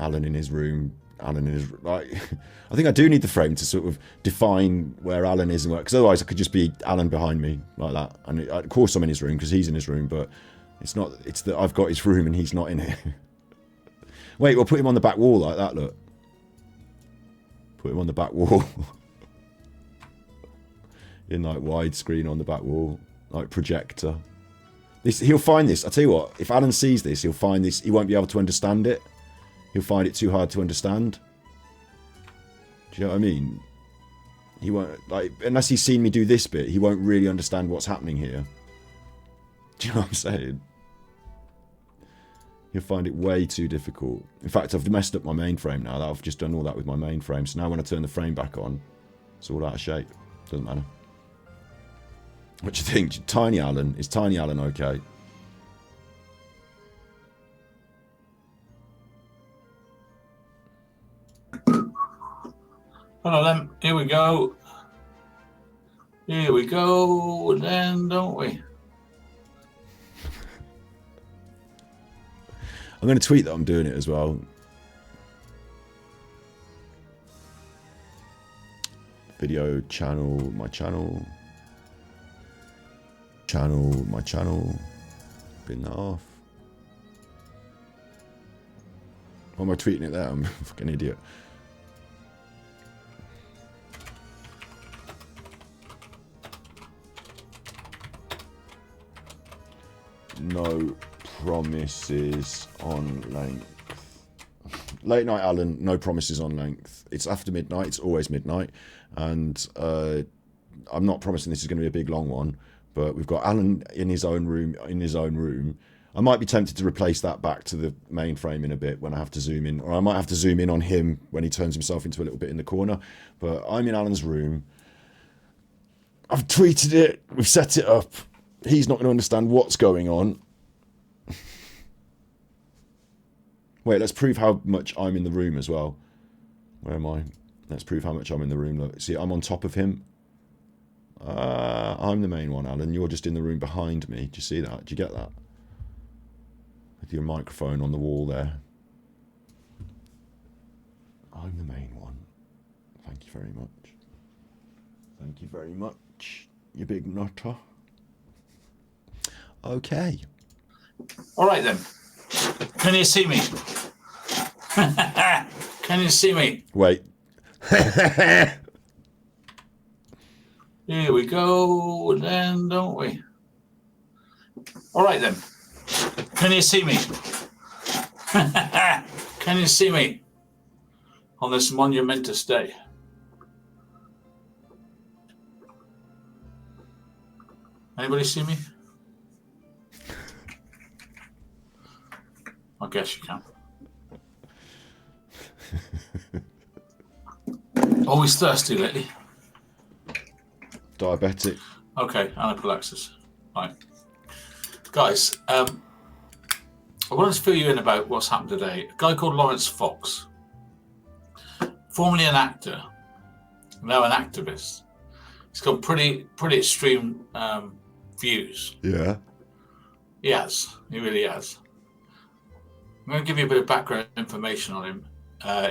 Alan in his room, Alan in his, like, I think I do need the frame to sort of define where Alan is and where, because otherwise it could just be Alan behind me like that. And of course I'm in his room because he's in his room, but it's not, it's that I've got his room and he's not in it. Wait, we'll put him on the back wall like that, look. Put him on the back wall. In like widescreen on the back wall, like projector. He'll find this, I'll tell you what, if Alan sees this, he'll find this, he won't be able to understand it. He'll find it too hard to understand. Do you know what I mean? He won't, like, unless he's seen me do this bit, he won't really understand what's happening here. Do you know what I'm saying? He'll find it way too difficult. In fact, I've messed up my mainframe now. I've just done all that with my mainframe. So now when I turn the frame back on, it's all out of shape. Doesn't matter. What do you think? Tiny Alan? Is Tiny Alan okay? Hello then, here we go. Here we go then, don't we? I'm going to tweet that I'm doing it as well. Video channel, my channel. Channel, my channel. Bin that off. Why am I tweeting it there? I'm a fucking idiot. No promises on length. Late night Alan, no promises on length. It's after midnight, it's always midnight. And I'm not promising this is going to be a big long one, but we've got Alan in his own room. I might be tempted to replace that back to the mainframe in a bit when I have to zoom in, or I might have to zoom in on him when he turns himself into a little bit in the corner. But I'm in Alan's room. I've tweeted it, we've set it up. He's not going to understand what's going on. Wait, let's prove how much I'm in the room as well. Where am I? Let's prove how much I'm in the room. Look, see, I'm on top of him. I'm the main one, Alan. You're just in the room behind me. Do you see that? Do you get that? With your microphone on the wall there. I'm the main one. Thank you very much. Thank you very much, you big nutter. Okay. All right then. Can you see me? Can you see me? Wait. Here we go then, don't we? All right then. Can you see me? Can you see me on this monumentous day? Anybody see me? I guess you can. Always thirsty lately. Diabetic. Okay, anaphylaxis. Right. Guys, I wanted to fill you in about what's happened today. A guy called Lawrence Fox, formerly an actor, now an activist. He's got pretty extreme views. Yeah. He has. He really has. I'm going to give you a bit of background information on him.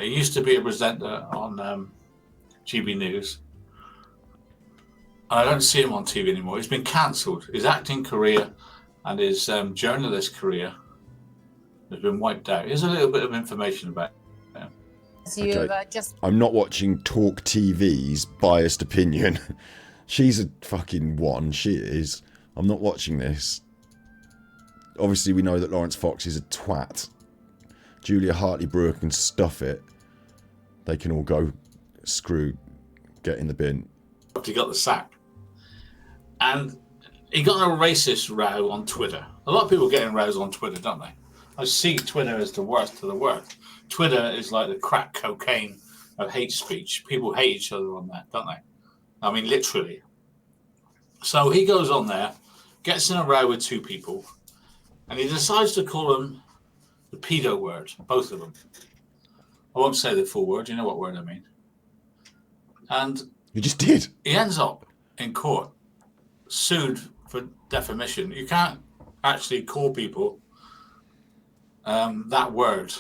He used to be a presenter on GB News. I don't see him on TV anymore. He's been cancelled. His acting career and his journalist career has been wiped out. Here's a little bit of information about him. So you've just... I'm not watching Talk TV's biased opinion. She's a fucking one. She is. I'm not watching this. Obviously, we know that Lawrence Fox is a twat. Julia Hartley-Brewer can stuff it. They can all go screw, get in the bin. He got the sack. And he got in a racist row on Twitter. A lot of people get in rows on Twitter, don't they? I see Twitter as the worst of the worst. Twitter is like the crack cocaine of hate speech. People hate each other on that, don't they? I mean, literally. So he goes on there, gets in a row with two people, and he decides to call them the pedo word, both of them. I won't say the full word, you know what word I mean. And you just did. He ends up in court, sued for defamation. You can't actually call people that word.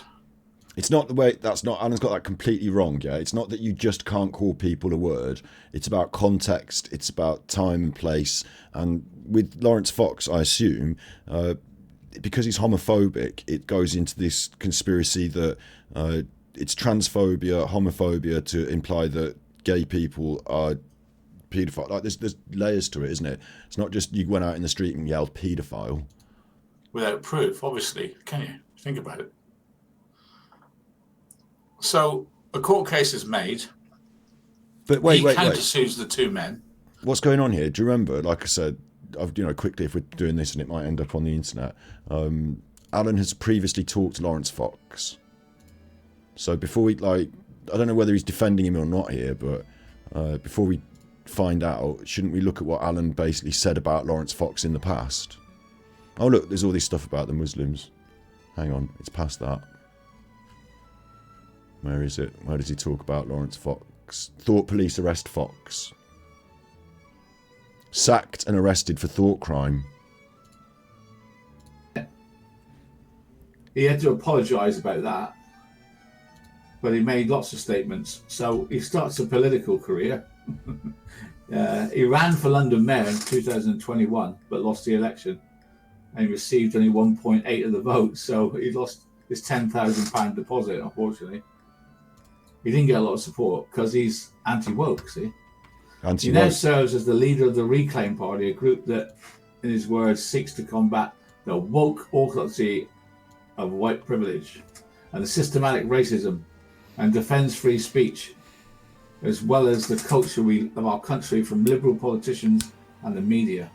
It's not the way. That's not. Alan's got that completely wrong. Yeah, it's not that you just can't call people a word. It's about context. It's about time and place. And with Lawrence Fox, I assume, because he's homophobic, it goes into this conspiracy that it's transphobia, homophobia to imply that gay people are paedophile. Like there's layers to it, isn't it? It's not just you went out in the street and yelled paedophile without proof, obviously. Can you think about it? So a court case is made. But wait. He countersues the two men. What's going on here? Do you remember? Like I said, quickly, if we're doing this and it might end up on the internet, Alan has previously talked to Lawrence Fox. So before we, I don't know whether he's defending him or not here, but before we find out, shouldn't we look at what Alan basically said about Lawrence Fox in the past? Oh look, there's all this stuff about the Muslims. Hang on, it's past that. Where is it? Where does he talk about Lawrence Fox? Thought police arrest Fox. Sacked and arrested for thought crime. He had to apologise about that, but he made lots of statements. So he starts a political career. He ran for London Mayor in 2021, but lost the election, and he received only 1.8 of the vote. So he lost his £10,000 deposit, unfortunately. He didn't get a lot of support because he's anti-woke, see? He now serves as the leader of the Reclaim Party, a group that, in his words, seeks to combat the woke orthodoxy of white privilege and the systematic racism and defends free speech, as well as the culture of our country from liberal politicians and the media.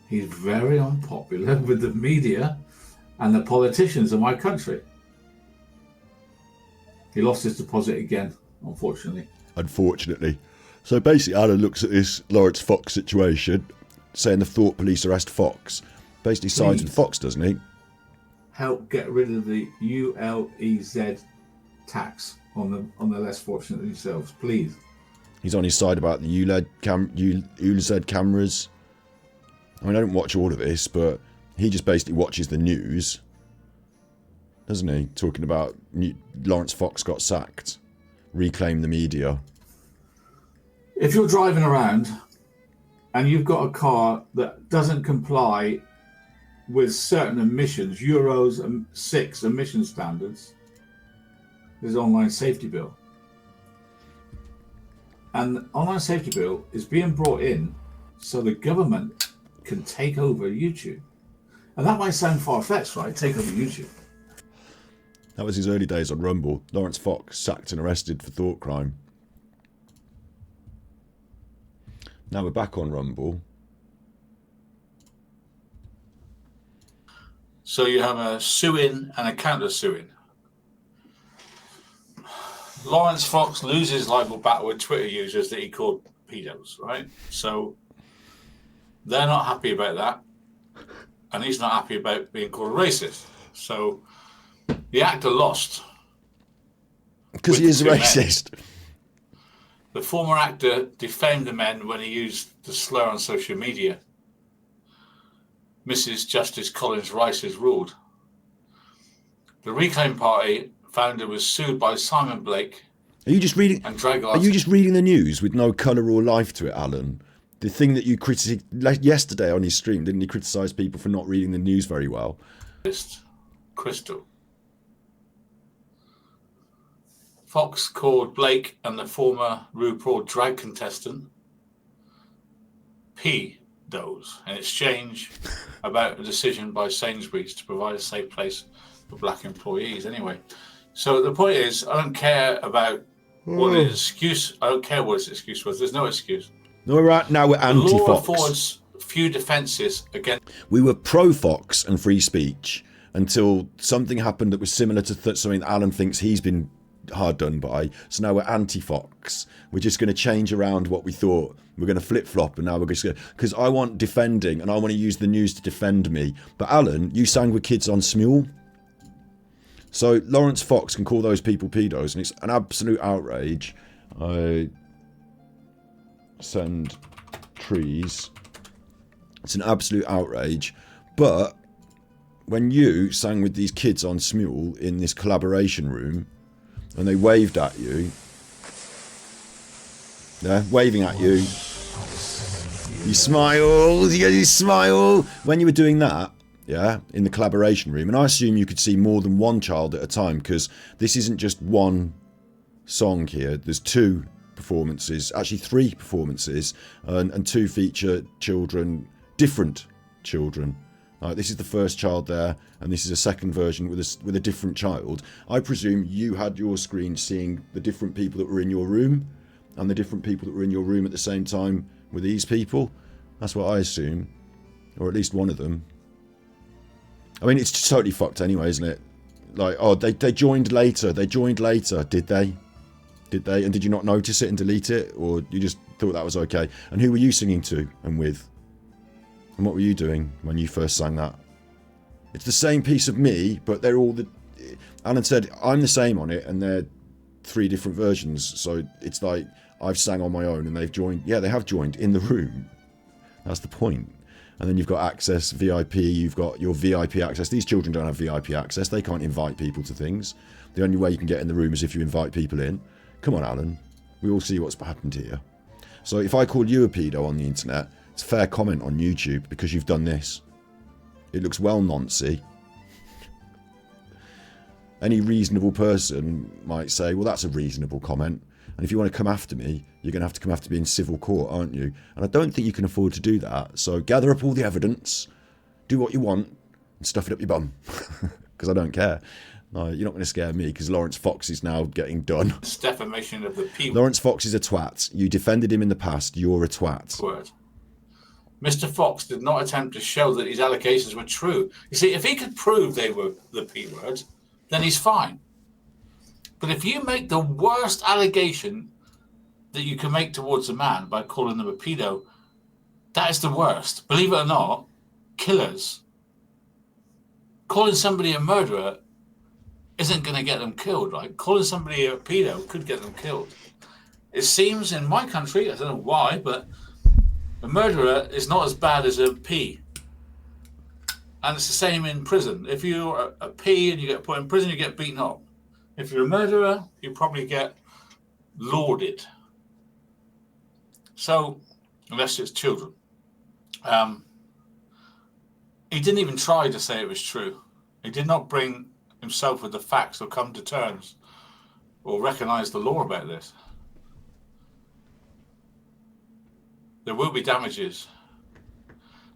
He's very unpopular with the media and the politicians of my country. He lost his deposit again, unfortunately. Unfortunately. So basically, Alan looks at this Lawrence Fox situation, saying the thought police arrest Fox. Basically sides with Fox, doesn't he? Help get rid of the ULEZ tax on the less fortunate themselves, please. He's on his side about the ULEZ cameras. I mean, I don't watch all of this, but he just basically watches the news, doesn't he? Talking about Lawrence Fox got sacked, reclaim the media. If you're driving around and you've got a car that doesn't comply with certain emissions, Euros 6 emission standards, there's an online safety bill. And the online safety bill is being brought in so the government can take over YouTube. And that might sound far-fetched, right? Take over YouTube. That was his early days on Rumble. Lawrence Fox sacked and arrested for thought crime. Now we're back on Rumble. So you have a sue-in and a counter-sue-in. Lawrence Fox loses libel battle with Twitter users that he called pedos, right? So they're not happy about that. And he's not happy about being called a racist. So the actor lost. Because he is a racist. The former actor defamed the men when he used the slur on social media. Mrs. Justice Collins Rice has ruled. The Reclaim Party founder was sued by Simon Blake. Are you just reading? And drag Are you just reading the news with no colour or life to it, Alan? The thing that you criticised yesterday on his stream, didn't he criticise people for not reading the news very well? Crystal. Fox called Blake and the former RuPaul drag contestant pedos in exchange about a decision by Sainsbury's to provide a safe place for black employees. Anyway, so the point is, I don't care about what his excuse. I don't care what his excuse was. There's no excuse. No, right now we're anti-Fox. The law affords few defences against. We were pro-Fox and free speech until something happened that was similar to something that Alan thinks he's been hard done by. So now we're anti-Fox. We're just going to change around what we thought. We're going to flip-flop, and now we're just going to... Because I want defending, and I want to use the news to defend me. But Alan, you sang with kids on Smule. So Lawrence Fox can call those people pedos, and it's an absolute outrage. I send trees. It's an absolute outrage. But when you sang with these kids on Smule in this collaboration room, and they waved at you, yeah, waving at you, you smiled, you smile. When you were doing that, yeah, in the collaboration room, and I assume you could see more than one child at a time, because this isn't just one song here. There's 2 performances, actually 3 performances, and 2 feature children, different children. This is the first child there, and this is a second version with a different child. I presume you had your screen seeing the different people that were in your room, and the different people that were in your room at the same time with these people. That's what I assume, or at least one of them. I mean, it's totally fucked anyway, isn't it? Like, oh, they joined later. They joined later, did they? Did they? And did you not notice it and delete it, or you just thought that was okay? And who were you singing to and with? And what were you doing when you first sang that? It's the same piece of me, but they're all the... Alan said, I'm the same on it, and they're 3 different versions. So it's like, I've sang on my own, and they've joined... Yeah, they have joined in the room. That's the point. And then you've got access, VIP, you've got your VIP access. These children don't have VIP access. They can't invite people to things. The only way you can get in the room is if you invite people in. Come on, Alan. We all see what's happened here. So if I call you a pedo on the internet, it's a fair comment on YouTube because you've done this. It looks well noncy. Any reasonable person might say, well, that's a reasonable comment. And if you want to come after me, you're going to have to come after me in civil court, aren't you? And I don't think you can afford to do that. So gather up all the evidence, do what you want, and stuff it up your bum. Because I don't care. No, you're not going to scare me because Lawrence Fox is now getting done. It's defamation of the people. Lawrence Fox is a twat. You defended him in the past. You're a twat. Word. Mr. Fox did not attempt to show that his allegations were true. You see, if he could prove they were the P word, then he's fine. But if you make the worst allegation that you can make towards a man by calling them a pedo, that is the worst. Believe it or not, killers. Calling somebody a murderer isn't going to get them killed, right? Calling somebody a pedo could get them killed. It seems in my country, I don't know why, but a murderer is not as bad as a P. And it's the same in prison. If you're a P and you get put in prison, you get beaten up. If you're a murderer, you probably get lauded. So, unless it's children. He didn't even try to say it was true. He did not bring himself with the facts or come to terms or recognize the law about this. There will be damages.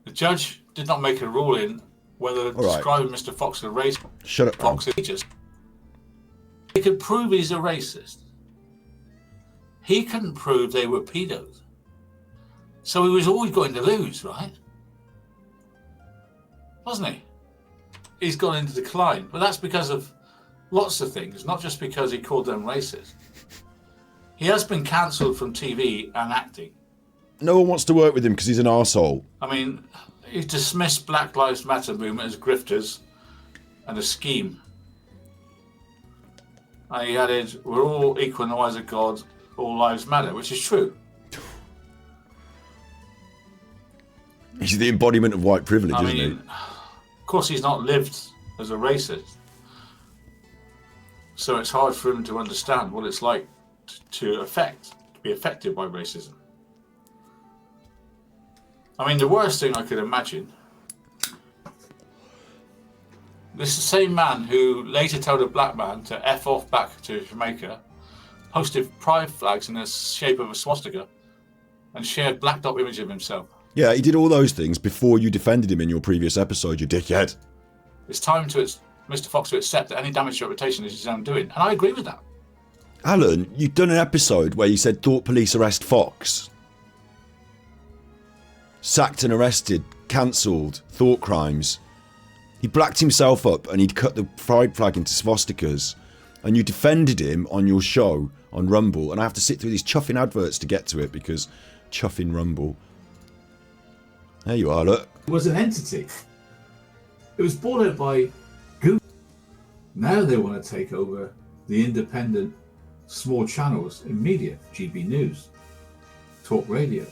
The judge did not make a ruling whether describing Mr. Fox as a racist. Shut up, Fox is just. He could prove he's a racist. He couldn't prove they were pedos. So he was always going to lose, right? Wasn't he? He's gone into decline. But that's because of lots of things, not just because he called them racist. He has been cancelled from TV and acting. No one wants to work with him because he's an arsehole. I mean, he dismissed Black Lives Matter movement as grifters and a scheme. And he added, we're all equal in the eyes of God, all lives matter, which is true. He's the embodiment of white privilege, isn't he? Of course, he's not lived as a racist. So it's hard for him to understand what it's like to be affected by racism. I mean, the worst thing I could imagine, this is the same man who later told a black man to F off back to Jamaica, posted pride flags in the shape of a swastika, and shared blacked up image of himself. Yeah, he did all those things before you defended him in your previous episode, you dickhead. It's time to Mr. Fox to accept that any damage to reputation is his own doing, and I agree with that. Alan, you've done an episode where you said thought police arrest Fox. Sacked and arrested, cancelled, thought crimes. He blacked himself up and he'd cut the pride flag into swastikas. And you defended him on your show on Rumble. And I have to sit through these chuffing adverts to get to it because chuffing Rumble. There you are, look. It was an entity. It was bought out by Google. Now they want to take over the independent small channels in media, GB News, Talk Radio.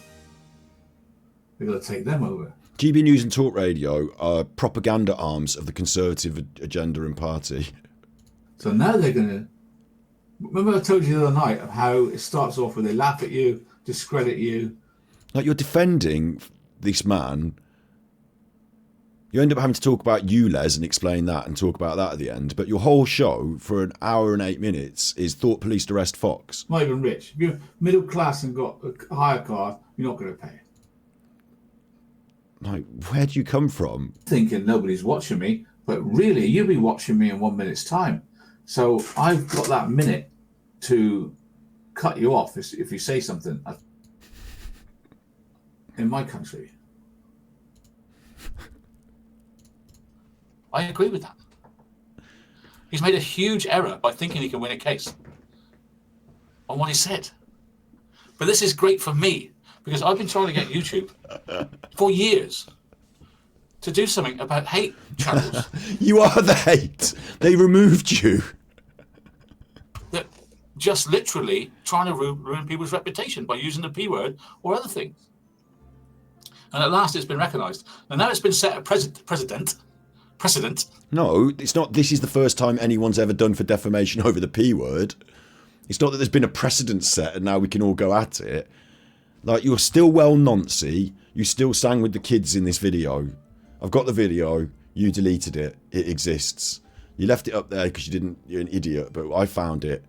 They're going to take them over. GB News and Talk Radio are propaganda arms of the Conservative agenda and party. So now they're going to... Remember I told you the other night of how it starts off where they laugh at you, discredit you. Like, you're defending this man. You end up having to talk about ULEZ and explain that and talk about that at the end. But your whole show for an hour and 8 minutes is thought police to arrest Fox. Not even rich. If you're middle class and got a hire car, you're not going to pay. Like, where do you come from? Thinking nobody's watching me, but really you'll be watching me in 1 minute's time. So I've got that minute to cut you off if you say something in my country. I agree with that. He's made a huge error by thinking he can win a case on what he said. But this is great for me because I've been trying to get YouTube for years to do something about hate channels. You are the hate. They removed you. That just literally trying to ruin people's reputation by using the P word or other things. And at last it's been recognised. And now it's been set a precedent. No, it's not. This is the first time anyone's ever done for defamation over the P word. It's not that there's been a precedent set and now we can all go at it. Like, you're still well noncy. You still sang with the kids in this video. I've got the video. You deleted it. It exists. You left it up there because you're an idiot, but I found it.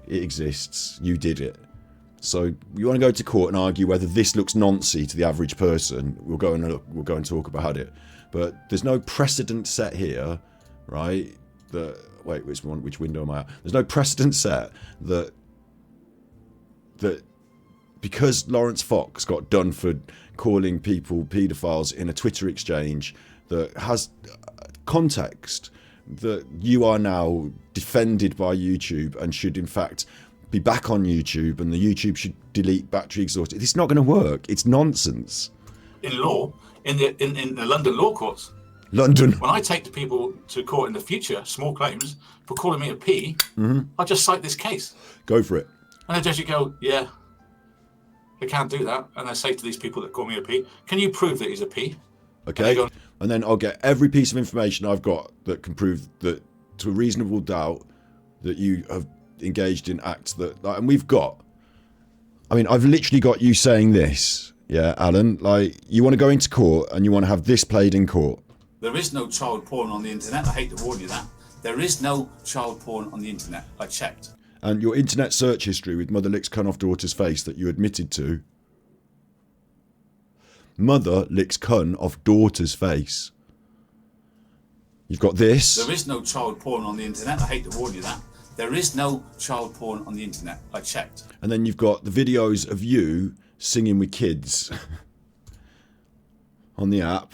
It exists. You did it. So you want to go to court and argue whether this looks noncy to the average person? We'll go and talk about it. But there's no precedent set here, right? Wait, which window am I at? There's no precedent set that because Lawrence Fox got done for calling people paedophiles in a Twitter exchange that has context, that you are now defended by YouTube and should in fact be back on YouTube, and the YouTube should delete battery exhausted. It's not going to work. It's nonsense. In law, in the London law courts. London. When I take the people to court in the future, small claims, for calling me a P, I'll just cite this case. Go for it. And the judge would go, yeah, they can't do that. And I say to these people that call me a P, can you prove that he's a P? Okay. And then I'll get every piece of information I've got that can prove that to a reasonable doubt that you have engaged in acts that, like, and we've got, I mean, I've literally got you saying this, yeah, Alan, like, you want to go into court and you want to have this played in court. There is no child porn on the internet. I hate to warn you that. There is no child porn on the internet. I checked. And your internet search history with mother licks cun off daughter's face that you admitted to. Mother licks cun off daughter's face. You've got this. There is no child porn on the internet. I hate to warn you that. There is no child porn on the internet. I checked. And then you've got the videos of you singing with kids on the app.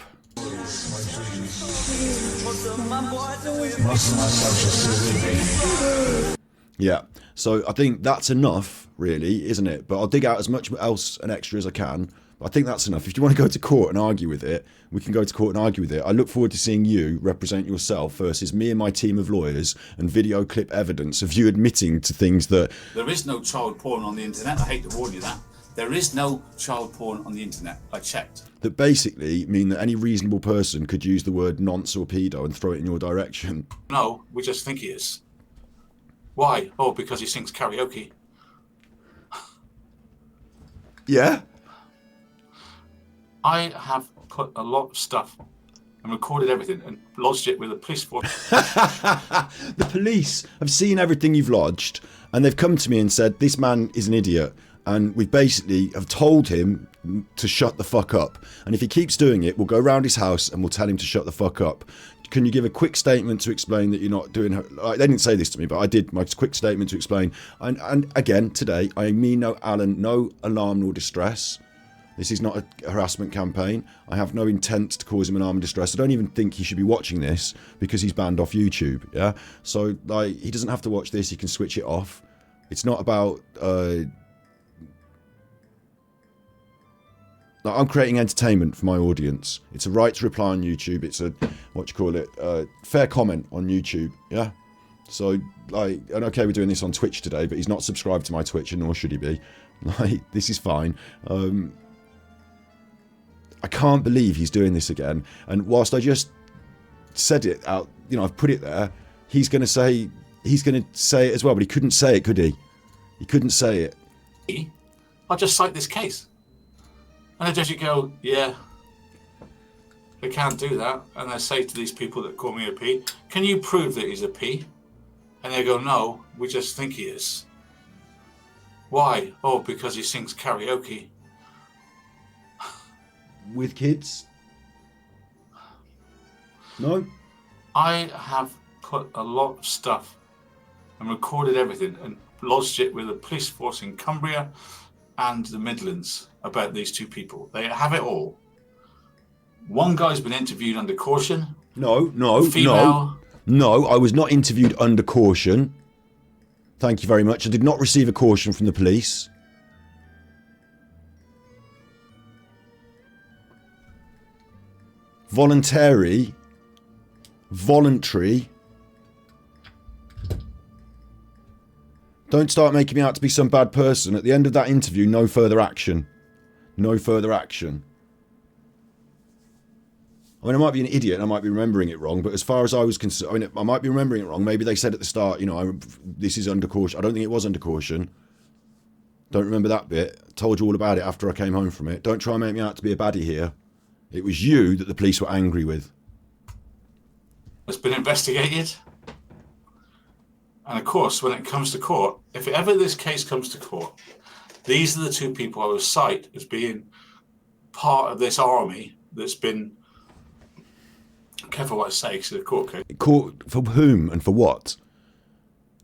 Yeah, so I think that's enough, really, isn't it? But I'll dig out as much else and extra as I can. But I think that's enough. If you want to go to court and argue with it, we can go to court and argue with it. I look forward to seeing you represent yourself versus me and my team of lawyers and video clip evidence of you admitting to things that... There is no child porn on the internet. I hate to warn you that. There is no child porn on the internet. I checked. That basically mean that any reasonable person could use the word nonce or pedo and throw it in your direction. No, we just think he is. Why? Oh, because he sings karaoke. Yeah? I have put a lot of stuff and recorded everything and lodged it with the police force. The police have seen everything you've lodged and they've come to me and said, this man is an idiot. And we basically have told him to shut the fuck up. And if he keeps doing it, we'll go around his house and we'll tell him to shut the fuck up. Can you give a quick statement to explain that you're not doing... They didn't say this to me, but I did my quick statement to explain. And again, today, I mean no Alan, no alarm nor distress. This is not a harassment campaign. I have no intent to cause him alarm and distress. I don't even think he should be watching this because he's banned off YouTube. Yeah. So, like, he doesn't have to watch this. He can switch it off. It's not about... I'm creating entertainment for my audience. It's a right to reply on YouTube. It's a, fair comment on YouTube, yeah? So, like, and okay, we're doing this on Twitch today, but he's not subscribed to my Twitch, and nor should he be. Like, this is fine. I can't believe he's doing this again. And whilst I just said it out, you know, I've put it there, he's going to say it as well, but he couldn't say it, could he? He couldn't say it. I'll just cite this case. And the judge would go, yeah, they can't do that. And I say to these people that call me a P, can you prove that he's a P? And they go, no, we just think he is. Why? Oh, because he sings karaoke. With kids? No? I have put a lot of stuff and recorded everything and lodged it with the police force in Cumbria and the Midlands about these two people. They have it all. One guy's been interviewed under caution. No, Female. No, I was not interviewed under caution. Thank you very much. I did not receive a caution from the police. Voluntary. Don't start making me out to be some bad person. At the end of that interview, no further action. No further action. I mean, I might be an idiot and I might be remembering it wrong, but as far as I was concerned, I mean, I might be remembering it wrong. Maybe they said at the start, you know, this is under caution. I don't think it was under caution. Don't remember that bit. I told you all about it after I came home from it. Don't try and make me out to be a baddie here. It was you that the police were angry with. It's been investigated. And of course, when it comes to court, if ever this case comes to court, these are the two people I will cite as being part of this army that's been, careful what I say, because of the court case. Court for whom and for what?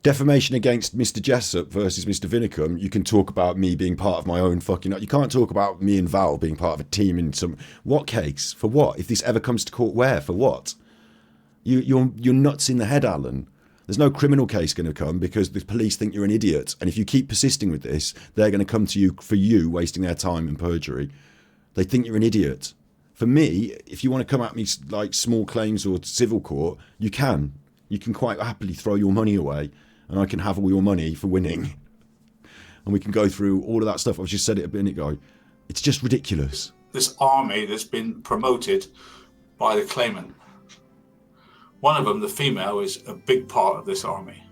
Defamation against Mr. Jessup versus Mr. Vinicum. You can talk about me being part of my own fucking... You can't talk about me and Val being part of a team in some... What case? For what? If this ever comes to court, where? For what? You're nuts in the head, Alan. There's no criminal case going to come because the police think you're an idiot. And if you keep persisting with this, they're going to come to you for you wasting their time in perjury. They think you're an idiot. For me, if you want to come at me like small claims or civil court, you can. You can quite happily throw your money away and I can have all your money for winning. And we can go through all of that stuff. I just said it a minute ago. It's just ridiculous. This army that's been promoted by the claimant. One of them, the female, is a big part of this army.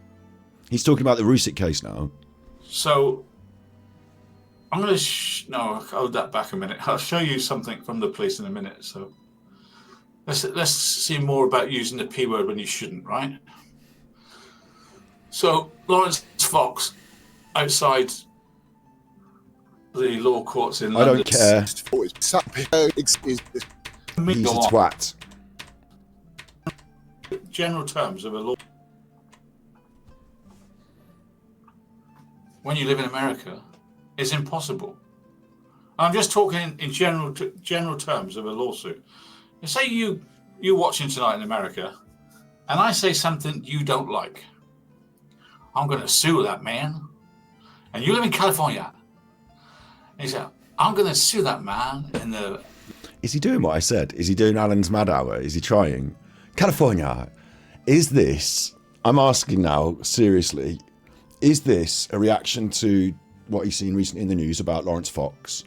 He's talking about the Rusick case now. So, I'm going to... No, I'll hold that back a minute. I'll show you something from the police in a minute. So, let's see more about using the P word when you shouldn't, right? So, Lawrence Fox, outside the law courts in London... I don't care. He's a twat. General terms of a law. When you live in America, it's impossible. I'm just talking in general terms of a lawsuit. Say you're watching tonight in America, and I say something you don't like. I'm going to sue that man. And you live in California. And you say, I'm going to sue that man in the... Is he doing what I said? Is he doing Alan's Mad Hour? Is he trying? California, is this, I'm asking now, seriously, is this a reaction to what he's seen recently in the news about Lawrence Fox?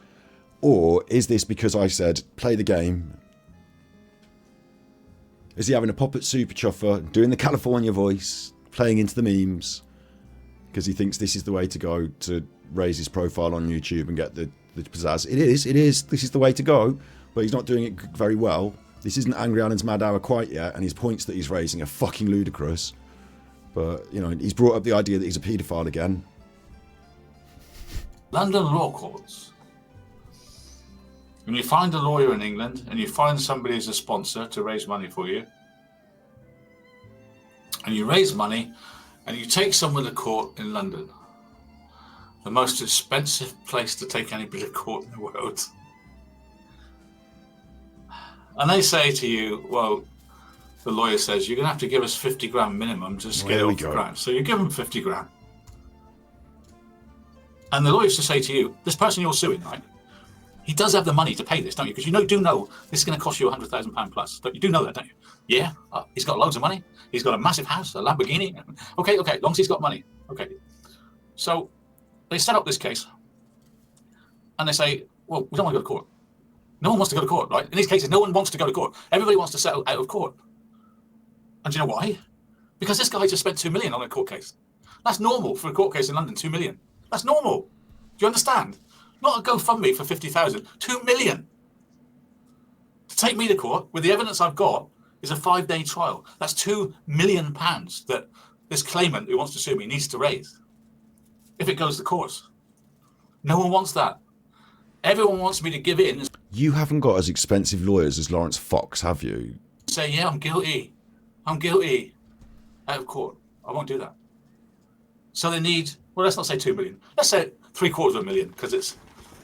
Or is this because I said, play the game? Is he having a pop at Super Chuffer, doing the California voice, playing into the memes? Because he thinks this is the way to go to raise his profile on YouTube and get the pizzazz. It is. This is the way to go. But he's not doing it very well. This isn't Angry Alan's Mad Hour quite yet, and his points that he's raising are fucking ludicrous. But, you know, he's brought up the idea that he's a paedophile again. London law courts. When you find a lawyer in England and you find somebody as a sponsor to raise money for you, and you raise money and you take someone to court in London, the most expensive place to take anybody to court in the world. And they say to you, well, the lawyer says, you're going to have to give us 50 grand minimum to get it off the ground. So you give them 50 grand. And the lawyer used to say to you, this person you're suing, right? He does have the money to pay this, don't you? Because you do know this is going to cost you £100,000 plus. You do know that, don't you? Yeah, he's got loads of money. He's got a massive house, a Lamborghini. Okay, as long as he's got money. Okay. So they set up this case. And they say, well, we don't want to go to court. No one wants to go to court, right? In these cases, no one wants to go to court. Everybody wants to settle out of court. And do you know why? Because this guy just spent 2 million on a court case. That's normal for a court case in London, 2 million. That's normal. Do you understand? Not a GoFundMe for 50,000, 2 million. To take me to court with the evidence I've got is a 5-day trial. That's £2 million that this claimant who wants to sue me needs to raise if it goes to court. No one wants that. Everyone wants me to give in. You haven't got as expensive lawyers as Lawrence Fox, have you? Say, yeah, I'm guilty. I'm guilty. Out of court. I won't do that. So they need, well, let's not say 2 million. Let's say 750,000 because it's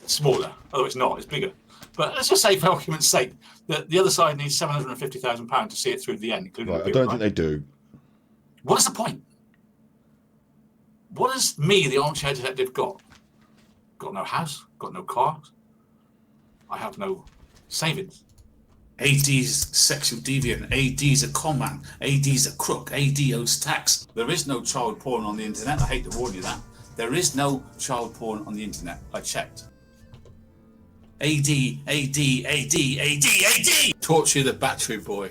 smaller. Although it's not, it's bigger. But let's just say, for argument's sake, that the other side needs £750,000 to see it through to the end, including Right, the I don't think they do. What is the point? What has me, the armchair detective, got? Got no house, got no car. I have no savings. AD's sexual deviant, AD's a con man, AD's a crook, AD owes tax. There is no child porn on the internet, I hate to warn you that. There is no child porn on the internet, I checked. AD, AD, AD, AD, AD! Torture the battery boy.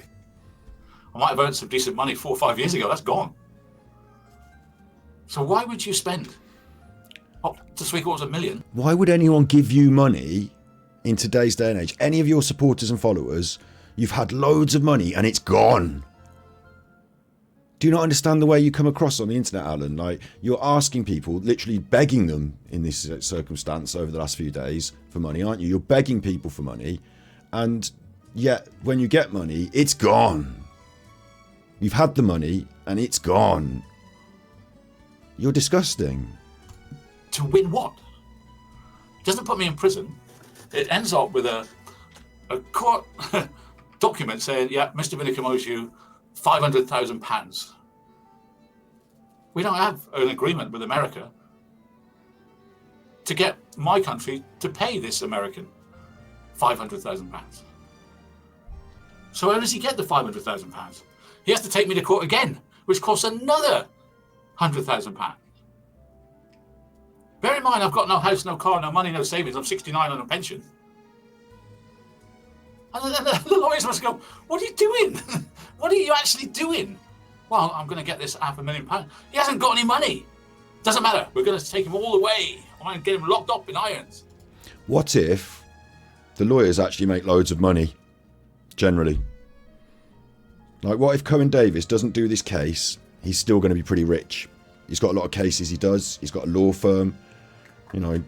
I might have earned some decent money 4 or 5 years ago, that's gone. So why would you spend up to £750,000? Why would anyone give you money in today's day and age? Any of your supporters and followers, you've had loads of money and it's gone. Do you not understand the way you come across on the internet, Alan? Like, you're asking people, literally begging them in this circumstance over the last few days for money, aren't you? You're begging people for money, and yet when you get money, it's gone. You've had the money and it's gone. You're disgusting. To win what? It doesn't put me in prison. It ends up with a court document saying, yeah, Mr. Vinicum owes you £500,000. We don't have an agreement with America to get my country to pay this American £500,000. So where does he get the £500,000? He has to take me to court again, which costs another £100,000. Bear in mind, I've got no house, no car, no money, no savings. I'm 69 on a pension. And the lawyers must go, what are you doing? What are you actually doing? Well, I'm going to get this £500,000. He hasn't got any money. Doesn't matter. We're going to take him all the way. I'm going to get him locked up in irons. What if the lawyers actually make loads of money, generally? Like, what if Cohen Davis doesn't do this case? He's still going to be pretty rich. He's got a lot of cases he does. He's got a law firm. You know,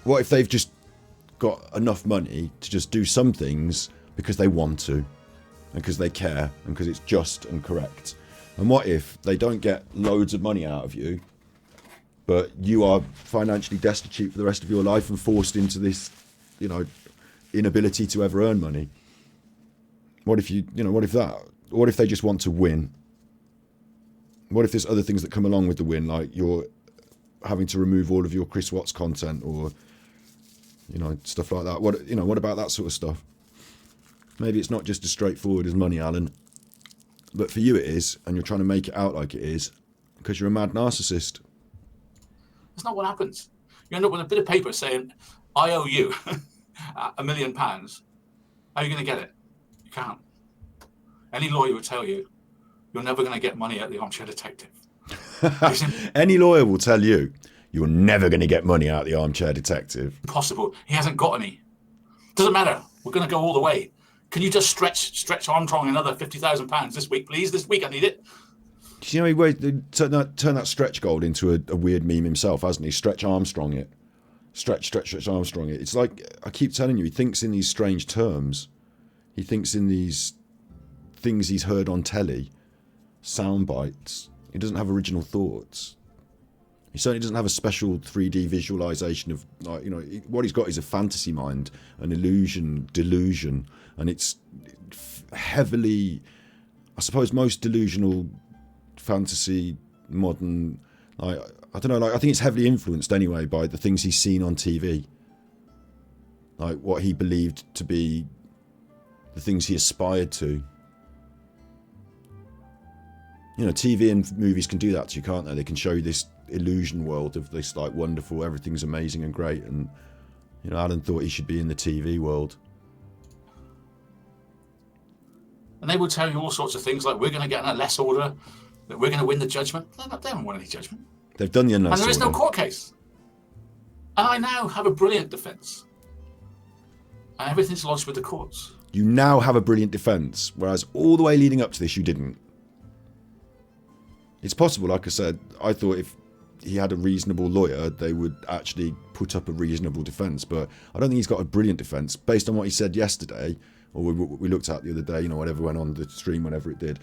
what if they've just got enough money to just do some things because they want to, and because they care, and because it's just and correct? And what if they don't get loads of money out of you, but you are financially destitute for the rest of your life and forced into this, you know, inability to ever earn money? What if what if they just want to win? What if there's other things that come along with the win, like you're having to remove all of your Chris Watts content, or, you know, stuff like that? What about that sort of stuff? Maybe it's not just as straightforward as money, Alan, but for you it is, and you're trying to make it out like it is because you're a mad narcissist. That's not what happens. You end up with a bit of paper saying, I owe you £1 million. How are you going to get it? You can't. Any lawyer would tell you, you're never going to get money at the armchair detective. Any lawyer will tell you, you're never going to get money out of the armchair detective. Impossible. He hasn't got any. Doesn't matter. We're going to go all the way. Can you just stretch Armstrong another £50,000 this week, please? This week I need it. Do you know he turned that stretch gold into a weird meme himself, hasn't he? Stretch Armstrong it. Stretch Armstrong it. It's like, I keep telling you, he thinks in these strange terms. He thinks in these things he's heard on telly. Sound bites. He doesn't have original thoughts. He certainly doesn't have a special 3D visualization of, like, you know, what he's got is a fantasy mind, an delusion, and it's heavily, I suppose, most delusional fantasy, modern, like, I don't know, like, I think it's heavily influenced anyway by the things he's seen on TV, like what he believed to be the things he aspired to. You know, TV and movies can do that to you, can't they? They can show you this illusion world of this, like, wonderful, everything's amazing and great, and, You know, Alan thought he should be in the TV world. And they will tell you all sorts of things like, we're going to get a less order, that we're going to win the judgment. They haven't won any judgment. They've done the And unless there is no order. court case. And I now have a brilliant defence. And everything's lodged with the courts. You now have a brilliant defence, whereas all the way leading up to this, you didn't. It's possible, like I said, I thought if he had a reasonable lawyer, they would actually put up a reasonable defence, but I don't think he's got a brilliant defence. Based on what he said yesterday, or we looked at the other day, you know, whatever went on the stream, whenever it did,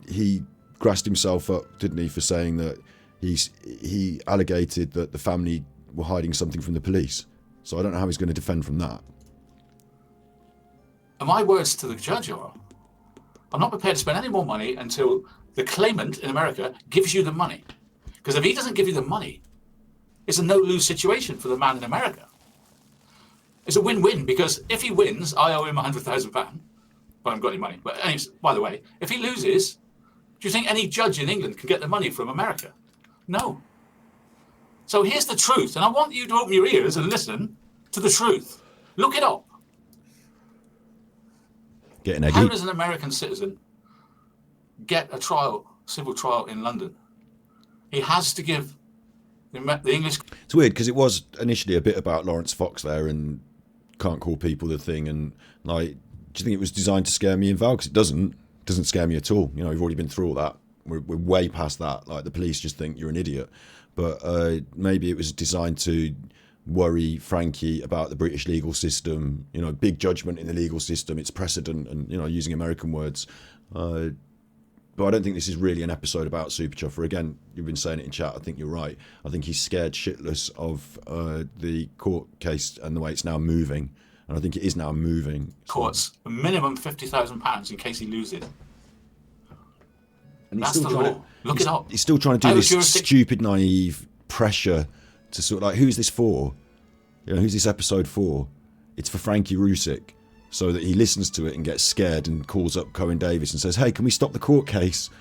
he grassed himself up, didn't he, for saying that he allegated that the family were hiding something from the police. So I don't know how he's going to defend from that. And my words to the judge are, I'm not prepared to spend any more money until the claimant in America gives you the money. Because if he doesn't give you the money, it's a no-lose situation for the man in America. It's a win-win, because if he wins, I owe him £100,000, but I haven't got any money. But anyways, by the way, if he loses, do you think any judge in England can get the money from America? No. So here's the truth, and I want you to open your ears and listen to the truth. Look it up. Getting eggy. How does an American citizen get a trial, civil trial in London? He has to give the English... It's weird, because it was initially a bit about Lawrence Fox there and can't call people the thing, and like, do you think it was designed to scare me and Val? Because it doesn't scare me at all. You know, we've already been through all that. We're way past that. Like, the police just think you're an idiot. But maybe it was designed to worry Frankie about the British legal system, you know, big judgment in the legal system, its precedent, and, you know, using American words. But I don't think this is really an episode about Super Chuffer. Again, you've been saying it in chat. I think you're right. I think he's scared shitless of the court case and the way it's now moving. And I think it is now moving. Courts, a minimum £50,000 in case he loses. And That's the law. Look it up. He's still trying to do Out of this jurisdiction. stupid, naive pressure to sort of like, who's this for? You know, who's this episode for? It's for Frankie Rusick, so that he listens to it and gets scared and calls up Cohen Davis and says, hey, can we stop the court case?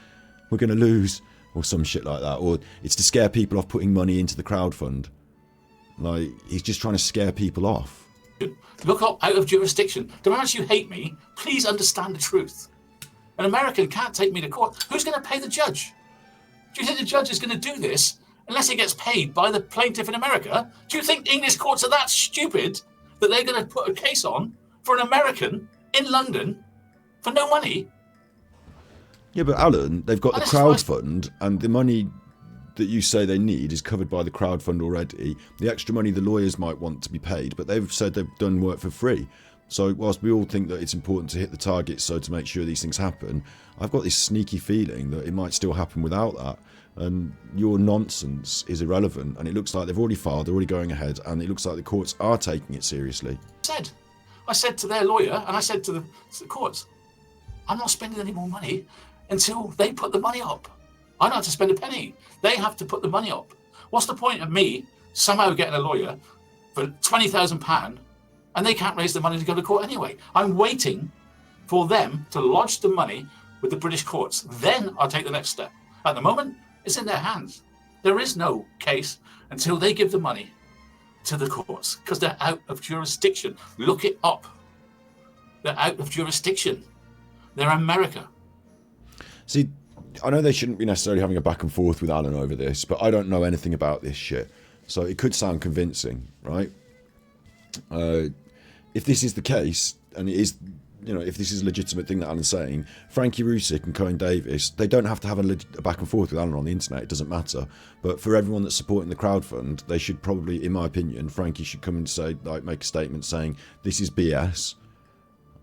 We're going to lose. Or some shit like that. Or it's to scare people off putting money into the crowdfund. Like, he's just trying to scare people off. Look up out of jurisdiction. No matter you hate me, please understand the truth. An American can't take me to court. Who's going to pay the judge? Do you think the judge is going to do this unless he gets paid by the plaintiff in America? Do you think English courts are that stupid that they're going to put a case on for an American in London for no money? Yeah, but Alan, they've got the Honestly, crowdfund, and the money that you say they need is covered by the crowdfund already. The extra money the lawyers might want to be paid, but they've said they've done work for free. So whilst we all think that it's important to hit the target so to make sure these things happen, I've got this sneaky feeling that it might still happen without that. And your nonsense is irrelevant, and it looks like they've already filed, they're already going ahead, and it looks like the courts are taking it seriously. I said to their lawyer, and I said to the courts, I'm not spending any more money until they put the money up. I don't have to spend a penny. They have to put the money up. What's the point of me somehow getting a lawyer for £20,000 and they can't raise the money to go to court anyway? I'm waiting for them to lodge the money with the British courts. Then I'll take the next step. At the moment, it's in their hands. There is no case until they give the money to the courts because they're out of jurisdiction. Look it up. They're out of jurisdiction. They're America. See, I know they shouldn't be necessarily having a back and forth with Alan over this, but I don't know anything about this shit. So it could sound convincing, right? If this is the case, and it is, you know, if this is a legitimate thing that Alan's saying, Frankie Rusick and Cohen Davis, they don't have to have a back and forth with Alan on the internet. It doesn't matter. But for everyone that's supporting the crowdfund, they should probably, in my opinion, Frankie should come and say, like, make a statement saying this is BS,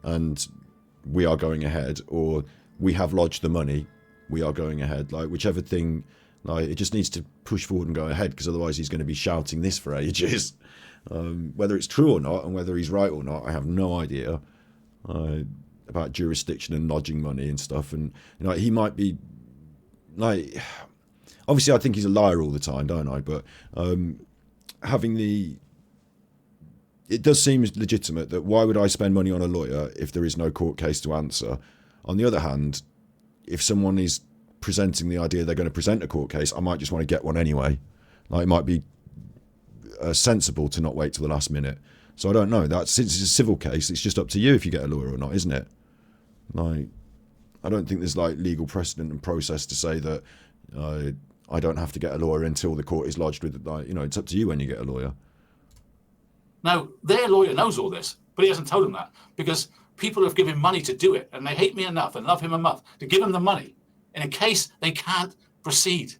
and we are going ahead, or we have lodged the money, we are going ahead. Like, whichever thing, like, it just needs to push forward and go ahead, because otherwise he's going to be shouting this for ages. Whether it's true or not, and whether he's right or not, I have no idea. About jurisdiction and lodging money and stuff, and you know, he might be like, obviously I think he's a liar all the time, don't I? But it does seem legitimate that why would I spend money on a lawyer if there is no court case to answer? On the other hand, if someone is presenting the idea they're going to present a court case, I might just want to get one anyway. Like, it might be sensible to not wait till the last minute. So I don't know. Since it's a civil case, it's just up to you if you get a lawyer or not, isn't it? Like, I don't think there's like legal precedent and process to say that I don't have to get a lawyer until the court is lodged with, like, it's up to you when you get a lawyer. Now, their lawyer knows all this, but he hasn't told them that because people have given money to do it, and they hate me enough and love him enough to give him the money in a case they can't proceed.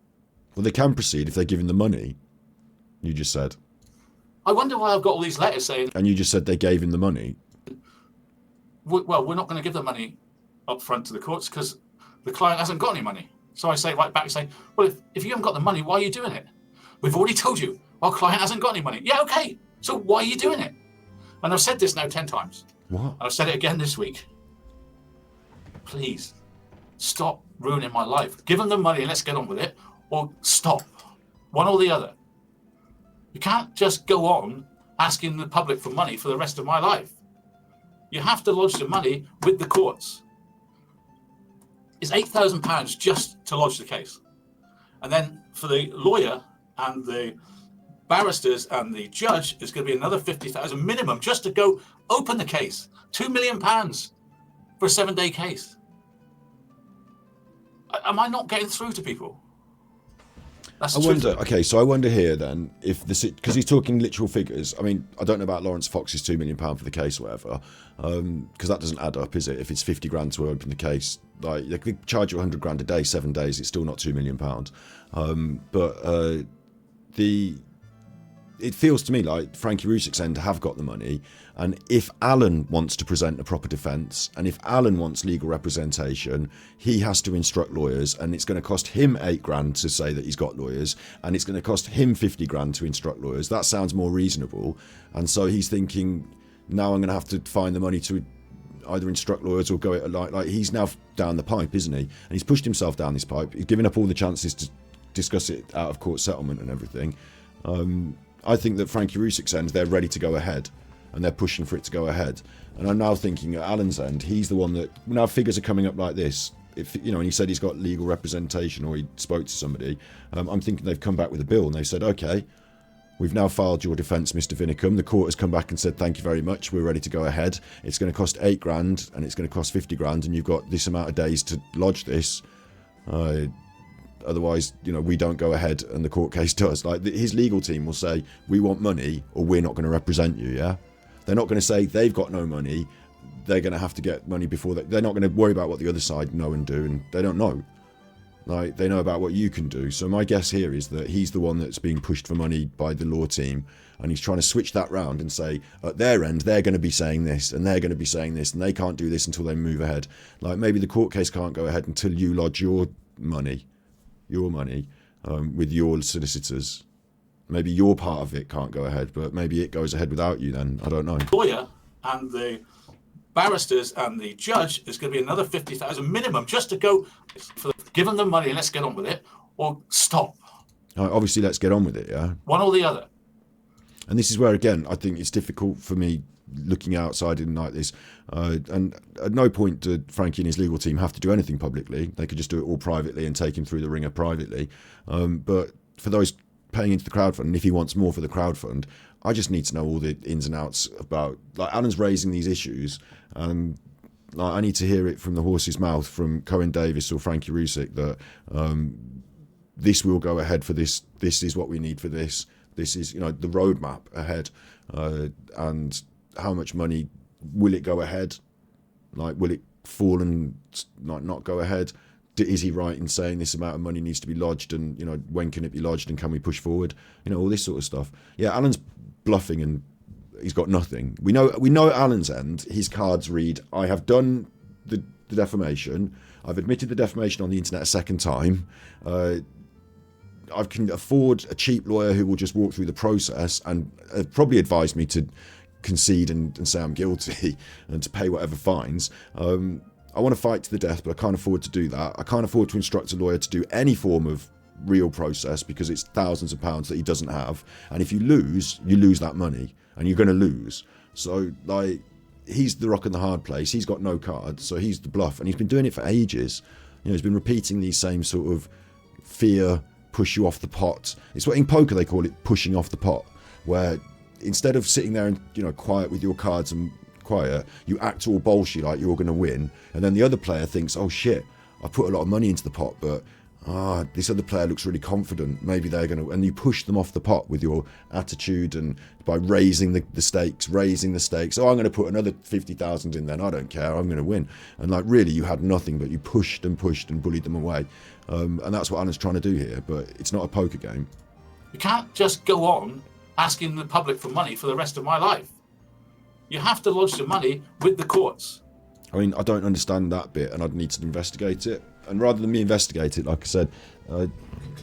Well, they can proceed if they're given the money, you just said. I wonder why I've got all these letters saying... And you just said they gave him the money. Well, we're not going to give the money up front to the courts because the client hasn't got any money. So I say right back and say, well, if you haven't got the money, why are you doing it? We've already told you our client hasn't got any money. Yeah, okay. So why are you doing it? And I've said this now 10 times. What? And I've said it again this week. Please stop ruining my life. Give them the money and let's get on with it, or stop. One or the other. You can't just go on asking the public for money for the rest of my life. You have to lodge the money with the courts. It's £8,000 just to lodge the case. And then for the lawyer and the barristers and the judge, it's going to be another £50,000 minimum just to go open the case. £2 million for a 7-day case. Am I not getting through to people? That's I wonder here then if this, because he's talking literal figures. I mean, I don't know about Lawrence Fox's £2 million for the case or whatever, because that doesn't add up, is it? If it's 50 grand to open the case, like they could charge you 100 grand a day, 7 days, it's still not £2 million. It feels to me like Frankie Rusik's end have got the money, and if Alan wants to present a proper defence, and if Alan wants legal representation, he has to instruct lawyers, and it's going to cost him 8 grand to say that he's got lawyers, and it's going to cost him 50 grand to instruct lawyers. That sounds more reasonable, and so he's thinking, now I'm going to have to find the money to either instruct lawyers or go it like he's now down the pipe, isn't he? And he's pushed himself down this pipe. He's given up all the chances to discuss it out of court settlement and everything. I think that Frankie Rusik's end, they're ready to go ahead, and they're pushing for it to go ahead. And I'm now thinking at Alan's end, he's the one that, now figures are coming up like this. If and he said he's got legal representation, or he spoke to somebody. I'm thinking they've come back with a bill, and they said, okay, we've now filed your defence, Mr. Vinicum. The court has come back and said, thank you very much, we're ready to go ahead. It's going to cost 8 grand, and it's going to cost 50 grand, and you've got this amount of days to lodge this. Otherwise, we don't go ahead and the court case does. Like, his legal team will say, we want money or we're not going to represent you, yeah? They're not going to say they've got no money. They're going to have to get money before they're not going to worry about what the other side know and do, and they don't know. Like, they know about what you can do. So my guess here is that he's the one that's being pushed for money by the law team, and he's trying to switch that round and say, at their end, they're going to be saying this, and they're going to be saying this, and they can't do this until they move ahead. Like, maybe the court case can't go ahead until you lodge your money with your solicitors. Maybe your part of it can't go ahead, but maybe it goes ahead without you then. I don't know. Lawyer and the barristers and the judge is going to be another £50,000 minimum just to go give them the money and let's get on with it, or stop. Obviously, let's get on with it, yeah? One or the other. And this is where, again, I think it's difficult for me looking outside in like this. And at no point did Frankie and his legal team have to do anything publicly. They could just do it all privately and take him through the ringer privately. But for those paying into the crowdfund, and if he wants more for the crowdfund, I just need to know all the ins and outs about, like, Alan's raising these issues, and like, I need to hear it from the horse's mouth, from Cohen Davis or Frankie Rusik, that this will go ahead for this. This is what we need for this. This is, the roadmap ahead, and how much money will it go ahead? Like, will it fall and not go ahead? Is he right in saying this amount of money needs to be lodged, and when can it be lodged, and can we push forward? All this sort of stuff. Yeah, Alan's bluffing and he's got nothing. We know at Alan's end, his cards read, I have done the defamation, I've admitted the defamation on the internet a second time, I can afford a cheap lawyer who will just walk through the process and probably advise me to concede and say I'm guilty and to pay whatever fines. I want to fight to the death, but I can't afford to do that. I can't afford to instruct a lawyer to do any form of real process, because it's thousands of pounds that he doesn't have. And if you lose that money, and you're going to lose. So, like, he's the rock and the hard place. He's got no card, so he's the bluff. And he's been doing it for ages. He's been repeating these same sort of fear, push you off the pot. It's what in poker they call it pushing off the pot. where instead of sitting there and, you know, quiet with your cards and quiet, you act all bolshy like you're going to win, and then the other player thinks, oh shit, I put a lot of money into the pot, but this other player looks really confident, maybe they're going to, and you push them off the pot with your attitude and by raising the stakes. Oh, I'm going to put another 50,000 in then, I don't care, I'm going to win. And like, really, you had nothing, but you pushed and bullied them away. And that's what Alan's trying to do here, but it's not a poker game. You can't just go on asking the public for money for the rest of my life. You have to lodge the money with the courts. I mean, I don't understand that bit, and I'd need to investigate it. And rather than me investigate it, like I said,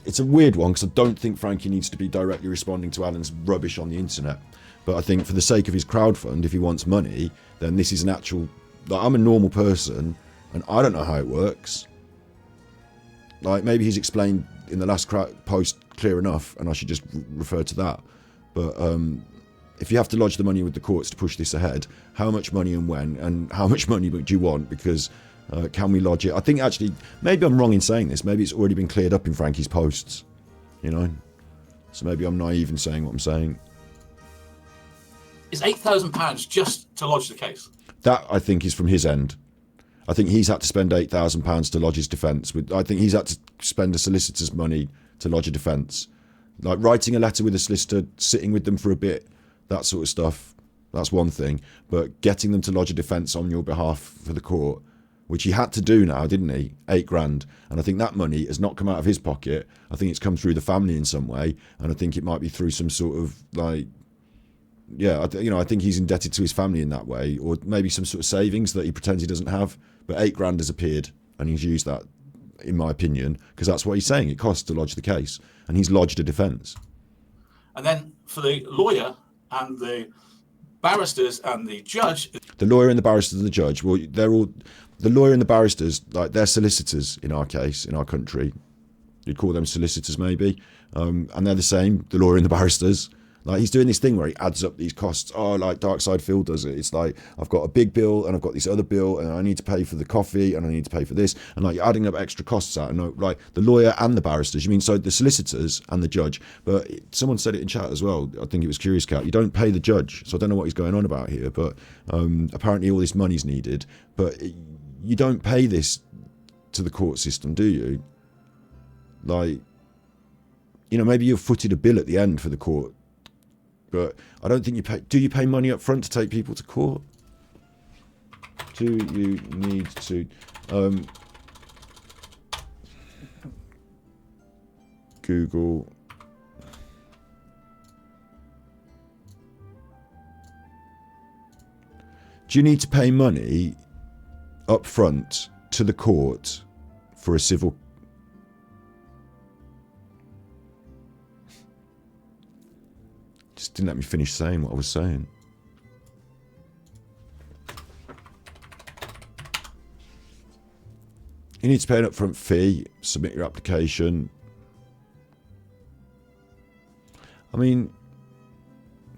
it's a weird one, because I don't think Frankie needs to be directly responding to Alan's rubbish on the internet. But I think for the sake of his crowdfund, if he wants money, then this is an actual... Like, I'm a normal person, and I don't know how it works. Like, maybe he's explained in the last post clear enough, and I should just refer to that. But if you have to lodge the money with the courts to push this ahead, how much money and when, and how much money do you want? Because can we lodge it? I think actually, maybe I'm wrong in saying this. Maybe it's already been cleared up in Frankie's posts, you know? So maybe I'm naive in saying what I'm saying. Is £8,000 just to lodge the case? That, I think, is from his end. I think he's had to spend £8,000 to lodge his defence. I think he's had to spend a solicitor's money to lodge a defence. Like writing a letter with a solicitor, sitting with them for a bit, that sort of stuff, that's one thing. But getting them to lodge a defence on your behalf for the court, which he had to do now, didn't he? $8,000. And I think that money has not come out of his pocket. I think it's come through the family in some way. And I think it might be through some sort of like, yeah, I think he's indebted to his family in that way, or maybe some sort of savings that he pretends he doesn't have. But $8,000 has appeared, and he's used that, in my opinion, because that's what he's saying. It costs to lodge the case, and he's lodged a defence. And then for the lawyer and the barristers and the judge... The lawyer and the barristers and the judge, well, they're all... The lawyer and the barristers, like, they're solicitors in our case, in our country. You'd call them solicitors, maybe. And they're the same, the lawyer and the barristers. Like, he's doing this thing where he adds up these costs. Oh, like Darkside Phil does it. It's like, I've got a big bill and I've got this other bill and I need to pay for the coffee and I need to pay for this. And like, you're adding up extra costs out. And like, the lawyer and the barristers, you mean, so the solicitors and the judge. But someone said it in chat as well. I think it was Curious Cat. You don't pay the judge. So I don't know what he's going on about here. But apparently all this money's needed. But you don't pay this to the court system, do you? Like, you know, maybe you've footed a bill at the end for the court. But I don't think you pay... Do you pay money up front to take people to court? Do you need to... Google... Do you need to pay money up front to the court for a civil... Just didn't let me finish saying what I was saying. You need to pay an upfront fee, submit your application. I mean,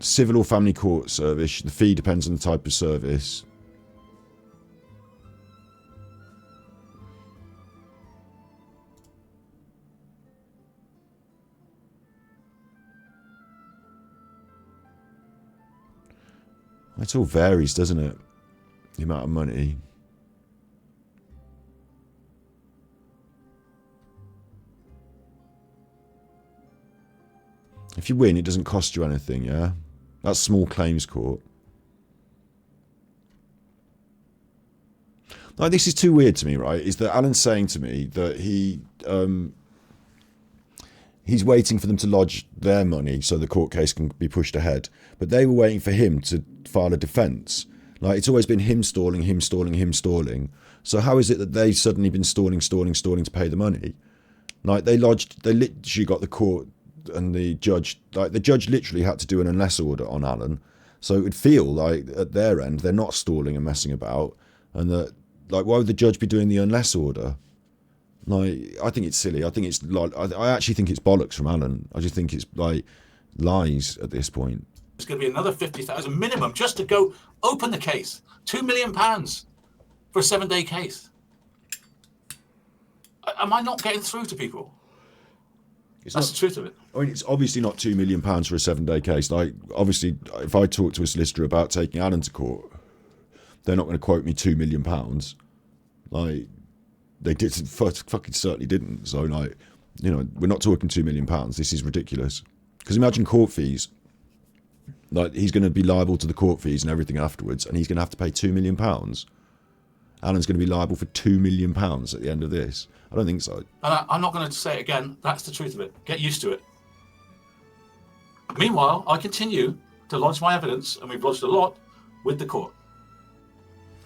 civil or family court service, the fee depends on the type of service. It all varies, doesn't it? The amount of money. If you win, it doesn't cost you anything, yeah? That's small claims court. Like, this is too weird to me, right? Is that Alan's saying to me that he's waiting for them to lodge their money so the court case can be pushed ahead. But they were waiting for him to file a defence. Like, it's always been him stalling, him stalling, him stalling. So how is it that they've suddenly been stalling to pay the money? Like, they literally got the court and the judge, like, the judge literally had to do an unless order on Alan. So it would feel like at their end, they're not stalling and messing about. And that, like, why would the judge be doing the unless order? Like, I think it's silly. I think it's like, I actually think it's bollocks from Alan. I just think it's like lies at this point. It's going to be another 50,000 minimum just to go open the case. £2 million for a 7-day case. Am I not getting through to people? That's the truth of it. I mean, it's obviously not £2 million for a 7-day case. Like, obviously, if I talk to a solicitor about taking Alan to court, they're not going to quote me £2 million. Like, they did, fucking certainly didn't. So, like, you know, we're not talking £2 million. This is ridiculous. Because imagine court fees. Like, he's going to be liable to the court fees and everything afterwards, and he's going to have to pay £2 million. Alan's going to be liable for £2 million at the end of this. I don't think so. And I'm not going to say it again. That's the truth of it. Get used to it. Meanwhile, I continue to lodge my evidence, and we've lodged a lot with the court.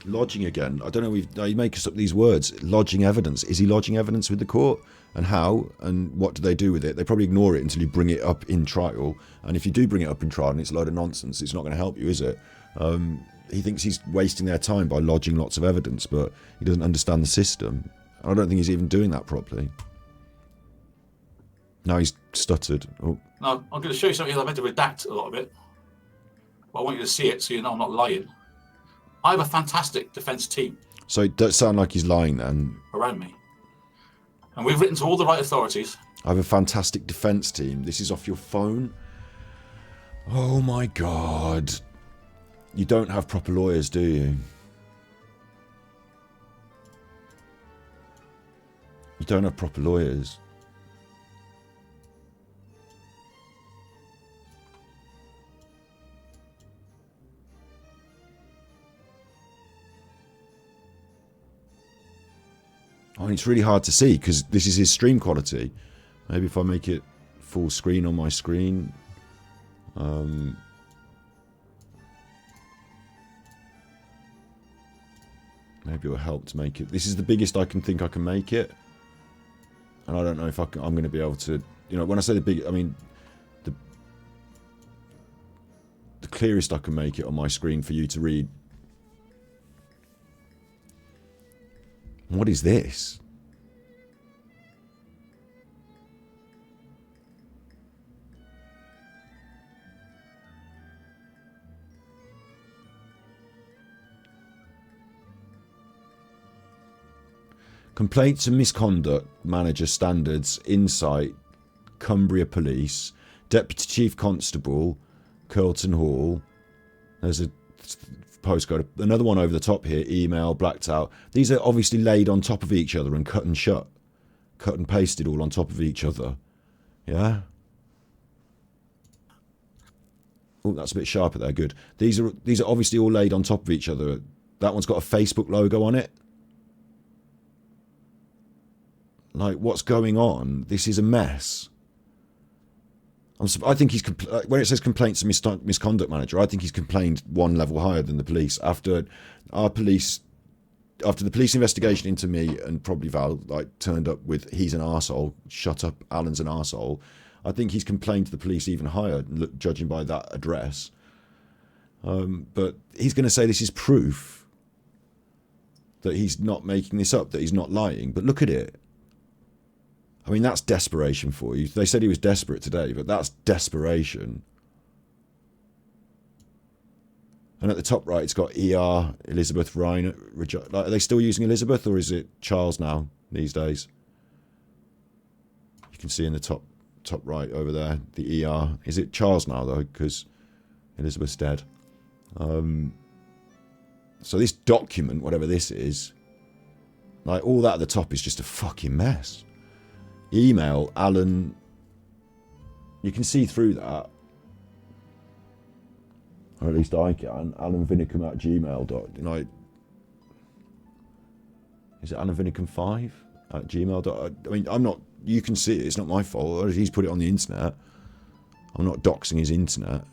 Lodging again. I don't know. You make us up these words. Lodging evidence. Is he lodging evidence with the court? And how? And what do they do with it? They probably ignore it until you bring it up in trial. And if you do bring it up in trial and it's a load of nonsense, it's not going to help you, is it? He thinks he's wasting their time by lodging lots of evidence, but he doesn't understand the system. I don't think he's even doing that properly. Now he's stuttered. Oh. Now, I'm going to show you something. I've had to redact a lot of it. But I want you to see it so you know I'm not lying. I have a fantastic defence team. So it does sound like he's lying then. Around me. And we've written to all the right authorities. I have a fantastic defence team. This is off your phone? Oh my God. You don't have proper lawyers, do you? You don't have proper lawyers. I mean, it's really hard to see because this is his stream quality. Maybe if I make it full screen on my screen. Maybe it'll help to make it. This is the biggest I can think I can make it. And I don't know if I'm going to be able to... You know, when I say the big... I mean, the clearest I can make it on my screen for you to read. What is this? Complaints and misconduct manager standards, Insight, Cumbria Police, Deputy Chief Constable, Curlton Hall. There's a postcode, another one over the top here, email, blacked out. These are obviously laid on top of each other and cut and shut. Cut and pasted all on top of each other. Yeah? Oh, that's a bit sharper there, good. These are obviously all laid on top of each other. That one's got a Facebook logo on it. Like, what's going on? This is a mess. I think he's when it says complaints and misconduct manager, I think he's complained one level higher than the police after the police investigation into me and probably Val turned up with he's an arsehole, shut up, Alan's an arsehole. I think he's complained to the police even higher, judging by that address. But he's going to say this is proof that he's not making this up, that he's not lying. But look at it. I mean, that's desperation for you. They said he was desperate today, but that's desperation. And at the top right, it's got ER, Elizabeth, Ryan. Are they still using Elizabeth, or is it Charles now, these days? You can see in the top right over there, the ER. Is it Charles now, though, because Elizabeth's dead? So this document, whatever this is, like all that at the top is just a fucking mess. Email, Alan, you can see through that, or at least I can, alanvinicum@gmail.com. Is it alanvinicum5@gmail.com? I mean, I'm not, you can see it, it's not my fault, he's put it on the internet. I'm not doxing his internet.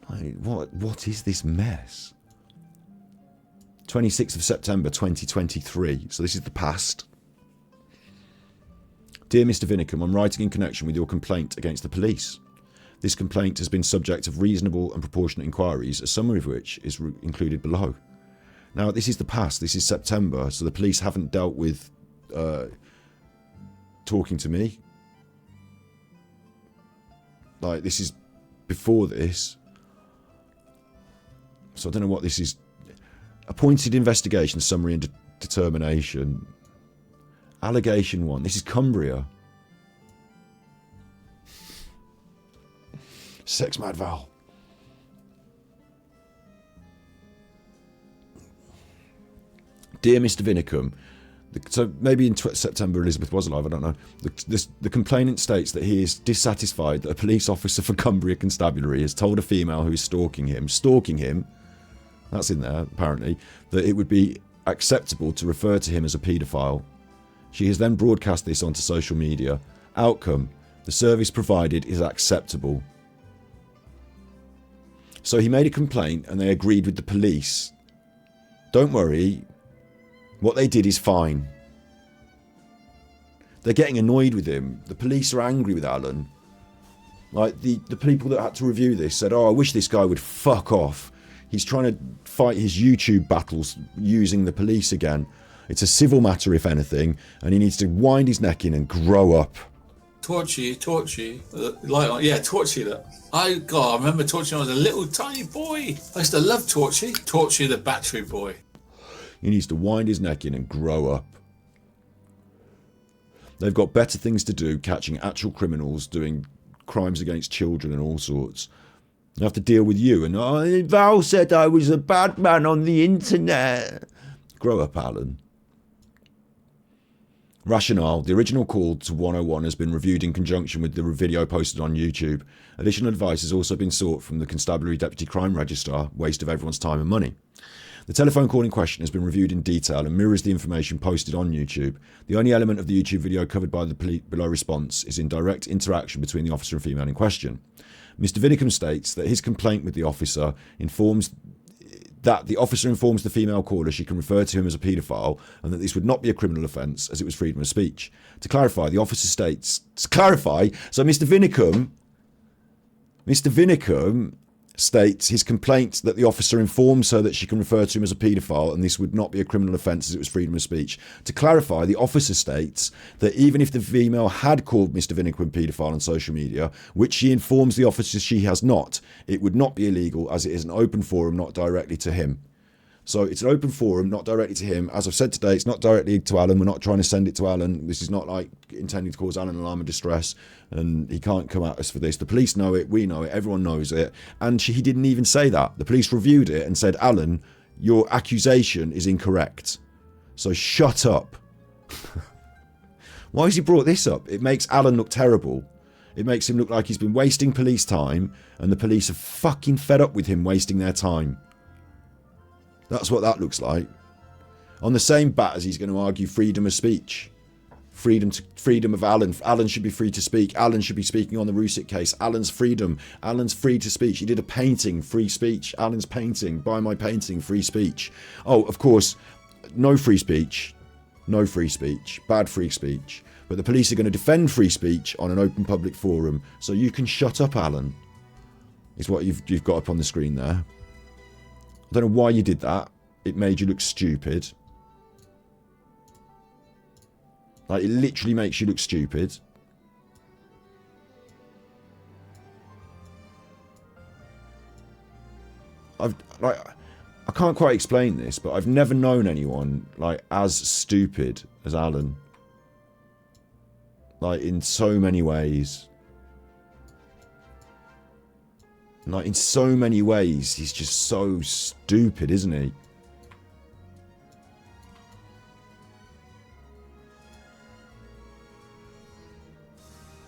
Like, what is this mess? 26th of September 2023, so this is the past. Dear Mr. Vinicum, I'm writing in connection with your complaint against the police. This complaint has been subject of reasonable and proportionate inquiries, a summary of which is included below. Now, this is the past, this is September, so the police haven't dealt with talking to me. Like, this is before this. So I don't know what this is. Appointed investigation summary and determination. Allegation 1. This is Cumbria. Sex Mad Val. Dear Mr. Vinicum, so maybe in September Elizabeth was alive, I don't know. The complainant states that he is dissatisfied that a police officer for Cumbria Constabulary has told a female who is stalking him, that's in there apparently, that it would be acceptable to refer to him as a paedophile. She has then broadcast this onto social media. Outcome, the service provided is acceptable. So he made a complaint and they agreed with the police. Don't worry, what they did is fine. They're getting annoyed with him. The police are angry with Alan. Like, the people that had to review this said, oh, I wish this guy would fuck off. He's trying to fight his YouTube battles using the police again. It's a civil matter, if anything, and he needs to wind his neck in and grow up. Torchy, Torchy. That I remember Torchy when I was a little tiny boy. I used to love Torchy. Torchy the battery boy. He needs to wind his neck in and grow up. They've got better things to do, catching actual criminals, doing crimes against children and all sorts. They have to deal with you. And Val said I was a bad man on the internet. Grow up, Alan. Rationale. The original call to 101 has been reviewed in conjunction with the video posted on YouTube. Additional advice has also been sought from the Constabulary Deputy Crime Registrar, waste of everyone's time and money. The telephone call in question has been reviewed in detail and mirrors the information posted on YouTube. The only element of the YouTube video covered by the below response is in direct interaction between the officer and female in question. Mr. Vinicum states that his complaint with the officer informs the female caller she can refer to him as a paedophile and that this would not be a criminal offence as it was freedom of speech. To clarify, the officer states... so Mr. Vinicum states his complaint that the officer informs her that she can refer to him as a paedophile and this would not be a criminal offence as it was freedom of speech. To clarify, the officer states that even if the female had called Mr. Vinicum paedophile on social media, which she informs the officer she has not, it would not be illegal as it is an open forum, not directly to him. So it's an open forum, not directly to him. As I've said today, it's not directly to Alan. We're not trying to send it to Alan. This is not like intending to cause Alan alarm and distress, and he can't come at us for this. The police know it, we know it, everyone knows it. And he didn't even say that. The police reviewed it and said, Alan, your accusation is incorrect. So shut up. Why has he brought this up? It makes Alan look terrible. It makes him look like he's been wasting police time, and the police are fucking fed up with him wasting their time. That's what that looks like. On the same bat as he's going to argue freedom of speech. Freedom of Alan. Alan should be free to speak. Alan should be speaking on the Rusick case. Alan's freedom. Alan's free to speech. He did a painting, free speech. Alan's painting. Buy my painting, free speech. Oh, of course, no free speech. No free speech. Bad free speech. But the police are going to defend free speech on an open public forum. So you can shut up, Alan. Is what you've got up on the screen there. I don't know why you did that. It made you look stupid. Like, it literally makes you look stupid. I can't quite explain this, but I've never known anyone like as stupid as Alan. Like, in so many ways. Like, in so many ways, he's just so stupid, isn't he?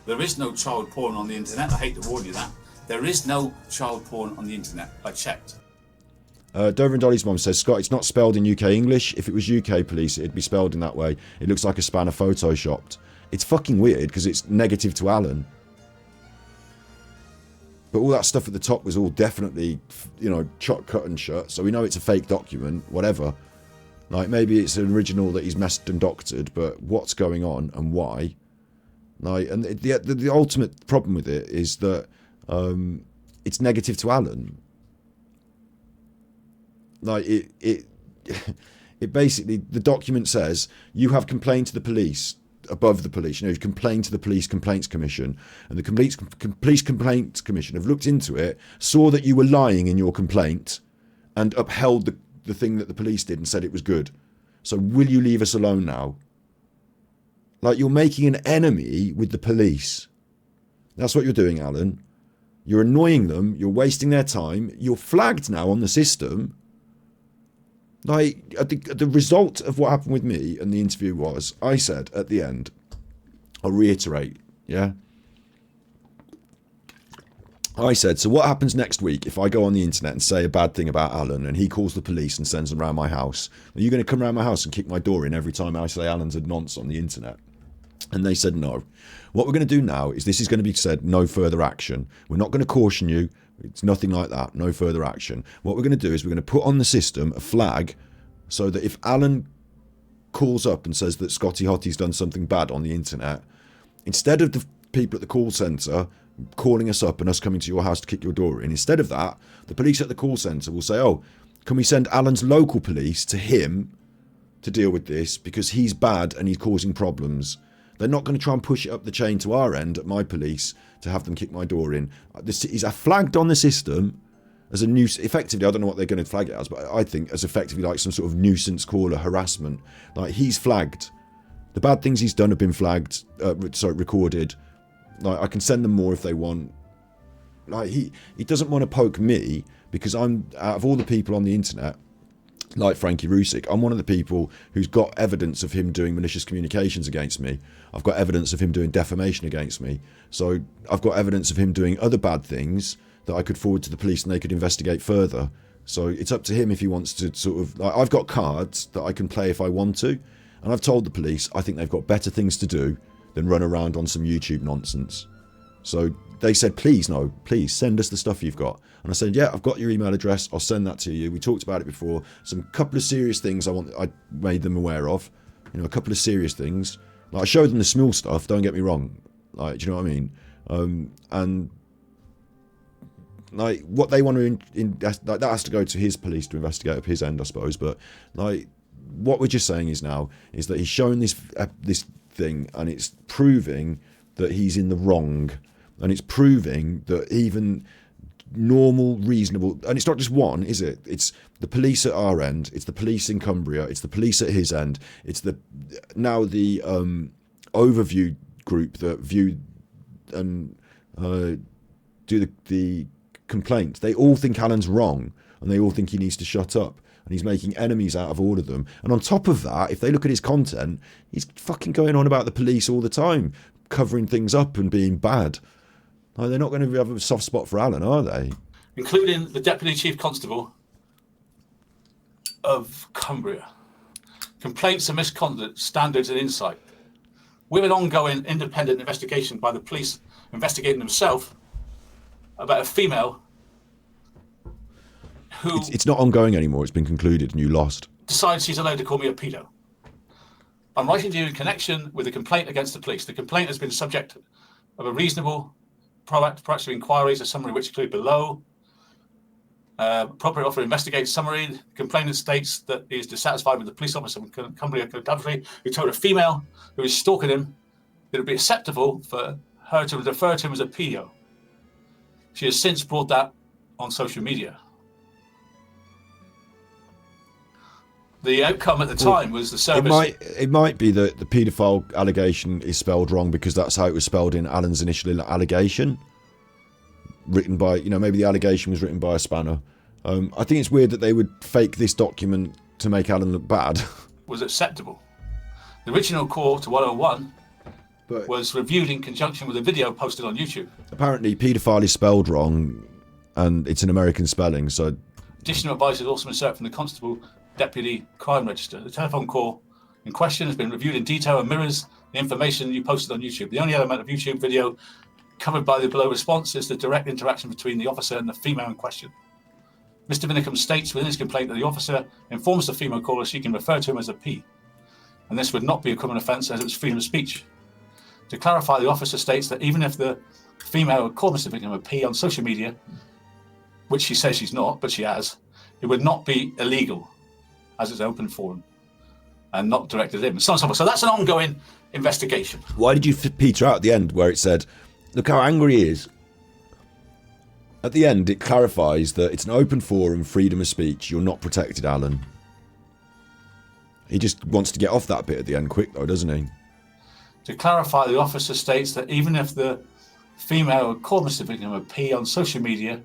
There is no child porn on the internet. I hate to warn you that. There is no child porn on the internet. I checked. Dover and Dolly's mom says, Scott, it's not spelled in UK English. If it was UK police, it'd be spelled in that way. It looks like a spanner photoshopped. It's fucking weird because it's negative to Alan. But all that stuff at the top was all definitely, you know, cut and shut. So we know it's a fake document, whatever. Like, maybe it's an original that he's messed and doctored, but what's going on and why? Like, and the ultimate problem with it is that it's negative to Alan. Like, it basically, the document says, you have complained to the police, above the police, you know, you've complained to the Police Complaints Commission, and the Police Complaints Commission have looked into it, saw that you were lying in your complaint, and upheld the thing that the police did and said it was good. So will you leave us alone now? Like, you're making an enemy with the police. That's what you're doing, Alan. You're annoying them. You're wasting their time. You're flagged now on the system. Like, the result of what happened with me and the interview was, I said at the end, I'll reiterate, yeah? I said, so what happens next week if I go on the internet and say a bad thing about Alan and he calls the police and sends them around my house? Are you going to come around my house and kick my door in every time I say Alan's a nonce on the internet? And they said no. What we're going to do now is this is going to be said, no further action. We're not going to caution you. It's nothing like that. No further action. What we're going to do is we're going to put on the system a flag so that if Alan calls up and says that Scotty Hotty's done something bad on the internet, instead of the people at the call centre calling us up and us coming to your house to kick your door in, instead of that, the police at the call centre will say, oh, can we send Alan's local police to him to deal with this because he's bad and he's causing problems. They're not going to try and push it up the chain to our end at my police to have them kick my door in. This is flagged on the system as a nuisance. Effectively, I don't know what they're going to flag it as, but I think as effectively like some sort of nuisance caller harassment. Like, he's flagged. The bad things he's done have been flagged, recorded. Like, I can send them more if they want. Like, he doesn't want to poke me because I'm, out of all the people on the internet, like Frankie Rusick, I'm one of the people who's got evidence of him doing malicious communications against me. I've got evidence of him doing defamation against me. So I've got evidence of him doing other bad things that I could forward to the police and they could investigate further. So it's up to him if he wants to sort of, like, I've got cards that I can play if I want to. And I've told the police I think they've got better things to do than run around on some YouTube nonsense. So they said, please send us the stuff you've got. And I said, yeah, I've got your email address. I'll send that to you. We talked about it before. Some couple of serious things I made them aware of. You know, a couple of serious things. Like, I showed them the small stuff. Don't get me wrong. Like, do you know what I mean? And like, what they want to like, that has to go to his police to investigate up his end, I suppose. But like, what we're just saying is that he's shown this thing, and it's proving that he's in the wrong, and it's proving that even normal, reasonable, and it's not just one, is it? It's the police at our end, it's the police in Cumbria, it's the police at his end, it's the overview group that view and do the complaint. They all think Alan's wrong, and they all think he needs to shut up, and he's making enemies out of all of them. And on top of that, if they look at his content, he's fucking going on about the police all the time, covering things up and being bad. Like, they're not going to have a soft spot for Alan, are they? Including the Deputy Chief Constable of Cumbria. Complaints of misconduct, standards and insight. With an ongoing independent investigation by the police investigating themselves about a female who... It's not ongoing anymore. It's been concluded and you lost. ...decides she's allowed to call me a pedo. I'm writing to you in connection with a complaint against the police. The complaint has been subject of a reasonable proactive inquiries, a summary which include below. Appropriate offer investigate summary. The complainant states that he is dissatisfied with the police officer from Cumbria who told a female who is stalking him that it would be acceptable for her to refer to him as a pedo. She has since brought that on social media. The outcome at the time was the service... It might be that the paedophile allegation is spelled wrong because that's how it was spelled in Alan's initial allegation. Written by, maybe the allegation was written by a spanner. I think it's weird that they would fake this document to make Alan look bad. Was acceptable. The original call to 101 was reviewed in conjunction with a video posted on YouTube. Apparently, paedophile is spelled wrong and it's an American spelling, so... Additional advice has also been served from the Constable Deputy Crime Register. The telephone call in question has been reviewed in detail and mirrors the information you posted on YouTube. The only element of YouTube video covered by the below response is the direct interaction between the officer and the female in question. Mr. Vinicum states within his complaint that the officer informs the female caller she can refer to him as a P, and this would not be a criminal offence as it was freedom of speech. To clarify, the officer states that even if the female would call Mr. Vinicum a P on social media, which she says she's not, but she has, it would not be illegal, as it's open forum and not directed at him. So that's an ongoing investigation. Why did you peter out at the end where it said, look how angry he is? At the end, it clarifies that it's an open forum, freedom of speech. You're not protected, Alan. He just wants to get off that bit at the end quick, though, doesn't he? To clarify, the officer states that even if the female called Mr. Victim a P on social media.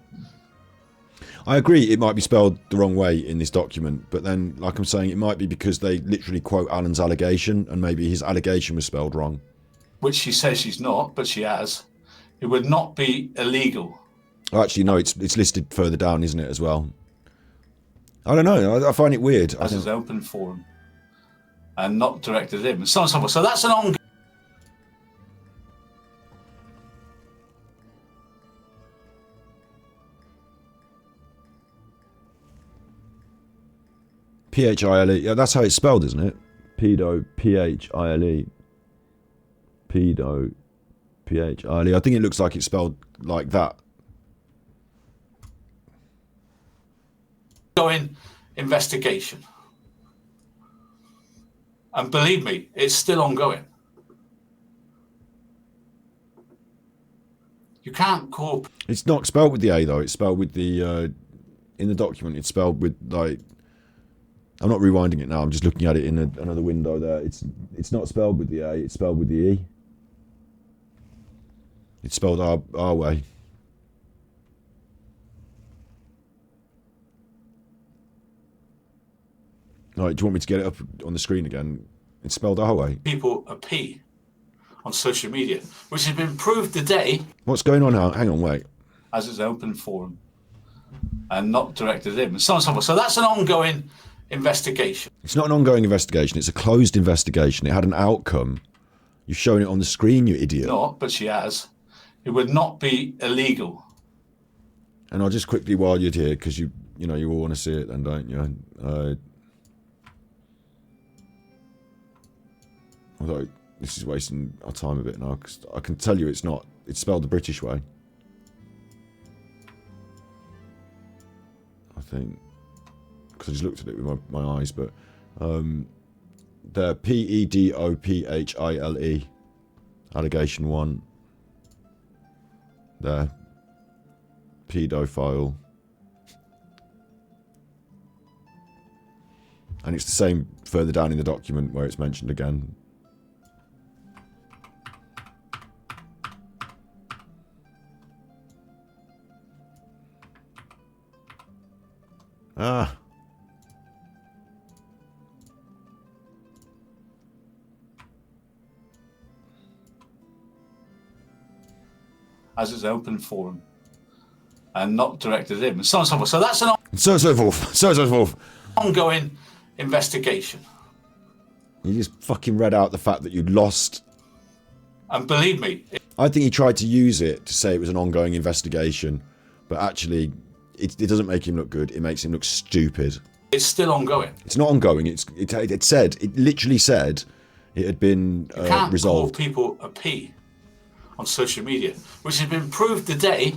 I agree it might be spelled the wrong way in this document, but then, like I'm saying, it might be because they literally quote Alan's allegation, and maybe his allegation was spelled wrong. Which she says she's not, but she has. It would not be illegal. Oh, actually, no, it's listed further down, isn't it, as well? I don't know. I find it weird. As an open forum and not directed at him. And so on and so forth. So that's an ongoing. P-H-I-L-E. Yeah, that's how it's spelled, isn't it? Pedo, P-H-I-L-E. Pedo, P-H-I-L-E. I think it looks like it's spelled like that. Ongoing investigation. And believe me, it's still ongoing. You can't call... It's not spelled with the A, though. It's spelled with the... in the document, it's spelled with, like... I'm not rewinding it now. I'm just looking at it in another window there. It's not spelled with the A. It's spelled with the E. It's spelled our way. Right, do you want me to get it up on the screen again? It's spelled our way. People a P on social media, which has been proved today. What's going on now? Hang on, wait. As it's an open forum and not directed at him. And so on and so forth. So that's an ongoing investigation. It's not an ongoing investigation. It's a closed investigation. It had an outcome. You've shown it on the screen, you idiot. Not, but she has. It would not be illegal. And I'll just quickly, while you're here, because you all want to see it then, don't you? Although this is wasting our time a bit now, because I can tell you it's not. It's spelled the British way. I think. Because I just looked at it with my eyes, but the P-E-D-O-P-H-I-L-E allegation 1 there, pedophile, and it's the same further down in the document where it's mentioned again. Ah. As it's an open forum and not directed at him. And so on and so forth. So that's an So forth. ongoing investigation. You just fucking read out the fact that you'd lost. And believe me... I think he tried to use it to say it was an ongoing investigation, but actually it doesn't make him look good. It makes him look stupid. It's still ongoing. It's not ongoing. It literally said it had been you can't resolved. Call people a P on social media, which has been proved today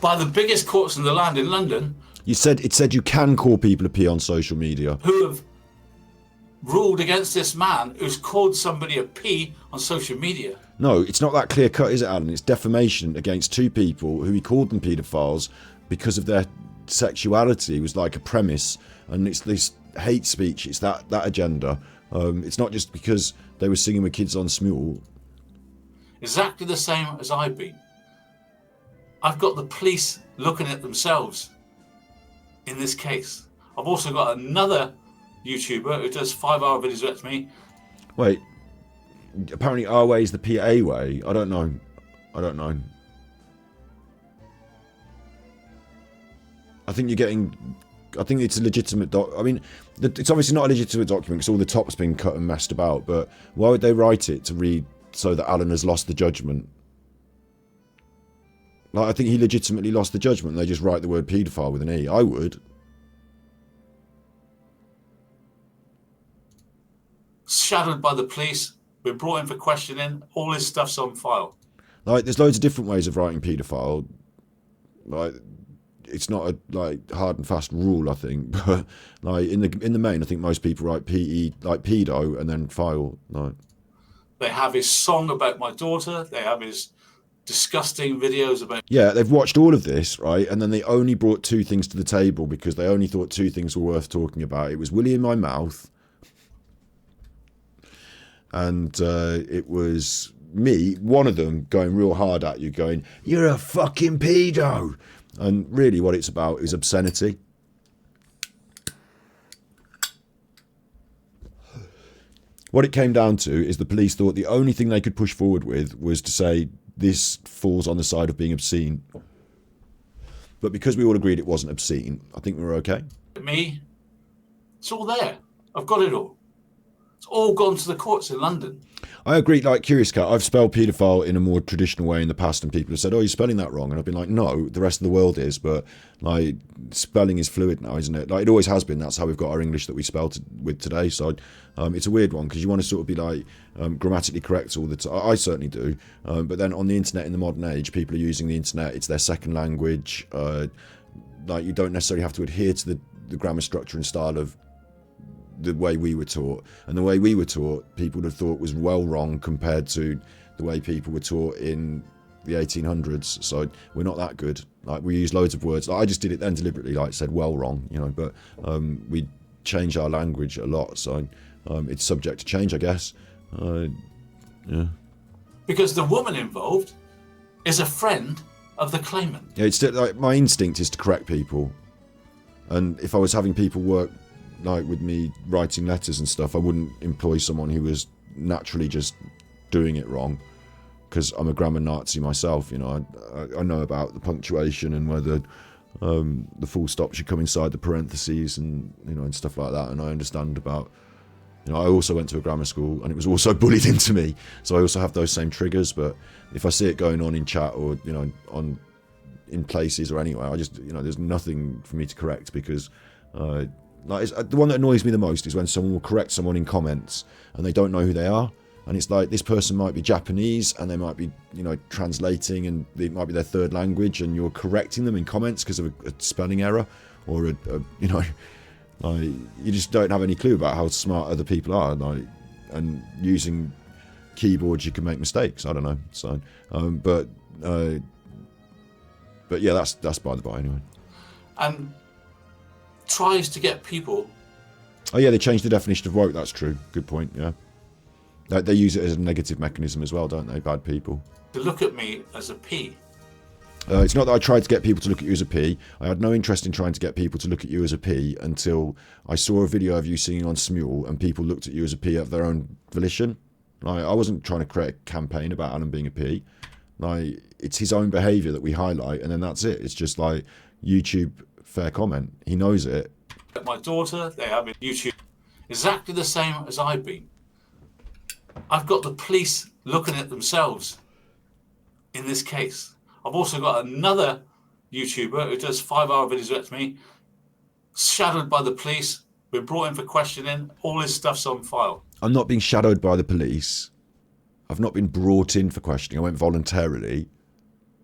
by the biggest courts in the land in London. It said you can call people a P on social media. Who have ruled against this man who's called somebody a P on social media. No, it's not that clear cut, is it, Alan? It's defamation against two people who he called them paedophiles because of their sexuality. It was like a premise, and it's this hate speech. It's that agenda. It's not just because they were singing with kids on Smule. Exactly the same as I've been. I've got the police looking at themselves in this case. I've also got another YouTuber who does 5-hour videos with me. Wait, apparently our way is the PA way. I don't know. I think you're getting... I think it's a legitimate I mean, it's obviously not a legitimate document because all the top's been cut and messed about, but why would they write it to read so that Alan has lost the judgment? Like, I think he legitimately lost the judgment. They just write the word paedophile with an E. I would. Shadowed by the police. We're brought in for questioning. All his stuff's on file. Like, there's loads of different ways of writing paedophile. Like, it's not a hard and fast rule, I think. But like in the main, I think most people write PE like pedo and then file. Like, they have his song about my daughter. They have his disgusting videos about... Yeah, they've watched all of this, right? And then they only brought two things to the table because they only thought two things were worth talking about. It was Willie in my mouth and it was me, one of them, going real hard at you, going, "You're a fucking pedo," and really, what it's about is obscenity. What it came down to is the police thought the only thing they could push forward with was to say this falls on the side of being obscene. But because we all agreed it wasn't obscene, I think we were okay. Me, it's all there. I've got it all. It's all gone to the courts in London. I agree, like Curious Cat, I've spelled paedophile in a more traditional way in the past, and people have said, "Oh, you're spelling that wrong," and I've been like, "No, the rest of the world is," but like spelling is fluid now, isn't it? Like it always has been. That's how we've got our English that we spell with today. So it's a weird one because you want to sort of be like grammatically correct all the time. I certainly do, but then on the internet in the modern age, people are using the internet. It's their second language. Like you don't necessarily have to adhere to the grammar structure and style of the way we were taught, and the way we were taught, people would have thought was well wrong compared to the way people were taught in the 1800s. So we're not that good. Like we use loads of words. Like, I just did it then deliberately, like said well wrong, you know. But we change our language a lot, so it's subject to change, I guess. Yeah. Because the woman involved is a friend of the claimant. Yeah, it's like my instinct is to correct people, and if I was having people work like with me writing letters and stuff, I wouldn't employ someone who was naturally just doing it wrong, because I'm a grammar Nazi myself. You know, I know about the punctuation and whether the full stop should come inside the parentheses and and stuff like that, and I understand about, I also went to a grammar school and it was also bullied into me, so I also have those same triggers. But if I see it going on in chat or in places or anywhere, I just there's nothing for me to correct, because like the one that annoys me the most is when someone will correct someone in comments and they don't know who they are, and it's like this person might be Japanese and they might be translating, and it might be their third language, and you're correcting them in comments because of a spelling error or like you just don't have any clue about how smart other people are, and using keyboards you can make mistakes. I don't know. So but yeah, that's by the by anyway. And tries to get people. Oh yeah, they changed the definition of woke. That's true. Good point. Yeah, they use it as a negative mechanism as well, don't they? Bad people. To look at me as a P. It's not that I tried to get people to look at you as a P. I had no interest in trying to get people to look at you as a P until I saw a video of you singing on Smule and people looked at you as a P of their own volition. Like, I wasn't trying to create a campaign about Alan being a P. Like, it's his own behaviour that we highlight, and then that's it. It's just like YouTube fair comment. He knows it. My daughter, they have YouTube exactly the same as I've been. I've got the police looking at themselves in this case. I've also got another YouTuber who does 5-hour videos with me, shadowed by the police, been brought in for questioning, all his stuff's on file. I'm not being shadowed by the police. I've not been brought in for questioning. I went voluntarily.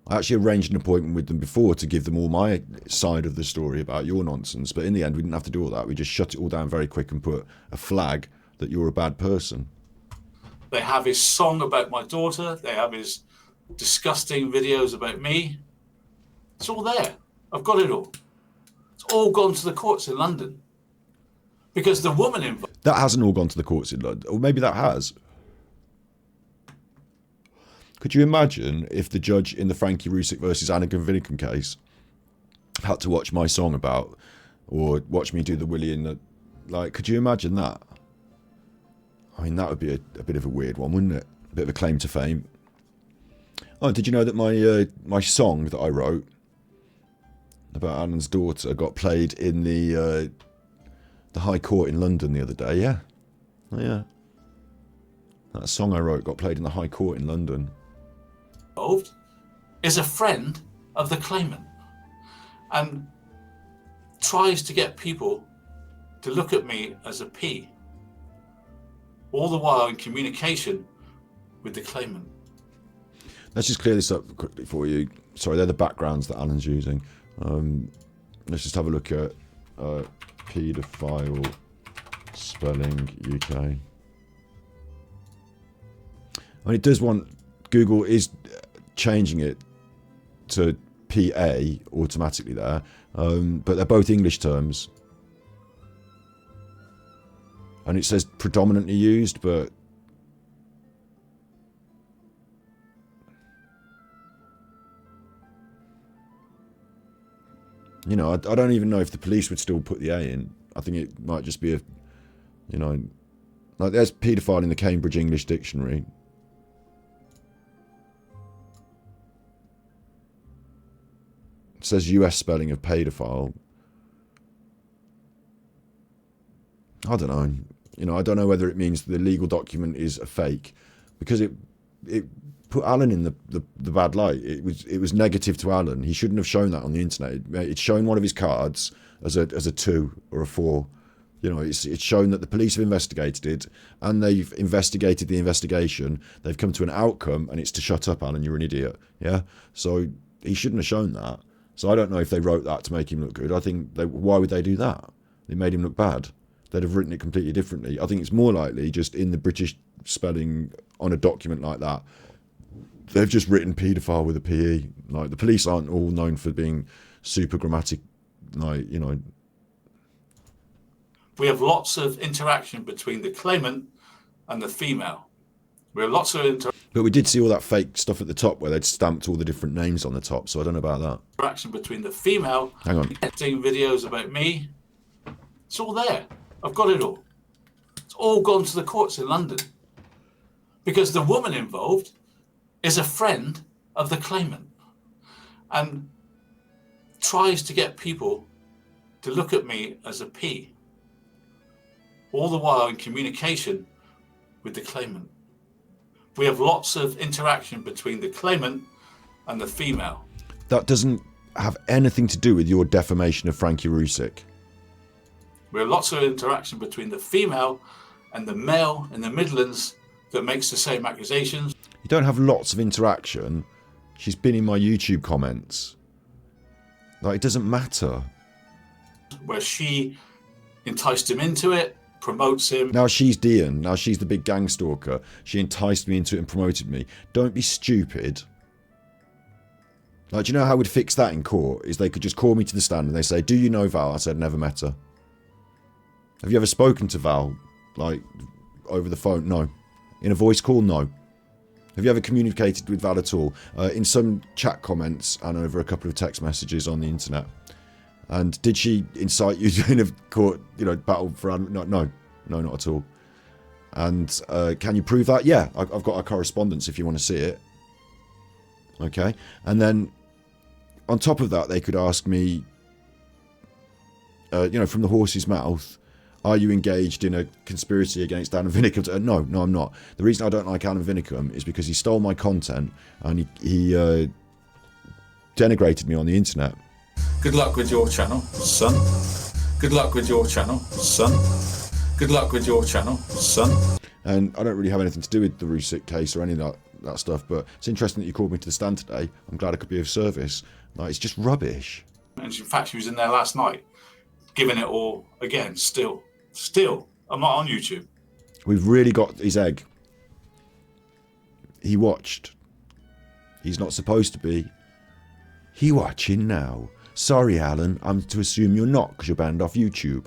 I actually arranged an appointment with them before to give them all my side of the story about your nonsense, but in the end we didn't have to do all that. We just shut it all down very quick and put a flag that you're a bad person. They have his song about my daughter. They have his disgusting videos about me. It's all there. I've got it all. It's all gone to the courts in London. Because the woman involved... That hasn't all gone to the courts in London. Or maybe that has. Could you imagine if the judge in the Frankie Rusick versus Anna Gunvinicum case had to watch my song about, or watch me do the Willie in the... Like, could you imagine that? I mean, that would be a bit of a weird one, wouldn't it? A bit of a claim to fame. Oh, did you know that my song that I wrote about Alan's daughter got played in the High Court in London the other day? Yeah. Oh, yeah. That song I wrote got played in the High Court in London. Is a friend of the claimant and tries to get people to look at me as a P, all the while in communication with the claimant. Let's just clear this up quickly for you. Sorry, they're the backgrounds that Alan's using. Let's just have a look at paedophile spelling UK. I mean, it does want... Google is changing it to PA automatically there, but they're both English terms. And it says predominantly used, but You know, I don't even know if the police would still put the A in. I think it might just be a, you know, like there's paedophile in the Cambridge English Dictionary. It says US spelling of paedophile. I don't know. You know, I don't know whether it means the legal document is a fake, because it put Alan in the bad light. It was negative to Alan. He shouldn't have shown that on the internet. It's shown one of his cards as a 2 or a 4. You know, it's shown that the police have investigated it, and they've investigated the investigation. They've come to an outcome, and it's to shut up, Alan. You're an idiot. Yeah. So he shouldn't have shown that. So I don't know if they wrote that to make him look good. I think why would they do that? They made him look bad. They'd have written it completely differently. I think it's more likely just in the British spelling on a document like that, they've just written paedophile with a PE. Like, the police aren't all known for being super grammatic, like, you know. We have lots of interaction between the claimant and the female. We have lots of But we did see all that fake stuff at the top where they'd stamped all the different names on the top, so I don't know about that. interaction between the female. Hang on. Seeing videos about me. It's all there. I've got it all. It's all gone to the courts in London. Because the woman involved is a friend of the claimant and tries to get people to look at me as a P, all the while in communication with the claimant. We have lots of interaction between the claimant and the female. That doesn't have anything to do with your defamation of Frankie Rusick. We have lots of interaction between the female and the male in the Midlands that makes the same accusations. You don't have lots of interaction. She's been in my YouTube comments. Like, it doesn't matter. Where she enticed him into it, promotes him. Now she's Dian. Now she's the big gang stalker. She enticed me into it and promoted me. Don't be stupid. Like, do you know how we'd fix that in court? Is they could just call me to the stand and they say, do you know Val? I said, never met her. Have you ever spoken to Val? Like, over the phone? No. In a voice call? No. Have you ever communicated with Val at all? In some chat comments and over a couple of text messages on the internet. And did she incite you to in a court, you know, battle for... No, not at all. And can you prove that? Yeah, I've got our correspondence if you want to see it. Okay. And then on top of that, they could ask me, you know, from the horse's mouth, are you engaged in a conspiracy against Alan Vinicum? No, I'm not. The reason I don't like Alan Vinicum is because he stole my content and he denigrated me on the internet. Good luck with your channel, son. Good luck with your channel, son. Good luck with your channel, son. And I don't really have anything to do with the Rusick case or any of that stuff, but it's interesting that you called me to the stand today. I'm glad I could be of service. Like, it's just rubbish. And in fact, she was in there last night, giving it all again, still. I'm not on YouTube. We've really got his egg. He watched. He's not supposed to be. He watching now. Sorry, Alan. I'm to assume you're not because you're banned off YouTube.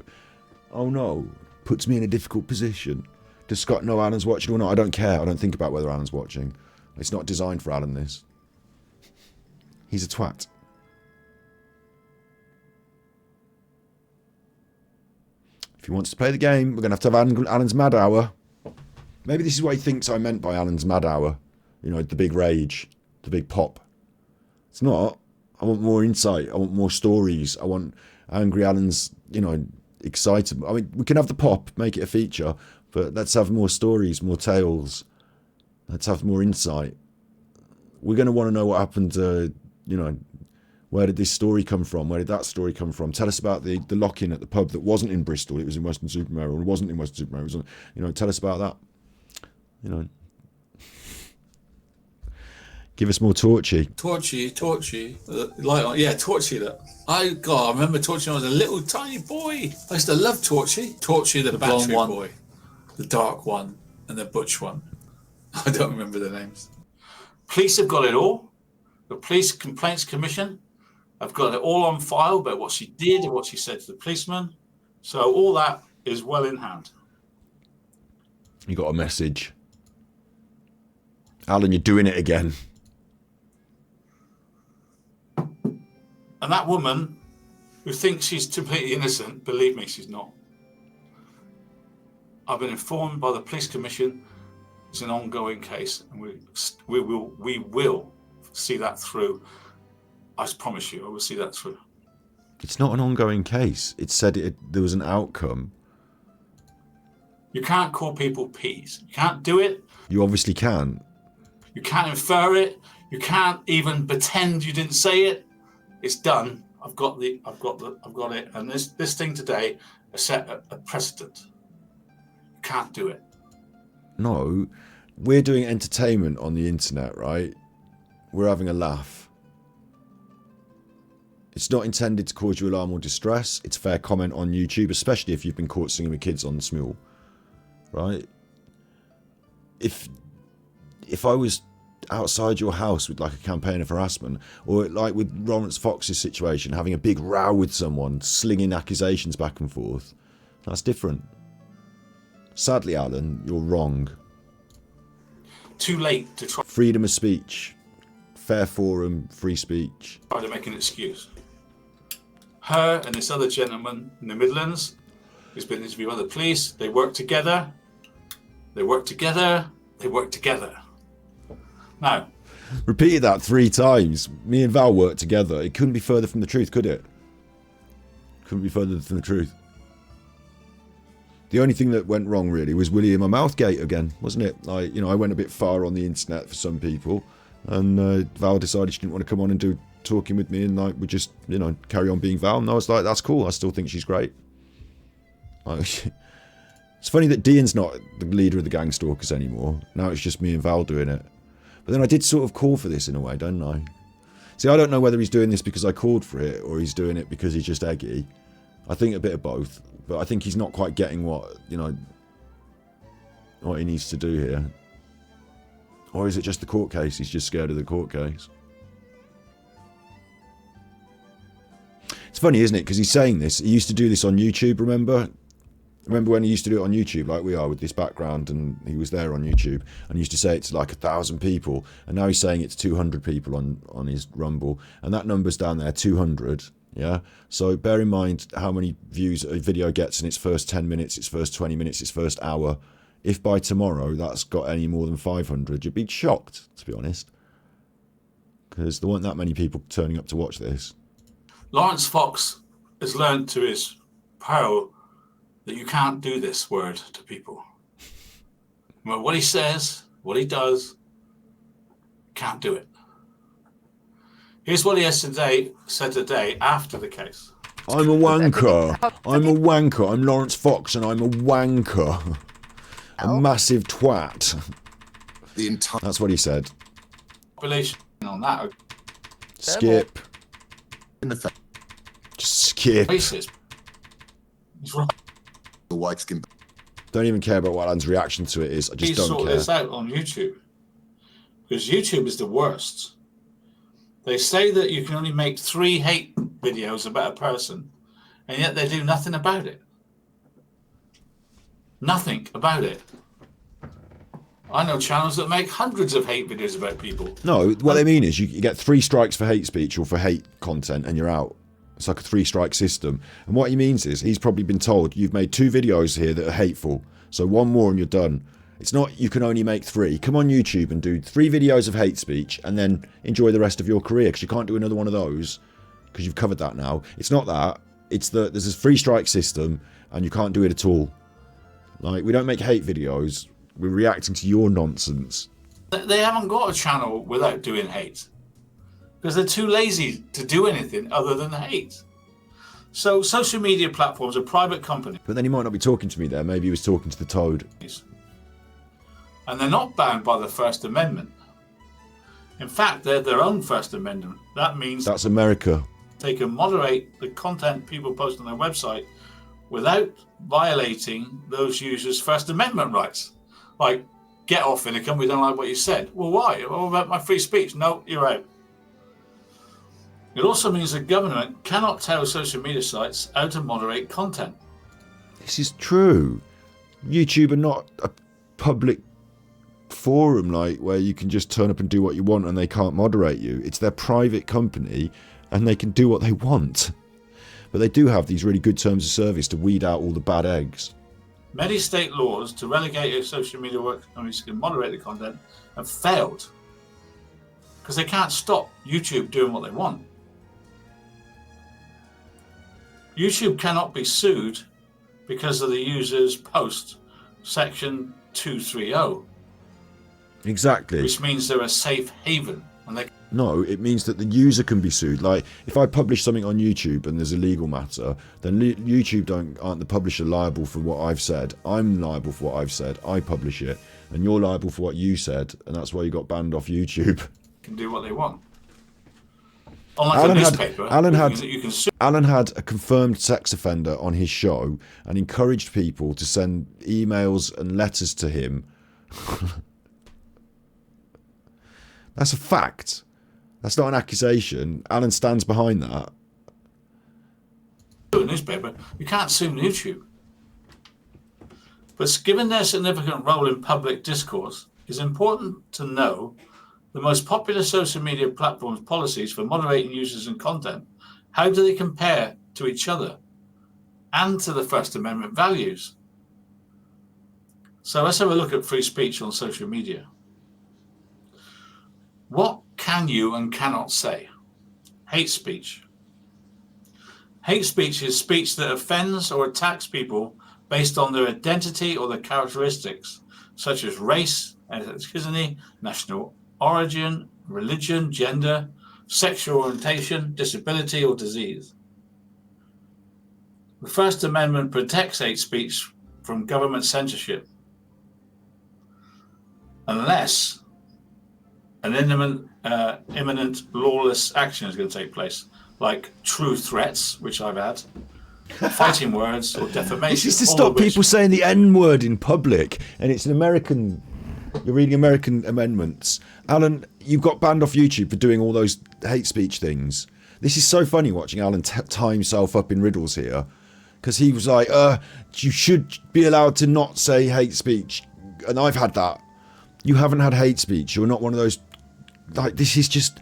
Oh no. Puts me in a difficult position. Does Scott know Alan's watching or not? I don't care. I don't think about whether Alan's watching. It's not designed for Alan, this. He's a twat. If he wants to play the game, we're going to have Alan's Mad Hour. Maybe this is what he thinks I meant by Alan's Mad Hour. You know, the big rage, the big pop. It's not. I want more insight. I want more stories. I want Angry Alan's, you know, excited. I mean, we can have the pop, make it a feature, but let's have more stories, more tales. Let's have more insight. We're going to want to know what happened, you know, where did this story come from? Where did that story come from? Tell us about the lock-in at the pub that wasn't in Bristol. It was in Weston-super-Mare, or it wasn't in Weston-super-Mare. It was on, you know, tell us about that. You know. Give us more Torchy. Torchy. Light on. Yeah, Torchy. That. I remember Torchy when I was a little tiny boy. I used to love Torchy. Torchy, the blonde one, boy, the dark one, and the butch one. I don't remember the names. Police have got it all. The Police Complaints Commission have got it all on file about what she did and what she said to the policeman. So all that is well in hand. You got a message. Alan, you're doing it again. And that woman who thinks she's completely innocent, believe me, she's not. I've been informed by the police commission it's an ongoing case, and we will see that through. I promise you, I will see that through. It's not an ongoing case. It said there was an outcome. You can't call people peas. You can't do it. You obviously can. You can't infer it. You can't even pretend you didn't say it. It's done. I've got it. And this thing today has set a precedent. You can't do it. No, we're doing entertainment on the internet, right? We're having a laugh. It's not intended to cause you alarm or distress. It's fair comment on YouTube, especially if you've been caught singing with kids on Smule, right? If I was outside your house with like a campaign of harassment, or like with Lawrence Fox's situation, having a big row with someone, slinging accusations back and forth, that's different. Sadly, Alan, you're wrong. Too late to try Freedom of speech, fair forum, free speech. to make an excuse. Her and this other gentleman in the Midlands, who's been interviewed by the police, they work together. They work together. They work together. Now, Repeated that 3 times. Me and Val worked together. It couldn't be further from the truth, could it? Couldn't be further from the truth. The only thing that went wrong really was William and Mouthgate again, wasn't it? Like, you know, I went a bit far on the internet for some people, and Val decided she didn't want to come on and do talking with me, and like we just, you know, carry on being Val. And I was like, that's cool. I still think she's great. Like, it's funny that Dean's not the leader of the gang stalkers anymore. Now it's just me and Val doing it. But then I did sort of call for this in a way, don't I? See, I don't know whether he's doing this because I called for it or he's doing it because he's just eggy. I think a bit of both. But I think he's not quite getting what, you know, what he needs to do here. Or is it just the court case? He's just scared of the court case. It's funny, isn't it? Because he's saying this. He used to do this on YouTube, remember? Remember when he used to do it on YouTube, like we are, with this background, and he was there on YouTube, and he used to say it to like 1,000 people, and now he's saying it's 200 people on his Rumble, and that number's down there, 200, yeah? So bear in mind how many views a video gets in its first 10 minutes, its first 20 minutes, its first hour. If by tomorrow that's got any more than 500, you'd be shocked, to be honest. Because there weren't that many people turning up to watch this. Lawrence Fox has learned to his peril that you can't do this word to people. No matter what he says, what he does, can't do it. Here's what he has said today after the case. I'm a wanker. I'm a wanker. I'm Lawrence Fox and I'm a wanker. A massive twat. The entire That's what he said. Population on that Skip. in the fact Just skip. racist. He's right. the white skin Don't even care about what Alan's reaction to it is. I just Please don't sort care. this out on YouTube. Because YouTube is the worst. They say that you can only make 3 hate videos about a person, and yet they do nothing about it. Nothing about it. I know channels that make hundreds of hate videos about people. No, what they mean is you get 3 strikes for hate speech or for hate content and you're out. It's like a 3-strike system. And what he means is he's probably been told you've made 2 videos here that are hateful. So 1 more and you're done. It's not you can only make 3. Come on YouTube and do 3 videos of hate speech and then enjoy the rest of your career, because you can't do another one of those because you've covered that now. It's not that. It's that there's this 3-strike system and you can't do it at all. Like, we don't make hate videos. We're reacting to your nonsense. They haven't got a channel without doing hate. Because they're too lazy to do anything other than hate. So social media platforms are private companies. But then he might not be talking to me there. Maybe he was talking to the toad. And they're not bound by the First Amendment. In fact, they're their own First Amendment. That means That's America. they can moderate the content people post on their website without violating those users' First Amendment rights. Like, get off, Finicum, we don't like what you said. Well, why? What about my free speech? No, you're out. It also means the government cannot tell social media sites how to moderate content. This is true. YouTube are not a public forum like where you can just turn up and do what you want and they can't moderate you. It's their private company and they can do what they want. but they do have these really good terms of service to weed out all the bad eggs. Many state laws to relegate social media work companies can moderate the content have failed because they can't stop YouTube doing what they want. YouTube cannot be sued because of the user's post, section 230. Exactly. Which means they're a safe haven. And they No, it means that the user can be sued. Like, if I publish something on YouTube and there's a legal matter, then YouTube aren't the publisher liable for what I've said. I'm liable for what I've said. I publish it, and you're liable for what you said, and that's why you got banned off YouTube. can do what they want. Unlike a newspaper, Alan had a confirmed sex offender on his show and encouraged people to send emails and letters to him. That's a fact. That's not an accusation. Alan stands behind that. A newspaper, you can't sue YouTube. But given their significant role in public discourse, it's important to know the most popular social media platforms' policies for moderating users and content. How do they compare to each other and to the First Amendment values? So let's have a look at free speech on social media. What can you and cannot say? Hate speech. Hate speech is speech that offends or attacks people based on their identity or their characteristics, such as race, ethnicity, national origin, religion, gender, sexual orientation, disability, or disease. The First Amendment protects hate speech from government censorship, unless an imminent lawless action is going to take place, like true threats, which I've had, fighting words, or defamation. This is to stop people saying the N-word in public, and it's an American... You're reading American amendments. Alan, you got banned off YouTube for doing all those hate speech things. This is so funny watching Alan tie himself up in riddles here. Because he was like, you should be allowed to not say hate speech. And I've had that. You haven't had hate speech. You're not one of those... Like, this is just...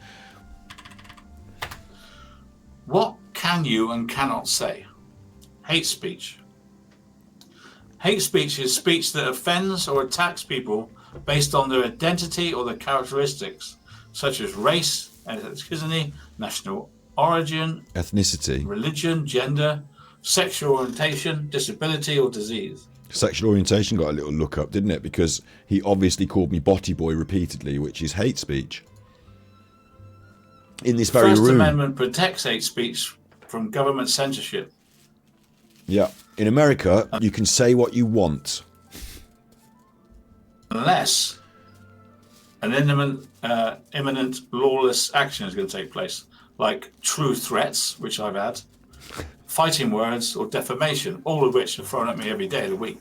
What can you and cannot say? Hate speech. Hate speech is speech that offends or attacks people based on their identity or their characteristics, such as race, ethnicity, national origin, religion, gender, sexual orientation, disability, or disease. Sexual orientation got a little look up, didn't it? Because he obviously called me Botty Boy repeatedly, which is hate speech. In this very room. The First Amendment protects hate speech from government censorship. Yeah. In America, you can say what you want. Unless an imminent lawless action is going to take place, like true threats, which I've had, fighting words, or defamation, all of which are thrown at me every day of the week.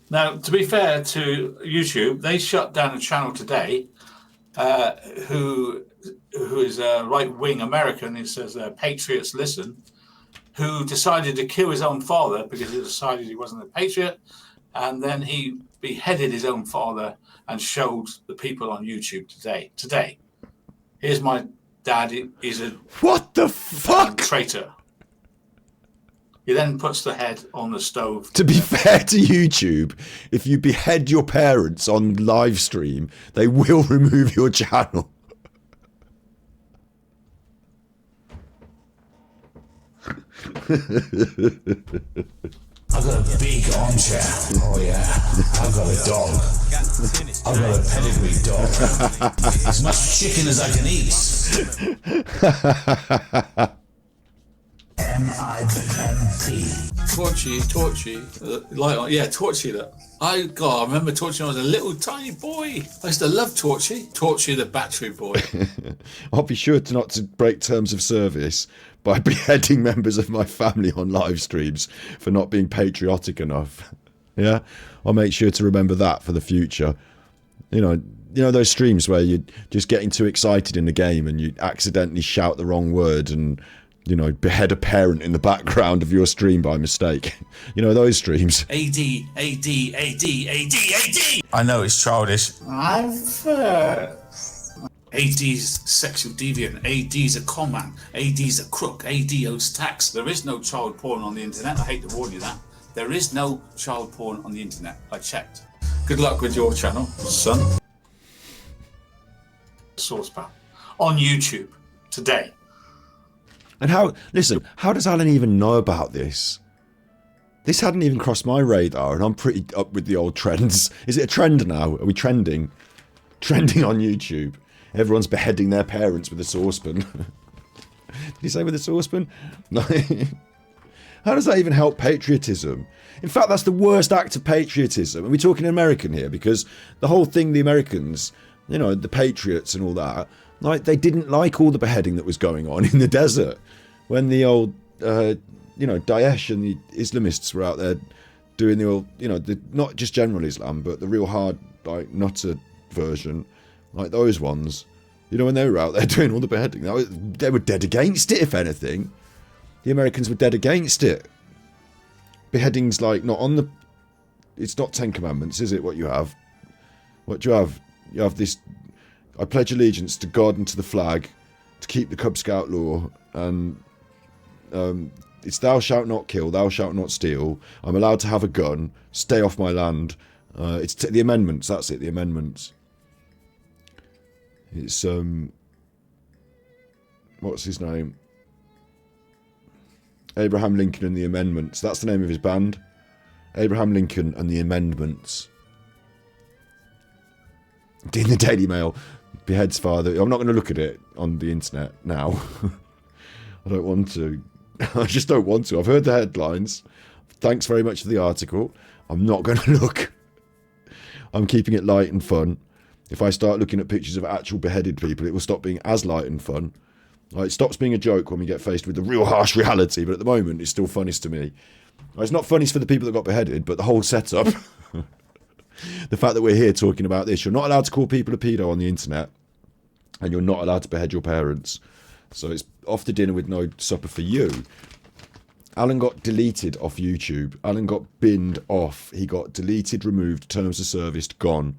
Now, to be fair to YouTube, they shut down a channel today who is a right-wing American, who says Patriots Listen, who decided to kill his own father because he decided he wasn't a patriot, and then he beheaded his own father and showed the people on YouTube today. Here's my dad, he's a... What the fuck? Traitor. He then puts the head on the stove. To be fair to YouTube, if you behead your parents on live stream, they will remove your channel. I've got a big armchair. Oh yeah. I've got a dog. I've got a pedigree dog. As much chicken as I can eat. M-I-N-T. Torchy, Torchy that. I remember Torchy when I was a little tiny boy. I used to love Torchy the battery boy. I'll be sure not to break terms of service by beheading members of my family on live streams for not being patriotic enough. Yeah, I'll make sure to remember that for the future. You know those streams where you're just getting too excited in the game and you accidentally shout the wrong word and, behead a parent in the background of your stream by mistake. You know those streams. AD. I know it's childish. I'm first. AD's sexual deviant, AD's a con man, AD's a crook, AD owes tax. There is no child porn on the internet. I hate to warn you that. There is no child porn on the internet. I checked. Good luck with your channel, son. Source pal on YouTube today. And how does Alan even know about this? This hadn't even crossed my radar, and I'm pretty up with the old trends. Is it a trend now? Are we trending? Trending on YouTube. Everyone's beheading their parents with a saucepan. Did he say with a saucepan? How does that even help patriotism? In fact, that's the worst act of patriotism. Are we talking American here? Because the whole thing, the Americans, you know, the patriots and all that, like, they didn't like all the beheading that was going on in the desert when the old, you know, Daesh and the Islamists were out there doing the old, you know, not just general Islam, but the real hard, like, nutter version, like those ones. You know, when they were out there doing all the beheading, they were dead against it, if anything. The Americans were dead against it. Beheading's like not on the... It's not 10 Commandments, is it, what you have? What do you have? You have this... I pledge allegiance to God and to the flag, to keep the Cub Scout law, and it's thou shalt not kill, thou shalt not steal, I'm allowed to have a gun, stay off my land. It's the amendments, that's it, the amendments. It's, what's his name? Abraham Lincoln and the Amendments. That's the name of his band. Abraham Lincoln and the Amendments. In the Daily Mail, beheads father. I'm not going to look at it on the internet now. I don't want to. I just don't want to. I've heard the headlines. Thanks very much for the article. I'm not going to look. I'm keeping it light and fun. If I start looking at pictures of actual beheaded people, it will stop being as light and fun. It stops being a joke when we get faced with the real harsh reality, but at the moment, it's still funniest to me. It's not funniest for the people that got beheaded, but the whole setup. The fact that we're here talking about this. You're not allowed to call people a pedo on the internet, and you're not allowed to behead your parents. So it's off to dinner with no supper for you. Alan got deleted off YouTube. Alan got binned off. He got deleted, removed, terms of service, gone.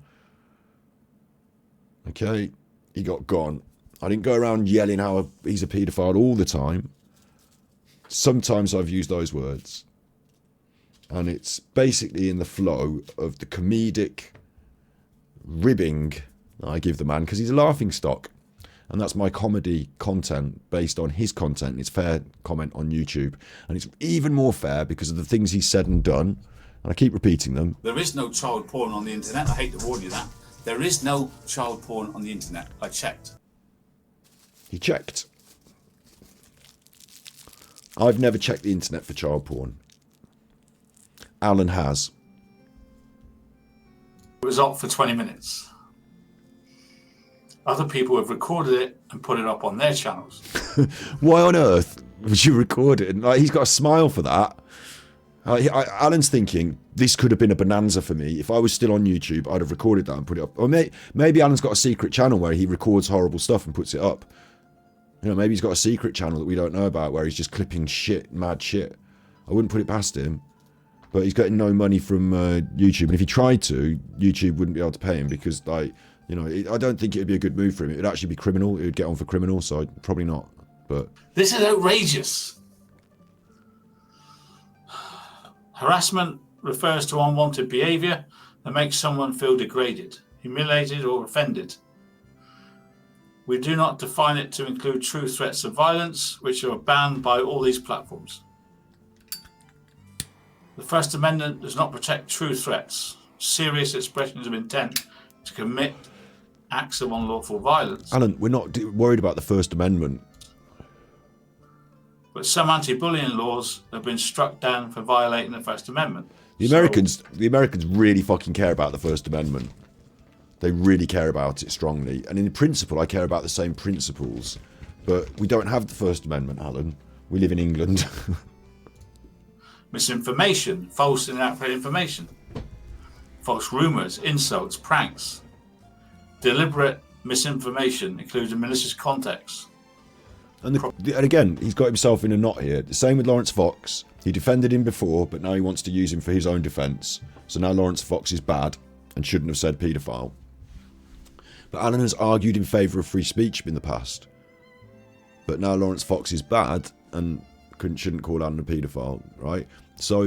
Okay? He got gone. I didn't go around yelling how he's a paedophile all the time. Sometimes I've used those words. And it's basically in the flow of the comedic ribbing that I give the man, because he's a laughing stock. And that's my comedy content based on his content. It's fair comment on YouTube. And it's even more fair because of the things he's said and done. And I keep repeating them. There is no child porn on the internet. I hate to warn you that. There is no child porn on the internet. I checked. He checked. I've never checked the internet for child porn. Alan has. It was up for 20 minutes. Other people have recorded it and put it up on their channels. Why on earth would you record it? And like, he's got a smile for that. Alan's thinking, this could have been a bonanza for me. If I was still on YouTube, I'd have recorded that and put it up. Or maybe Alan's got a secret channel where he records horrible stuff and puts it up. You know, maybe he's got a secret channel that we don't know about where he's just clipping shit, mad shit. I wouldn't put it past him. But he's getting no money from YouTube. And if he tried to, YouTube wouldn't be able to pay him because, like, you know, I don't think it would be a good move for him. It would actually be criminal. It would get on for criminal, so probably not. But this is outrageous. Harassment refers to unwanted behaviour that makes someone feel degraded, humiliated or offended. We do not define it to include true threats of violence, which are banned by all these platforms. The First Amendment does not protect true threats, serious expressions of intent to commit acts of unlawful violence. Alan, we're not worried about the First Amendment. But some anti-bullying laws have been struck down for violating the First Amendment. The Americans really fucking care about the First Amendment. They really care about it strongly. And in principle, I care about the same principles. But we don't have the First Amendment, Alan. We live in England. Misinformation, false and inaccurate information, false rumours, insults, pranks. Deliberate misinformation includes a malicious context. And again, he's got himself in a knot here. The same with Lawrence Fox. He defended him before, but now he wants to use him for his own defence. So now Lawrence Fox is bad and shouldn't have said paedophile. But Alan has argued in favour of free speech in the past. But now Lawrence Fox is bad and shouldn't call Alan a paedophile, right? So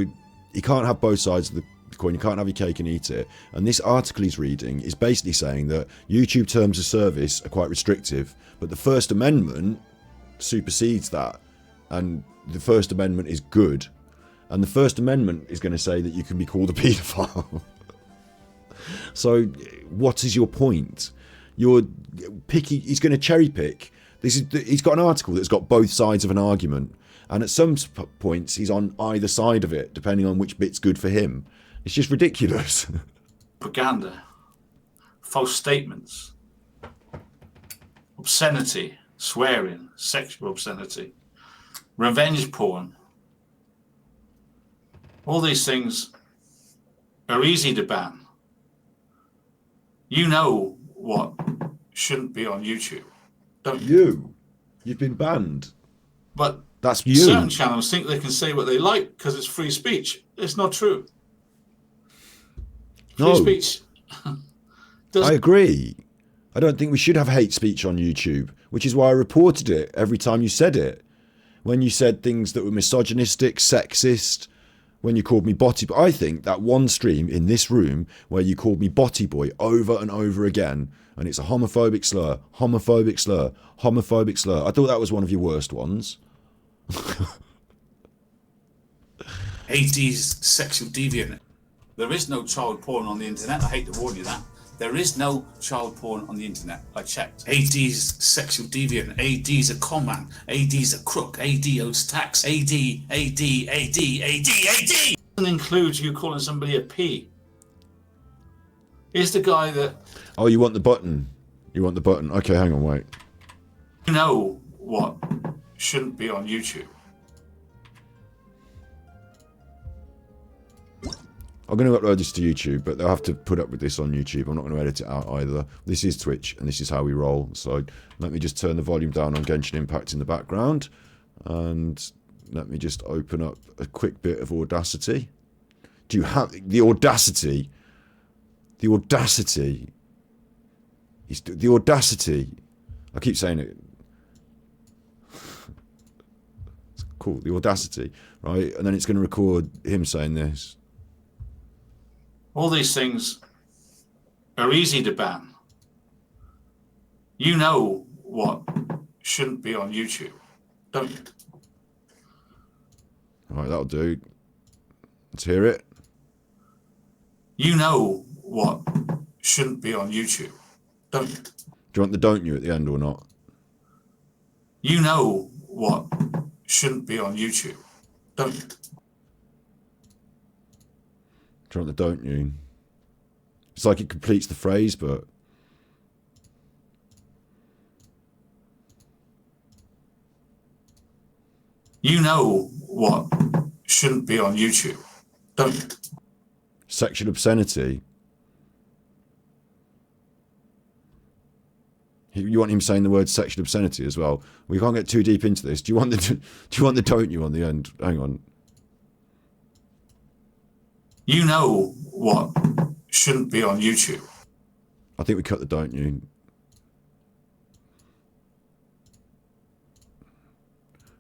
you can't have both sides of the coin. You can't have your cake and eat it. And this article he's reading is basically saying that YouTube terms of service are quite restrictive, but the First Amendment supersedes that. And the First Amendment is good. And the First Amendment is going to say that you can be called a paedophile. So what is your point? You're picky. He's going to cherry pick. He's got an article that's got both sides of an argument. And at some points, he's on either side of it, depending on which bit's good for him. It's just ridiculous. Propaganda, false statements, obscenity, swearing, sexual obscenity, revenge porn. All these things are easy to ban. You know what shouldn't be on YouTube, don't you? You've been banned. But that's you. Certain channels think they can say what they like because it's free speech. It's not true. Free speech. I agree. I don't think we should have hate speech on YouTube, which is why I reported it every time you said it. When you said things that were misogynistic, sexist, when you called me Botty Boy. I think that one stream in this room where you called me Botty Boy over and over again, and it's a homophobic slur, homophobic slur, homophobic slur. I thought that was one of your worst ones. 80s sexual deviant. There is no child porn on the internet. I hate to warn you that. There is no child porn on the internet. I checked. AD's sexual deviant. AD's a con man. AD's a crook. AD owes tax. AD. Doesn't include you calling somebody a P. Here's the guy that... Oh, you want the button? You want the button? Okay, hang on, wait. You know what shouldn't be on YouTube. I'm going to upload this to YouTube, but they'll have to put up with this on YouTube. I'm not going to edit it out either. This is Twitch, and this is how we roll. So let me just turn the volume down on Genshin Impact in the background. And let me just open up a quick bit of Audacity. Do you have the Audacity? The Audacity. The Audacity. I keep saying it. It's cool. The Audacity, right? And then it's going to record him saying this. All these things are easy to ban. You know what shouldn't be on YouTube, don't you? All right, that'll do. Let's hear it. You know what shouldn't be on YouTube, don't you? Do you want the don't you at the end or not? You know what shouldn't be on YouTube, don't you? Do you want the don't you? It's like it completes the phrase, but... You know what shouldn't be on YouTube, don't you? Sexual obscenity. You want him saying the word sexual obscenity as well. We can't get too deep into this. Do you want the don't you on the end? Hang on. You know what shouldn't be on YouTube. I think we cut the don't you.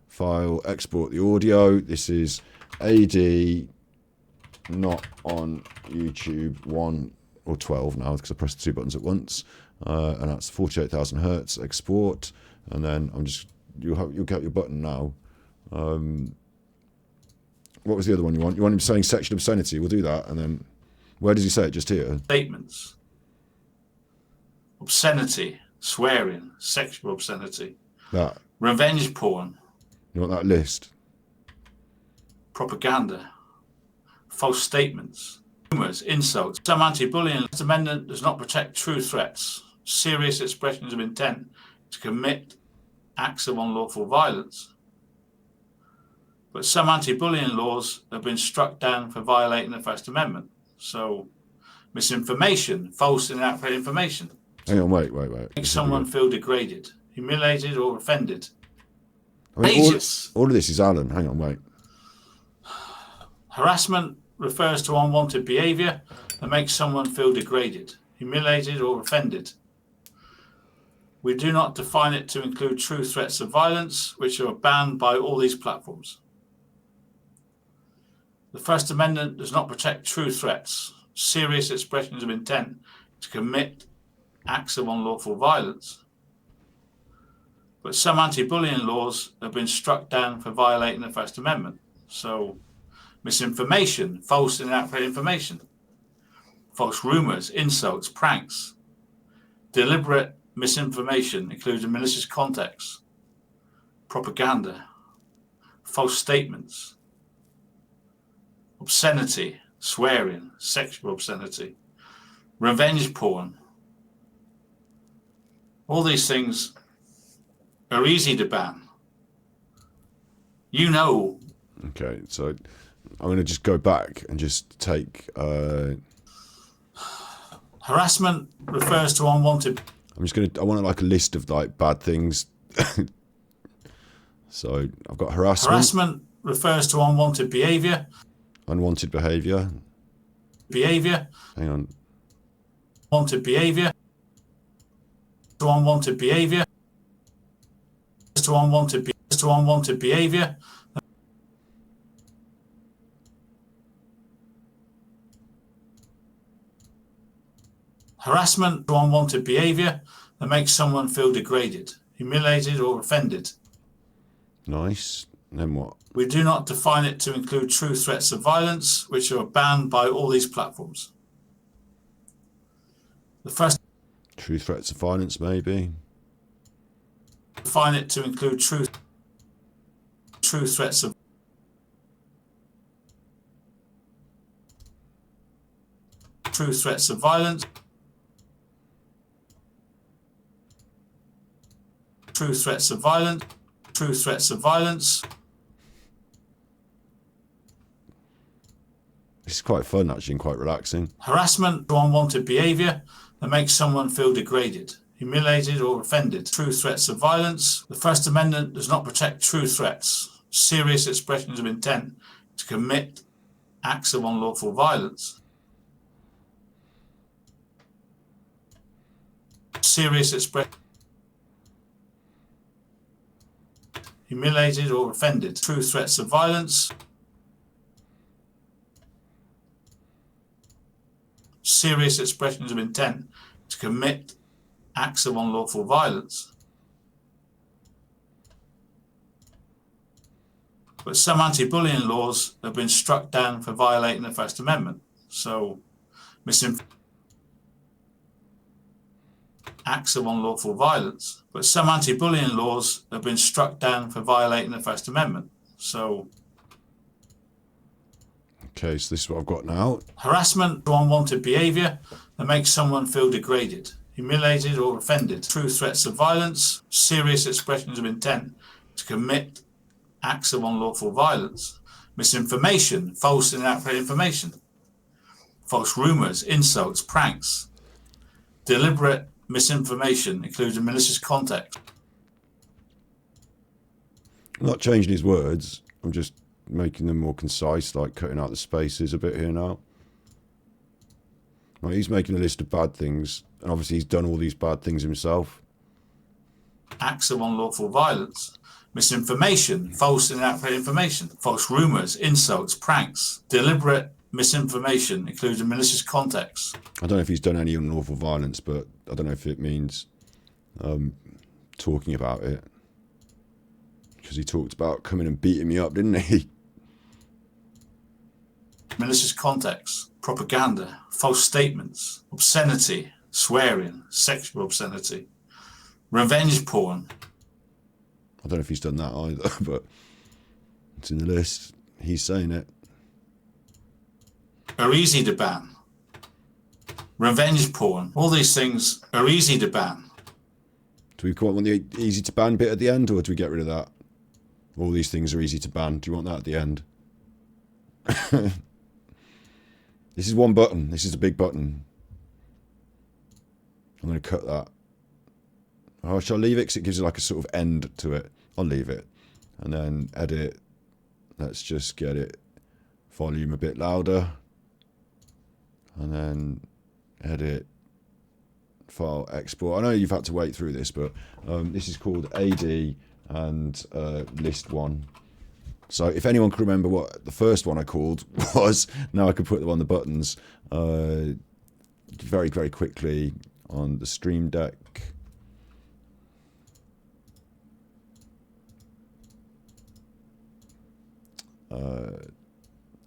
File, export the audio. This is AD not on YouTube 1 or 12 now because I pressed the two buttons at once. And that's 48,000 hertz export. And then you'll get your button now. What was the other one you want? You want him saying sexual obscenity? We'll do that. And then, where does he say it? Just here? Statements. Obscenity. Swearing. Sexual obscenity. That. Revenge porn. You want that list? Propaganda. False statements. Rumors. Insults. Some anti-bullying amendment does not protect true threats. Serious expressions of intent to commit acts of unlawful violence. But some anti-bullying laws have been struck down for violating the First Amendment. So, misinformation, false and inaccurate information. Hang on, wait. Makes someone feel degraded, humiliated, or offended. I mean, all of this is Alan. Hang on, wait. Harassment refers to unwanted behaviour that makes someone feel degraded, humiliated, or offended. We do not define it to include true threats of violence, which are banned by all these platforms. The First Amendment does not protect true threats, serious expressions of intent to commit acts of unlawful violence. But some anti-bullying laws have been struck down for violating the First Amendment. So, misinformation, false and inaccurate information, false rumours, insults, pranks, deliberate misinformation, including malicious context, propaganda, false statements, obscenity, swearing, sexual obscenity, revenge porn. All these things are easy to ban. You know. Okay, so I'm going to just go back and just take... Harassment refers to unwanted... I'm just going to... I want like a list of like bad things. So I've got harassment. Harassment refers to unwanted behaviour. Unwanted behaviour. Behaviour. Hang on. Unwanted behaviour. To unwanted behaviour. To unwanted behaviour. Harassment to unwanted behaviour that makes someone feel degraded, humiliated or offended. Nice. Then what? We do not define it to include true threats of violence, which are banned by all these platforms. The first... True threats of violence, maybe. Define it to include true threats of... True threats of violence. True threats of violence. True threats of violence. This is quite fun, actually, and quite relaxing. Harassment to unwanted behaviour that makes someone feel degraded, humiliated or offended. True threats of violence. The First Amendment does not protect true threats, serious expressions of intent to commit acts of unlawful violence. Serious expression. Humiliated or offended. True threats of violence. Serious expressions of intent to commit acts of unlawful violence. But some anti-bullying laws have been struck down for violating the First Amendment. So, acts of unlawful violence. But some anti-bullying laws have been struck down for violating the First Amendment. So, okay, so this is what I've got now. harassment to unwanted behaviour that makes someone feel degraded, humiliated or offended. True threats of violence, serious expressions of intent to commit acts of unlawful violence. Misinformation, false and inaccurate information, false rumours, insults, pranks, deliberate misinformation, including malicious context. I'm not changing his words. I'm just making them more concise, like cutting out the spaces a bit here now. Right, he's making a list of bad things, and obviously he's done all these bad things himself. Acts of unlawful violence. Misinformation, false and inaccurate information, false rumours, insults, pranks, deliberate misinformation, including malicious context. I don't know if he's done any unlawful violence, but I don't know if it means talking about it. Because he talked about coming and beating me up, didn't he? Malicious context, propaganda, false statements, obscenity, swearing, sexual obscenity, revenge porn. I don't know if he's done that either, but it's in the list. He's saying it. Are easy to ban. Revenge porn. All these things are easy to ban. Do we want the easy to ban bit at the end, or do we get rid of that? All these things are easy to ban. Do you want that at the end? This is one button. This is a big button. I'm going to cut that. Oh, shall I leave it? Because it gives it like a sort of end to it. I'll leave it. And then edit. Let's just get it volume a bit louder. And then edit file export. I know you've had to wait through this, but this is called AD and list 1. So if anyone can remember what the first one I called was, now I can put them on the buttons very, very quickly on the Stream Deck.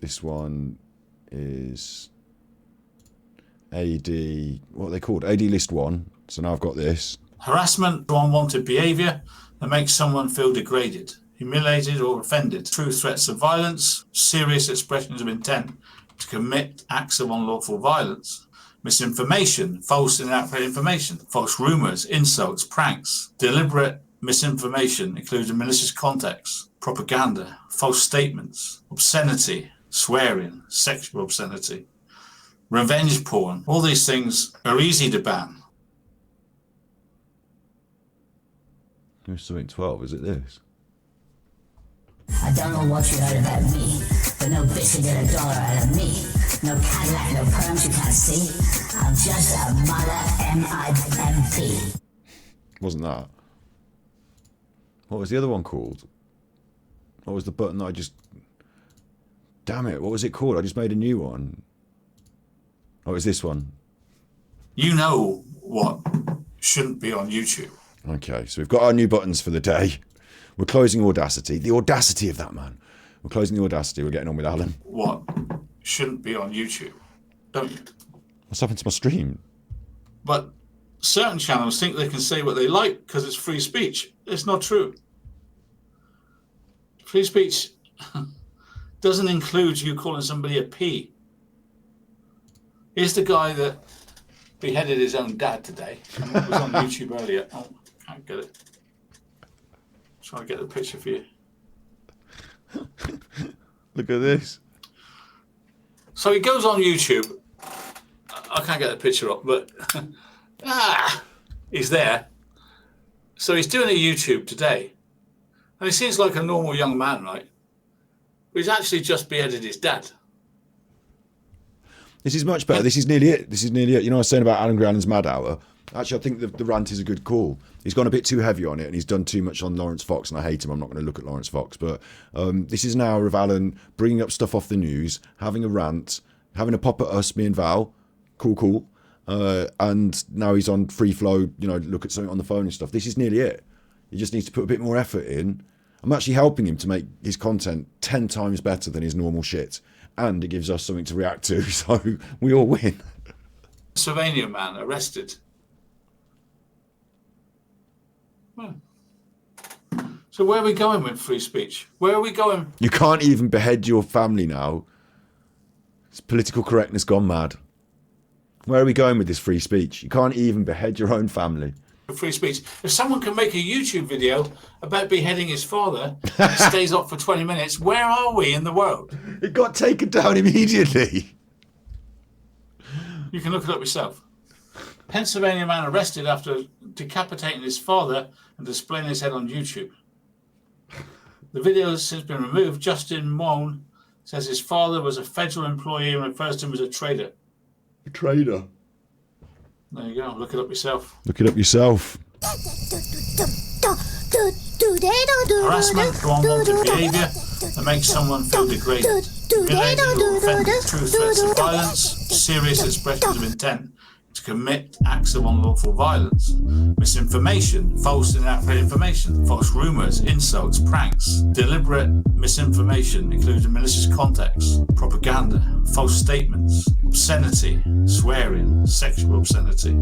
This one is AD, what are they called? AD list 1. So now I've got this. Harassment or unwanted behaviour that makes someone feel degraded, humiliated or offended. True threats of violence, serious expressions of intent to commit acts of unlawful violence. Misinformation, false and inaccurate information, false rumours, insults, pranks, deliberate misinformation, including malicious context, propaganda, false statements, obscenity, swearing, sexual obscenity, revenge porn. All these things are easy to ban. Here's something 12, is it this? I don't know what you heard about me, but no bitch can get $1 out of me. No Cadillac, no perms you can't see. I'm just a mother MIMP. Wasn't that? What was the other one called? What was the button that I just... Damn it, what was it called? I just made a new one. Oh, it's this one. You know what shouldn't be on YouTube. Okay, so we've got our new buttons for the day. We're closing Audacity. The audacity of that, man. We're closing the Audacity. We're getting on with Alan. What shouldn't be on YouTube, don't you? What's happened to my stream? But certain channels think they can say what they like because it's free speech. It's not true. Free speech doesn't include you calling somebody a P. Here's the guy that beheaded his own dad today. And it was on YouTube earlier. Oh, can't get it. Trying to get the picture for you. Look at this. So he goes on YouTube. I can't get the picture up, but he's there. So he's doing a YouTube today. And he seems like a normal young man, right? But he's actually just beheaded his dad. This is much better. This is nearly it. This is nearly it. You know, I was saying about Alan Ground's Mad Hour. Actually, I think the rant is a good call. He's gone a bit too heavy on it, and he's done too much on Lawrence Fox, and I hate him. I'm not going to look at Lawrence Fox. But this is an hour of Alan bringing up stuff off the news, having a rant, having a pop at us, me and Val. Cool. And now he's on free flow, you know, look at something on the phone and stuff. This is nearly it. He just needs to put a bit more effort in. I'm actually helping him to make his content 10 times better than his normal shit. And it gives us something to react to, so we all win. Pennsylvania man arrested. Well, so where are we going with free speech? Where are we going? You can't even behead your family now. It's political correctness gone mad. Where are we going with this free speech? You can't even behead your own family. Free speech. If someone can make a YouTube video about beheading his father and it stays up for 20 minutes, where are we in the world? It got taken down immediately. You can look it up yourself. Pennsylvania man arrested after decapitating his father and displaying his head on YouTube. The video has since been removed. Justin Moan says his father was a federal employee and refers to him as a traitor. A traitor. There you go. Look it up yourself. Look it up yourself. Harassment or unwanted behaviour that makes someone feel degraded, humiliated or offended. True threats of violence, serious expressions of intent to commit acts of unlawful violence. Misinformation, false and inaccurate information, false rumours, insults, pranks, deliberate misinformation, including malicious context, propaganda, false statements, obscenity, swearing, sexual obscenity,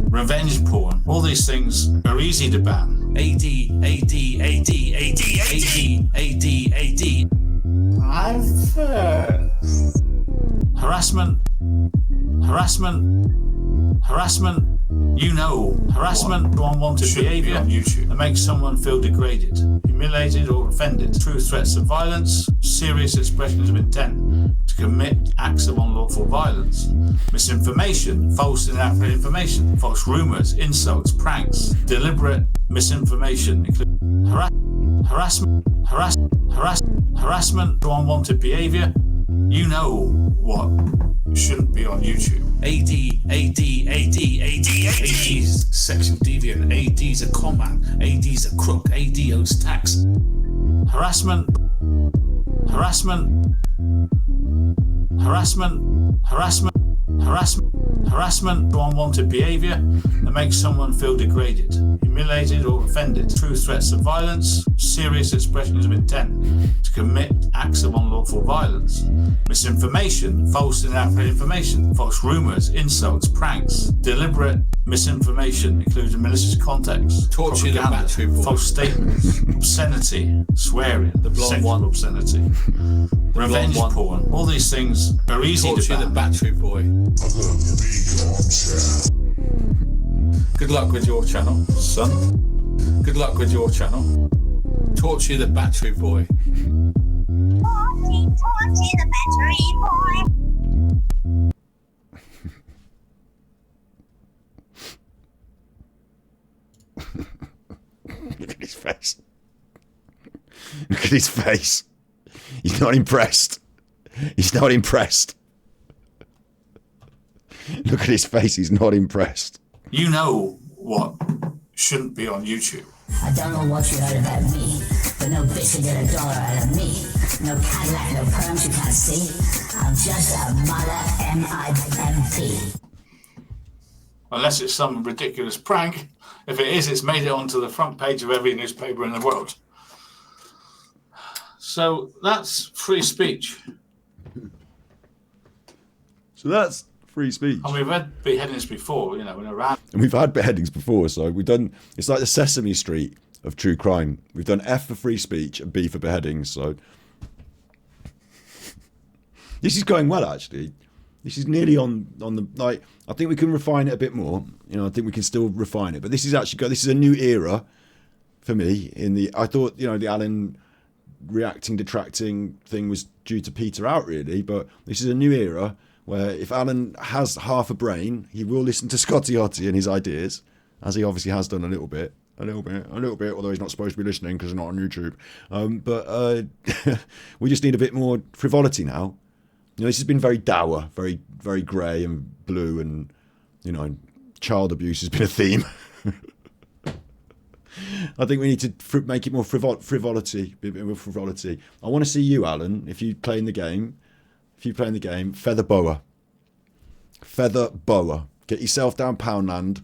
revenge porn. All these things are easy to ban. AD. I'm first. Harassment. You know, harassment or unwanted behaviour on YouTube that makes someone feel degraded, humiliated or offended. True threats of violence, serious expressions of intent to commit acts of unlawful violence. Misinformation, false and inaccurate information, false rumours, insults, pranks, deliberate misinformation, including harassment or unwanted behaviour. You know what shouldn't be on YouTube. AD, AD, AD, AD, AD's sexual deviant, AD's a con man, AD's a crook, AD owes tax. Harassment, harassment, harassment, harassment, harassment to unwanted behaviour that makes someone feel degraded, humiliated or offended. True threats of violence, serious expressions of intent to commit acts of unlawful violence. Misinformation, false and inaccurate information, false rumours, insults, pranks, deliberate misinformation, including malicious context, Torture the propaganda, battery boy. false statements, obscenity, swearing, The blonde sexual one. obscenity, revenge blonde one. porn. All these things are easy Torture to the ban. battery boy. Good luck with your channel, son. Good luck with your channel. Torture the battery boy. Torchy the battery boy. Look at his face. Look at his face. He's not impressed. He's not impressed. Look at his face. He's not impressed. You know what shouldn't be on YouTube. I don't know what you heard about me, but no bitch can get a dollar out of me. No Cadillac, no perms you can't see. I'm just a mother M-I-M-P. Unless it's some ridiculous prank. If it is, it's made it onto the front page of every newspaper in the world. So that's free speech. So that's free speech. And we've had beheadings before, you know, in Iran. And we've had beheadings before, so we've done, it's like the Sesame Street of true crime. We've done F for free speech and B for beheadings, so this is going well, actually. This is nearly on the, like, I think we can refine it a bit more. You know, I think we can still refine it, but this is actually, this is a new era for me in the, I thought, you know, the Alan reacting, detracting thing was due to peter out, really, but this is a new era where if Alan has half a brain, he will listen to Scotty Otti and his ideas, as he obviously has done a little bit, although he's not supposed to be listening because he's not on YouTube. But we just need a bit more frivolity now. You know, this has been very dour, very, very grey and blue, and, you know, child abuse has been a theme. I think we need to make it more frivolity, a bit more frivolity. I want to see you, Alan, if you play in the game, feather boa. Feather boa. Get yourself down Poundland,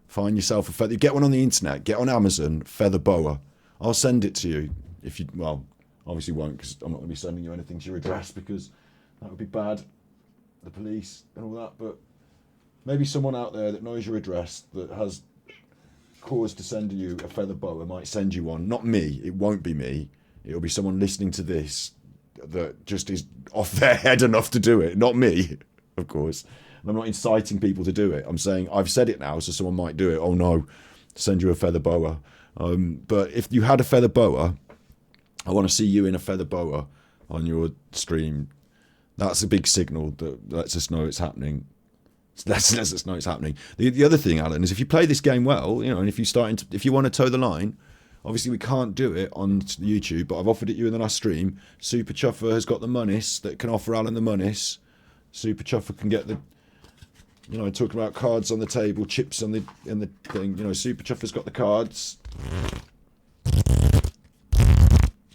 find yourself a feather. Get one on the internet, get on Amazon, feather boa. I'll send it to you if you, well, obviously won't, because I'm not going to be sending you anything to your address because that would be bad, the police and all that, but maybe someone out there that knows your address that has cause to send you a feather boa might send you one. Not me, it won't be me. It'll be someone listening to this that just is off their head enough to do it. Not me, of course. And I'm not inciting people to do it. I'm saying I've said it now, so someone might do it. Oh no, send you a feather boa. But if you had a feather boa, I want to see you in a feather boa on your stream. That's a big signal that lets us know it's happening. Lets us know it's happening. The other thing, Alan, is if you play this game well, you know, and if you want to toe the line, obviously we can't do it on YouTube, but I've offered it you in the last stream. Super Chuffer has got the monies that can offer Alan the monies. Super Chuffer can get the, you know, talking about cards on the table, chips on in the thing. You know, Super Chuffer's got the cards.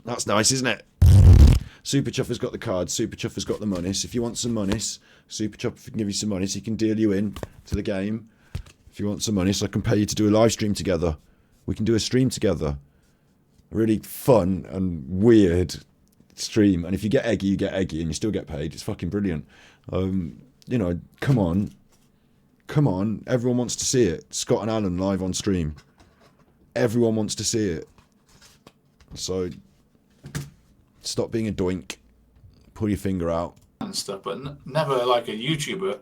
That's nice, isn't it? Super Chuffer's got the cards, Super Chuffer's got the monies. If you want some monies, Super Chuffer can give you some monies. He can deal you in to the game. If you want some money, so I can pay you to do a live stream together. We can do a stream together. A really fun and weird stream. And if you get eggy, and you still get paid. It's fucking brilliant. You know, come on. Come on. Everyone wants to see it. Scott and Alan live on stream. Everyone wants to see it. So stop being a doink. Pull your finger out. And stuff, but never like a YouTuber.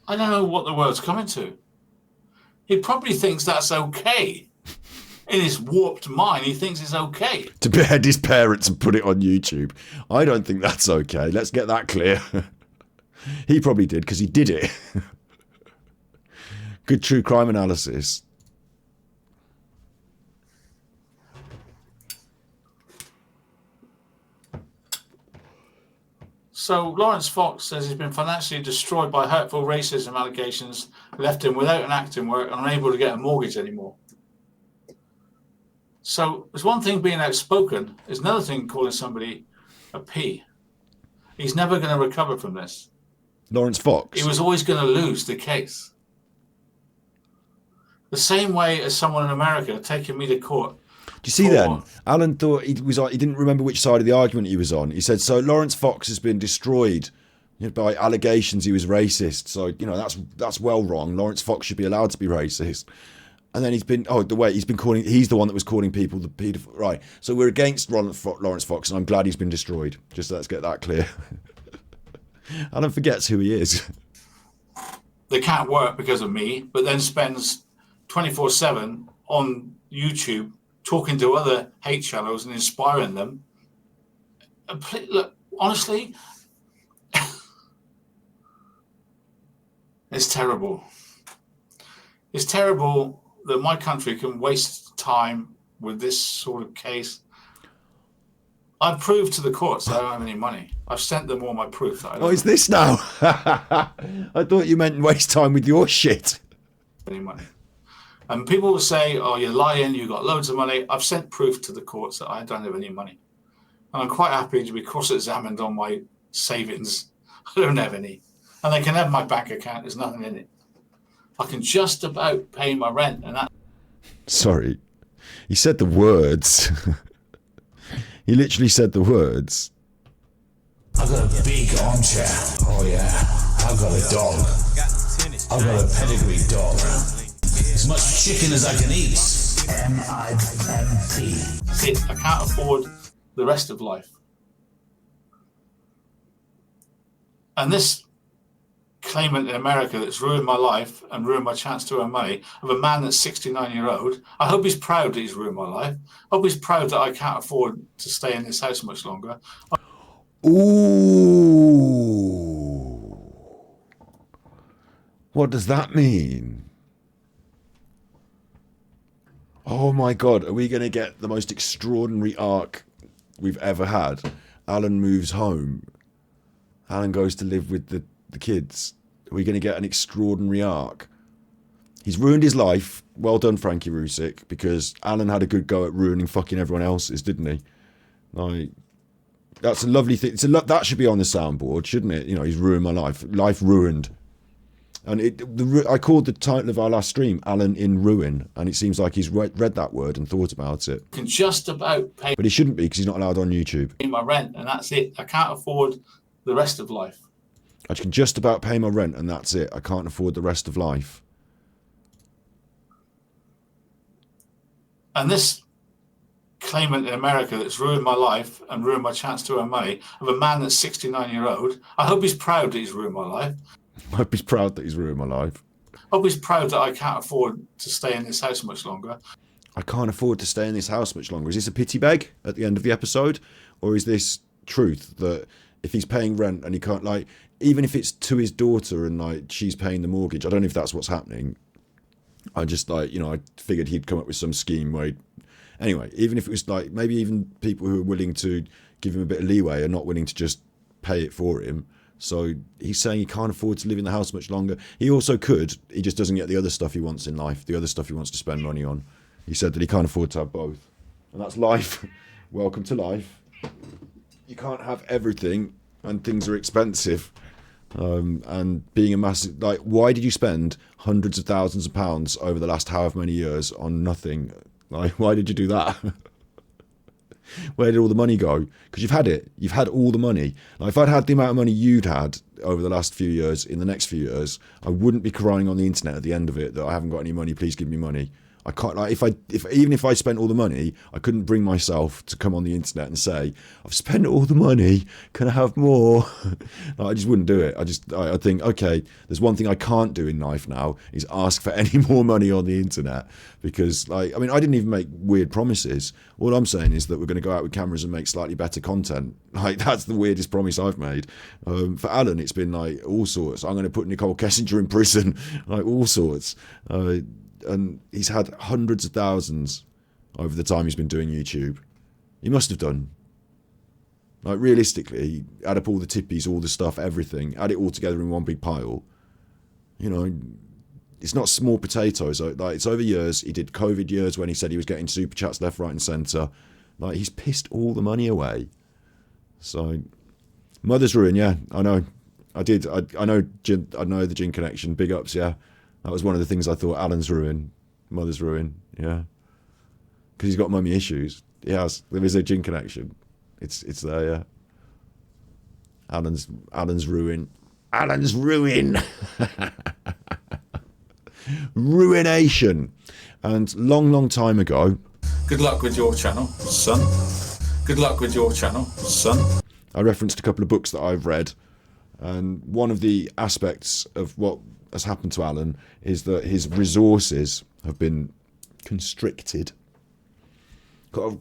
I don't know what the word's coming to. He probably thinks that's okay. In his warped mind, he thinks it's okay. To behead his parents and put it on YouTube. I don't think that's okay. Let's get that clear. He probably did because he did it. Good true crime analysis. So Lawrence Fox says he's been financially destroyed by hurtful racism allegations, left him without an acting work and unable to get a mortgage anymore. So there's one thing being outspoken, there's another thing calling somebody a P. He's never going to recover from this. Lawrence Fox? He was always going to lose the case. The same way as someone in America taking me to court. Do you see then? Alan thought he didn't remember which side of the argument he was on. He said, so Lawrence Fox has been destroyed by allegations he was racist. So, that's well wrong. Lawrence Fox should be allowed to be racist. And then he's been he's the one that was calling people the paedophile. Right. So we're against Lawrence Fox, and I'm glad he's been destroyed. Just let's get that clear. Alan forgets who he is. They can't work because of me, but then spends 24/7 on YouTube talking to other hate channels and inspiring them. Look, honestly, it's terrible. It's terrible that my country can waste time with this sort of case. I've proved to the courts that I don't have any money. I've sent them all my proof. That I don't is this now? I thought you meant waste time with your shit. Any money. And people will say, oh, you're lying, you've got loads of money. I've sent proof to the courts that I don't have any money. And I'm quite happy to be cross-examined on my savings. I don't have any. And they can have my bank account, there's nothing in it. I can just about pay my rent and that. Sorry. He said the words. He literally said the words. I've got a big armchair. Oh yeah. I've got a dog. I've got a pedigree dog. As much chicken as I can eat. M-I-M-P. See, I can't afford the rest of life. And this claimant in America that's ruined my life and ruined my chance to earn money, of a man that's 69-year-old, I hope he's proud that he's ruined my life. I hope he's proud that I can't afford to stay in this house much longer. Ooh. What does that mean? Oh my God, are we going to get the most extraordinary arc we've ever had? Alan moves home. Alan goes to live with the kids. Are we going to get an extraordinary arc? He's ruined his life. Well done, Frankie Rusick, because Alan had a good go at ruining fucking everyone else's, didn't he? Like, that's a lovely thing. That should be on the soundboard, shouldn't it? He's ruined my life. Life ruined. And I called the title of our last stream Alan in Ruin, and it seems like he's read that word and thought about it. I can just about pay. But he shouldn't be, because he's not allowed on YouTube. My rent, and that's it. I can't afford the rest of life. I can just about pay my rent, and that's it. I can't afford the rest of life. And this claimant in America that's ruined my life and ruined my chance to earn money, of a man that's 69-year-old, I hope he's proud that he's ruined my life. I hope he's proud that he's ruined my life. I hope he's proud that I can't afford to stay in this house much longer. I can't afford to stay in this house much longer. Is this a pity beg at the end of the episode? Or is this truth that if he's paying rent and he can't, like, even if it's to his daughter and like she's paying the mortgage, I don't know if that's what's happening. I just I figured he'd come up with some scheme where anyway, even if it was like, maybe even people who are willing to give him a bit of leeway are not willing to just pay it for him. So he's saying he can't afford to live in the house much longer. He also could. He just doesn't get the other stuff he wants in life, the other stuff he wants to spend money on. He said that he can't afford to have both. And that's life. Welcome to life. You can't have everything, and things are expensive. And being a massive... Like, why did you spend hundreds of thousands of pounds over the last however many years on nothing? Like, why did you do that? Where did all the money go? Because you've had it. You've had all the money. Like, if I'd had the amount of money you'd had over the last few years, in the next few years, I wouldn't be crying on the internet at the end of it that I haven't got any money, please give me money. I can't, like, even if I spent all the money, I couldn't bring myself to come on the internet and say, I've spent all the money, can I have more? Like, I just wouldn't do it. I think, okay, there's one thing I can't do in life now, is ask for any more money on the internet, because, like, I mean, I didn't even make weird promises. All I'm saying is that we're going to go out with cameras and make slightly better content. Like, that's the weirdest promise I've made. For Alan, it's been like all sorts. I'm going to put Nicole Kessinger in prison, like all sorts. And he's had hundreds of thousands over the time he's been doing YouTube. He must have done. Like, realistically, add up all the tippies, all the stuff, everything, add it all together in one big pile. You know, it's not small potatoes. Like, it's over years. He did COVID years when he said he was getting super chats left, right, and centre. Like, he's pissed all the money away. So, Mother's Ruin, yeah, I know. I know the Gin Connection. Big ups, yeah. That was one of the things I thought. Alan's Ruin, Mother's Ruin, yeah. Because he's got mummy issues. He has. There is a Gin Connection. It's there, yeah. Alan's Ruin. Alan's Ruin. Ruination. And long time ago. Good luck with your channel, son. Good luck with your channel, son. I referenced a couple of books that I've read. And one of the aspects of what has happened to Alan is that his resources have been constricted. Do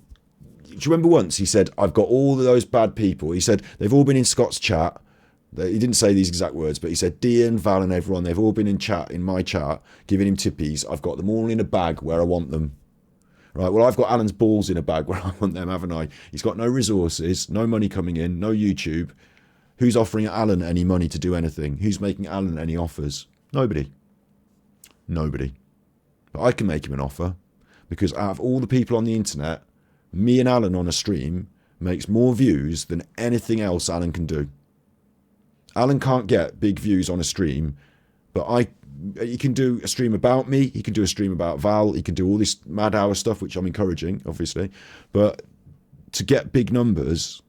you remember once he said, I've got all of those bad people. He said, they've all been in Scott's chat. He didn't say these exact words, but he said, Dean, Val and everyone, they've all been in my chat, giving him tippies. I've got them all in a bag where I want them. Right, well, I've got Alan's balls in a bag where I want them, haven't I? He's got no resources, no money coming in, no YouTube. Who's offering Alan any money to do anything? Who's making Alan any offers? Nobody. Nobody. But I can make him an offer, because out of all the people on the internet, me and Alan on a stream makes more views than anything else Alan can do. Alan can't get big views on a stream, but he can do a stream about me, he can do a stream about Val, he can do all this mad hour stuff, which I'm encouraging, obviously. But to get big numbers,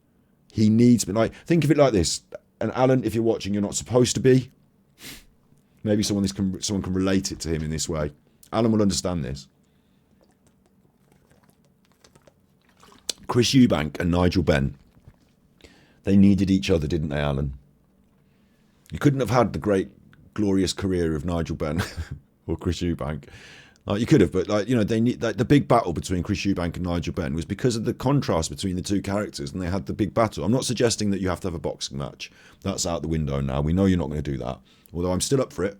he needs, like, think of it like this. And Alan, if you're watching, you're not supposed to be. Maybe someone can relate it to him in this way. Alan will understand this. Chris Eubank and Nigel Benn, they needed each other, didn't they, Alan? You couldn't have had the great, glorious career of Nigel Benn or Chris Eubank. Like, you could have, but like, you know, they need, like, the big battle between Chris Eubank and Nigel Benn was because of the contrast between the two characters, and they had the big battle. I'm not suggesting that you have to have a boxing match. That's out the window now. We know you're not going to do that. Although I'm still up for it.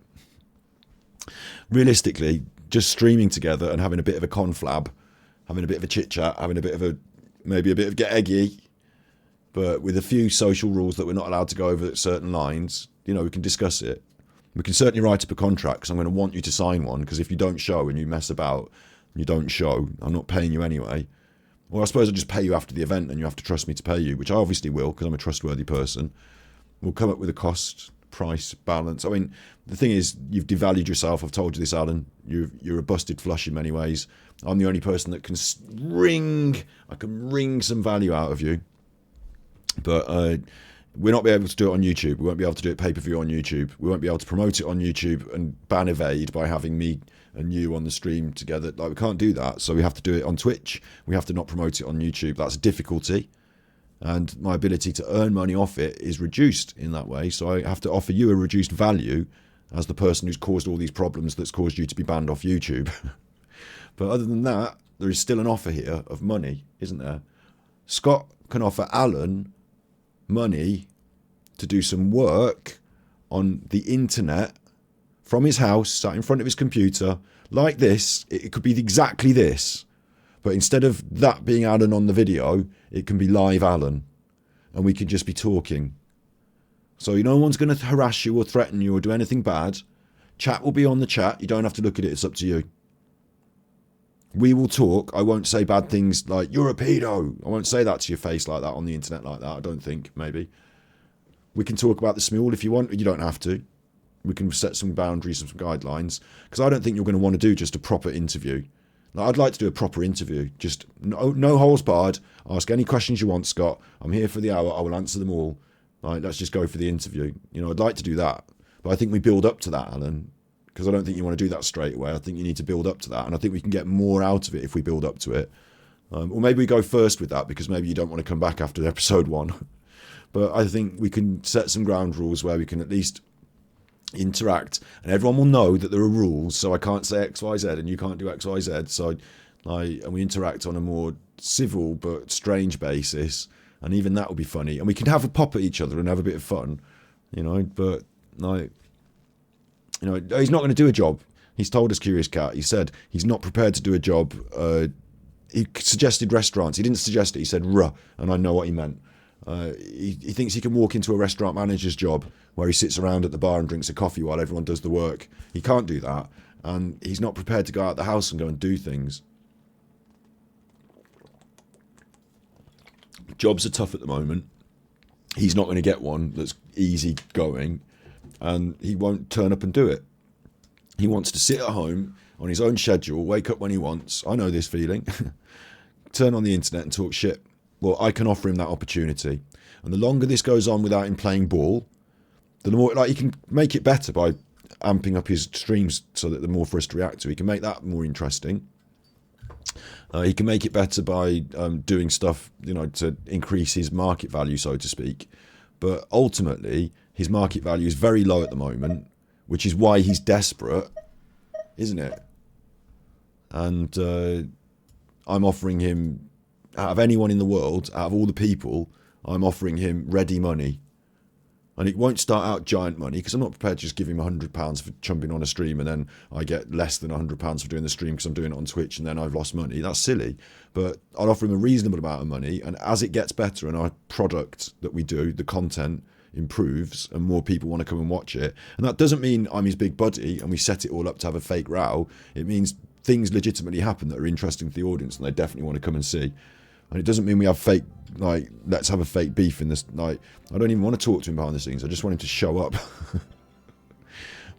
Realistically, just streaming together and having a bit of a conflab, having a bit of a chit chat, having a bit of maybe a bit of get eggy, but with a few social rules that we're not allowed to go over at certain lines, you know, we can discuss it. We can certainly write up a contract, because I'm going to want you to sign one, because if you don't show and you mess about, and you don't show, I'm not paying you anyway. Or I suppose I'll just pay you after the event and you have to trust me to pay you, which I obviously will, because I'm a trustworthy person. We'll come up with a cost, price, balance. I mean, the thing is, you've devalued yourself. I've told you this, Alan. You're a busted flush in many ways. I'm the only person that can wring some value out of you. But we'll not be able to do it on YouTube. We won't be able to do it pay-per-view on YouTube. We won't be able to promote it on YouTube and ban evade by having me and you on the stream together. Like, we can't do that. So we have to do it on Twitch. We have to not promote it on YouTube. That's a difficulty. And my ability to earn money off it is reduced in that way. So I have to offer you a reduced value as the person who's caused all these problems that's caused you to be banned off YouTube. But other than that, there is still an offer here of money, isn't there? Scott can offer Alan money to do some work on the internet from his house, sat in front of his computer, like this. It could be exactly this, but instead of that being Alan on the video, it can be live Alan, and we can just be talking. So no one's going to harass you or threaten you or do anything bad. Chat will be on the chat. You don't have to look at it. It's up to you. We will talk. I won't say bad things like, you're a pedo. I won't say that to your face like that on the internet like that. I don't think, maybe. We can talk about the smule if you want. You don't have to. We can set some boundaries and some guidelines. Because I don't think you're going to want to do just a proper interview. Like, I'd like to do a proper interview. Just no holes barred. Ask any questions you want, Scott. I'm here for the hour. I will answer them all. Like, let's just go for the interview. You know, I'd like to do that. But I think we build up to that, Alan. Because I don't think you want to do that straight away. I think you need to build up to that. And I think we can get more out of it if we build up to it. Or maybe we go first with that, because maybe you don't want to come back after episode 1. But I think we can set some ground rules where we can at least interact. And everyone will know that there are rules. So I can't say X, Y, Z and you can't do X, Y, Z. So, and we interact on a more civil but strange basis. And even that will be funny. And we can have a pop at each other and have a bit of fun. You know, but like... You know, he's not going to do a job. He's told us, Curious Cat. He said he's not prepared to do a job. He suggested restaurants. He didn't suggest it. He said, ruh, and I know what he meant. He thinks he can walk into a restaurant manager's job where he sits around at the bar and drinks a coffee while everyone does the work. He can't do that, and he's not prepared to go out the house and go and do things. Jobs are tough at the moment. He's not going to get one that's easy going, and he won't turn up and do it. He wants to sit at home on his own schedule, wake up when he wants. I know this feeling. Turn on the internet and talk shit. Well, I can offer him that opportunity. And the longer this goes on without him playing ball, the more, like, he can make it better by amping up his streams so that they're more for us to react to. He can make that more interesting. He can make it better by doing stuff, you know, to increase his market value, so to speak. But ultimately, his market value is very low at the moment, which is why he's desperate, isn't it? And I'm offering him, out of anyone in the world, out of all the people, I'm offering him ready money. And it won't start out giant money, because I'm not prepared to just give him £100 for jumping on a stream and then I get less than £100 for doing the stream because I'm doing it on Twitch and then I've lost money. That's silly. But I'll offer him a reasonable amount of money, and as it gets better and our product that we do, the content, improves and more people want to come and watch it. And that doesn't mean I'm his big buddy and we set it all up to have a fake row. It means things legitimately happen that are interesting to the audience and they definitely want to come and see. And it doesn't mean we have fake, like, let's have a fake beef in this. Like, I don't even want to talk to him behind the scenes. I just want him to show up.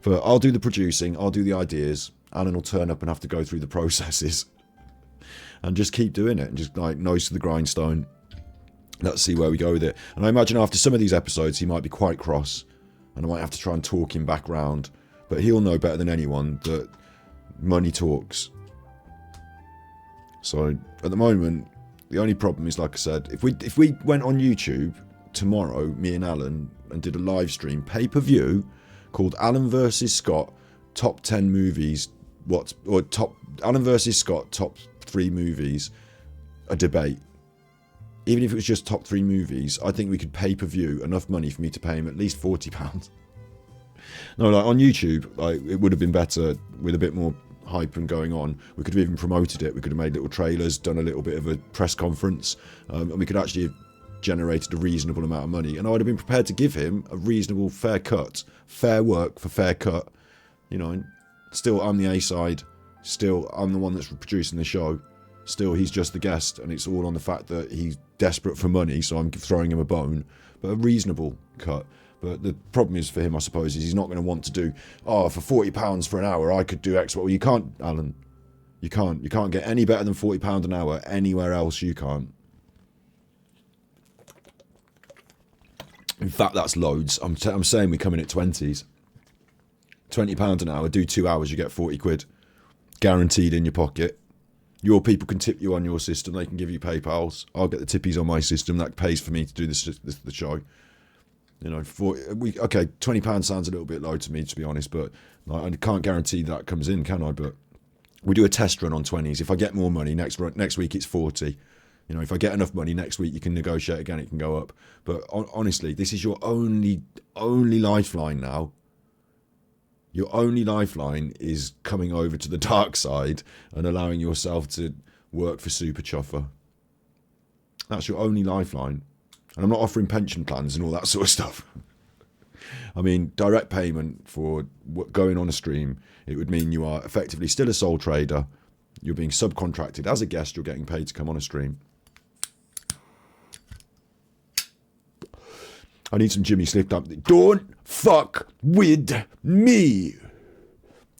But I'll do the producing, I'll do the ideas. Alan will turn up and have to go through the processes and just keep doing it and just, like, nose to the grindstone. Let's see where we go with it. And I imagine after some of these episodes he might be quite cross and I might have to try and talk him back round. But he'll know better than anyone that money talks. So at the moment, the only problem is, like I said, if we went on YouTube tomorrow, me and Alan, and did a live stream, pay-per-view, called Alan vs Scott Top 10 Movies, Alan vs Scott Top 3 Movies, a debate. Even if it was just top 3 movies, I think we could pay-per-view enough money for me to pay him at least £40. No, like on YouTube, like, it would have been better with a bit more hype and going on. We could have even promoted it. We could have made little trailers, done a little bit of a press conference, and we could actually have generated a reasonable amount of money. And I would have been prepared to give him a reasonable, fair cut, fair work for fair cut. You know, and still I'm the A side. Still I'm the one that's producing the show. Still he's just the guest, and it's all on the fact that he's desperate for money, so I'm throwing him a bone. But a reasonable cut. But the problem is for him, I suppose, is he's not going to want to do, oh, for £40 for an hour, I could do X. Well, you can't, Alan. You can't. You can't get any better than £40 an hour anywhere else. You can't. In fact, that's loads. I'm saying we come in at 20s. £20 an hour, do 2 hours, you get 40 quid. Guaranteed in your pocket. Your people can tip you on your system. They can give you PayPals. I'll get the tippies on my system. That pays for me to do the show. You know, okay, £20 sounds a little bit low to me, to be honest, but like, I can't guarantee that comes in, can I? But we do a test run on 20s. If I get more money, next week it's 40. You know, if I get enough money, next week you can negotiate again, it can go up. But honestly, this is your only lifeline now. Your only lifeline is coming over to the dark side and allowing yourself to work for Super Chuffer. That's your only lifeline. And I'm not offering pension plans and all that sort of stuff. I mean, direct payment for going on a stream, it would mean you are effectively still a sole trader. You're being subcontracted. As a guest, you're getting paid to come on a stream. I need some Jimmy Slipped Up. Don't fuck with me.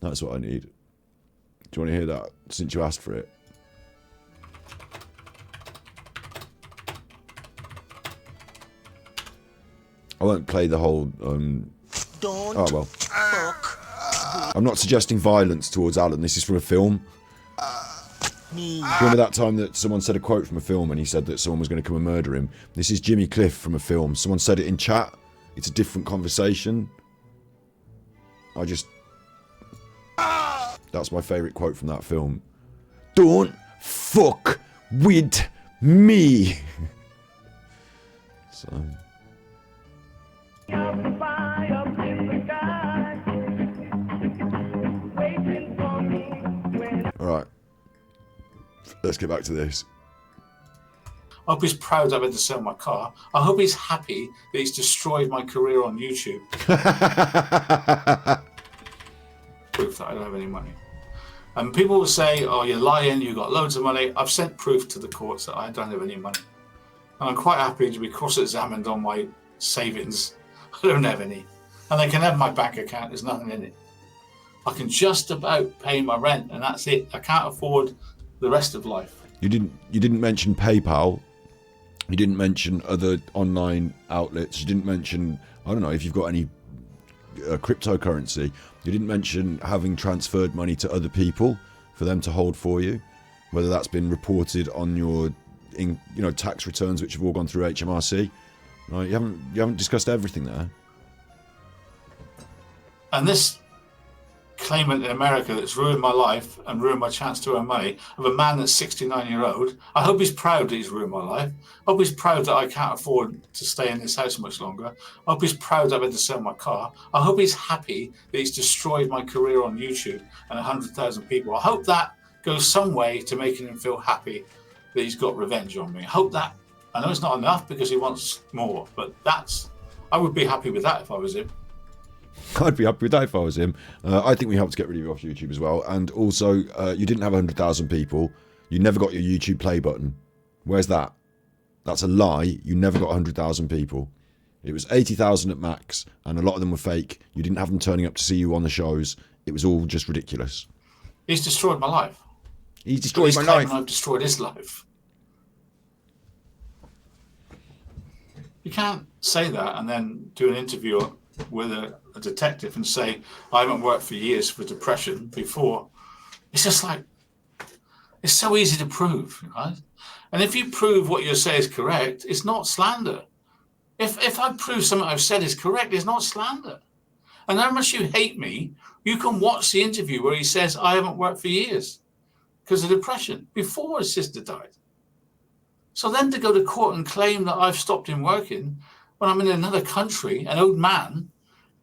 That's what I need. Do you want to hear that since you asked for it? I won't play the whole, oh well. I'm not suggesting violence towards Alan. This is from a film. Remember that time that someone said a quote from a film and he said that someone was going to come and murder him? This is Jimmy Cliff from a film. Someone said it in chat. It's a different conversation. That's my favourite quote from that film. Don't fuck with me. So... Alright. Let's get back to this. I hope he's proud that I've had to sell my car. I hope he's happy that he's destroyed my career on YouTube. Proof that I don't have any money. And people will say, oh, you're lying, you've got loads of money. I've sent proof to the courts that I don't have any money. And I'm quite happy to be cross-examined on my savings. I don't have any. And they can have my bank account, there's nothing in it. I can just about pay my rent, and that's it. I can't afford the rest of life. You didn't mention PayPal. You didn't mention other online outlets. You didn't mention, I don't know, if you've got any cryptocurrency. You didn't mention having transferred money to other people for them to hold for you, whether that's been reported on your tax returns, which have all gone through HMRC. Right? You haven't discussed everything there. And this claimant in America that's ruined my life and ruined my chance to earn money, of a man that's 69-year-old, I hope he's proud that he's ruined my life. I hope he's proud that I can't afford to stay in this house much longer. I hope he's proud that I've had to sell my car. I hope he's happy that he's destroyed my career on YouTube and 100,000 people. I hope that goes some way to making him feel happy that he's got revenge on me. I hope that, I know it's not enough because he wants more, but I would be happy with that if I was him. I'd be happy with that if I was him. I think we helped to get rid of you off YouTube as well. And also, you didn't have 100,000 people. You never got your YouTube play button. Where's that? That's a lie. You never got 100,000 people. It was 80,000 at max, and a lot of them were fake. You didn't have them turning up to see you on the shows. It was all just ridiculous. He's destroyed my life. He's destroyed my life. I've destroyed his life. You can't say that and then do an interview with a detective and say, I haven't worked for years for depression before. It's just like, it's so easy to prove, right? And if you prove what you say is correct, it's not slander. If I prove something I've said is correct, it's not slander. And how much you hate me, you can watch the interview where he says, I haven't worked for years because of depression before his sister died. So then to go to court and claim that I've stopped him working when I'm in another country, an old man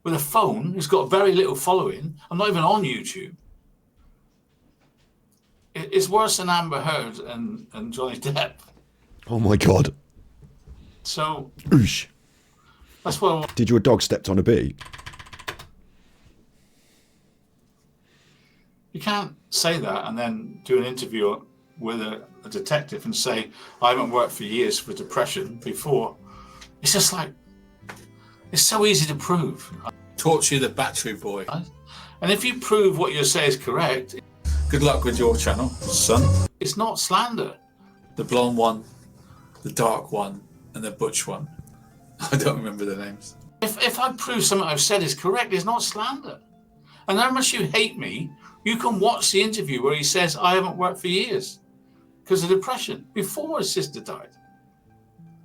with a phone who's got very little following, I'm not even on YouTube. It's worse than Amber Heard and Johnny Depp. Oh my God. So, Oosh. That's what. Did your dog stepped on a bee? You can't say that and then do an interview with a detective and say, I haven't worked for years for depression before. It's just like, it's so easy to prove. Torture the battery boy. And if you prove what you say is correct, good luck with your channel, son. It's not slander. The blonde one, the dark one, and the butch one. I don't remember the names. If I prove something I've said is correct, it's not slander. And how much you hate me, you can watch the interview where he says, I haven't worked for years because of depression before his sister died.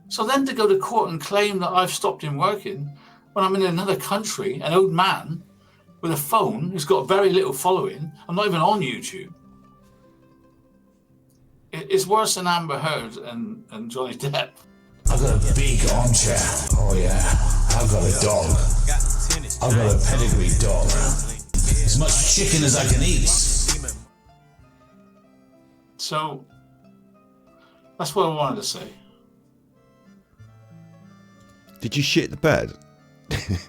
So then to go to court and claim that I've stopped him working when I'm in another country, an old man with a phone who's got very little following, I'm not even on YouTube. It's worse than Amber Heard and Johnny Depp. I've got a big armchair. Oh yeah. I've got a dog. I've got a pedigree dog. As much chicken as I can eat. So that's what I wanted to say. Did you shit the bed? And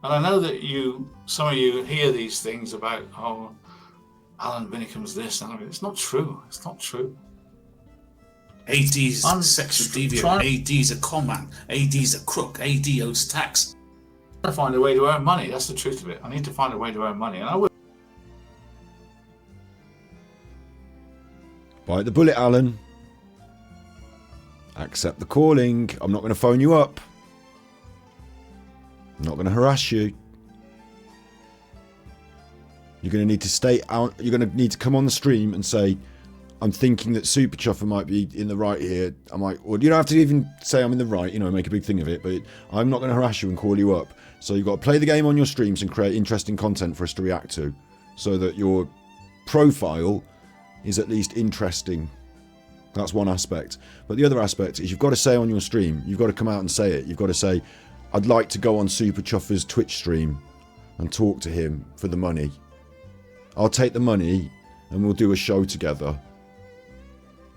I know that some of you hear these things about, oh, Alan Winnicombe's this, and it's not true. It's not true. AD's sexual deviant. AD's a con man. AD's a crook. AD owes tax. I'm trying to find a way to earn money. That's the truth of it. I need to find a way to earn money, and I will. Bite the bullet, Alan. Accept the calling. I'm not going to phone you up. I'm not going to harass you. You're going to need to stay out. You're going to need to come on the stream and say, I'm thinking that Super Chuffer might be in the right here. I might, well, you don't have to even say I'm in the right, make a big thing of it, but I'm not going to harass you and call you up. So you've got to play the game on your streams and create interesting content for us to react to so that your profile is at least interesting. That's one aspect. But the other aspect is you've got to say on your stream, you've got to come out and say it. You've got to say, I'd like to go on Super Chuffer's Twitch stream and talk to him for the money. I'll take the money and we'll do a show together.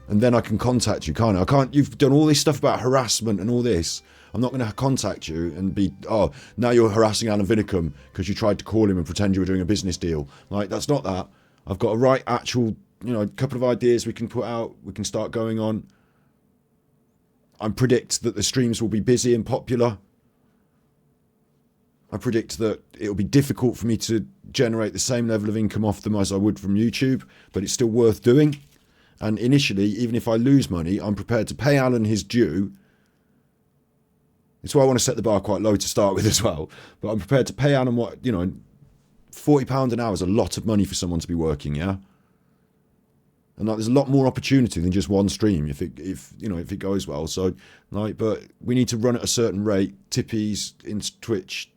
and then I can contact you, can't I? I can't. You've done all this stuff about harassment and all this. I'm not going to contact you and be, oh, now you're harassing Alan Vinicum because you tried to call him and pretend you were doing a business deal. Like, that's not that. I've got a right actual, a couple of ideas we can put out. We can start going on. I predict that the streams will be busy and popular. I predict that it'll be difficult for me to generate the same level of income off them as I would from YouTube, but it's still worth doing. And initially, even if I lose money, I'm prepared to pay Alan his due. It's why I want to set the bar quite low to start with as well. But I'm prepared to pay Alan what, £40 an hour is a lot of money for someone to be working, yeah? And there's a lot more opportunity than just one stream if it goes well. So but we need to run at a certain rate. Tippies in Twitch,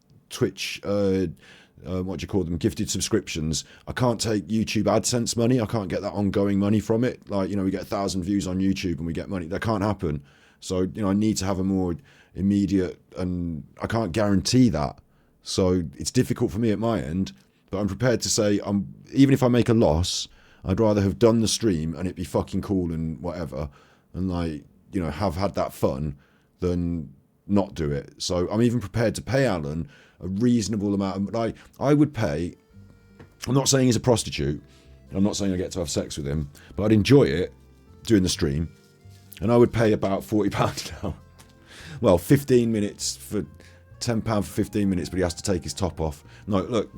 what do you call them? Gifted subscriptions. I can't take YouTube AdSense money. I can't get that ongoing money from it. We get 1,000 views on YouTube and we get money. That can't happen. So I need to have a more immediate, and I can't guarantee that. So it's difficult for me at my end. But I'm prepared to say, even if I make a loss, I'd rather have done the stream and it be fucking cool and whatever, and have had that fun than not do it. So I'm even prepared to pay Alan a reasonable amount. I would pay. I'm not saying he's a prostitute. I'm not saying I get to have sex with him, but I'd enjoy it doing the stream, and I would pay about £40 an hour. Well, 15 minutes for £10 for 15 minutes, but he has to take his top off. No, look,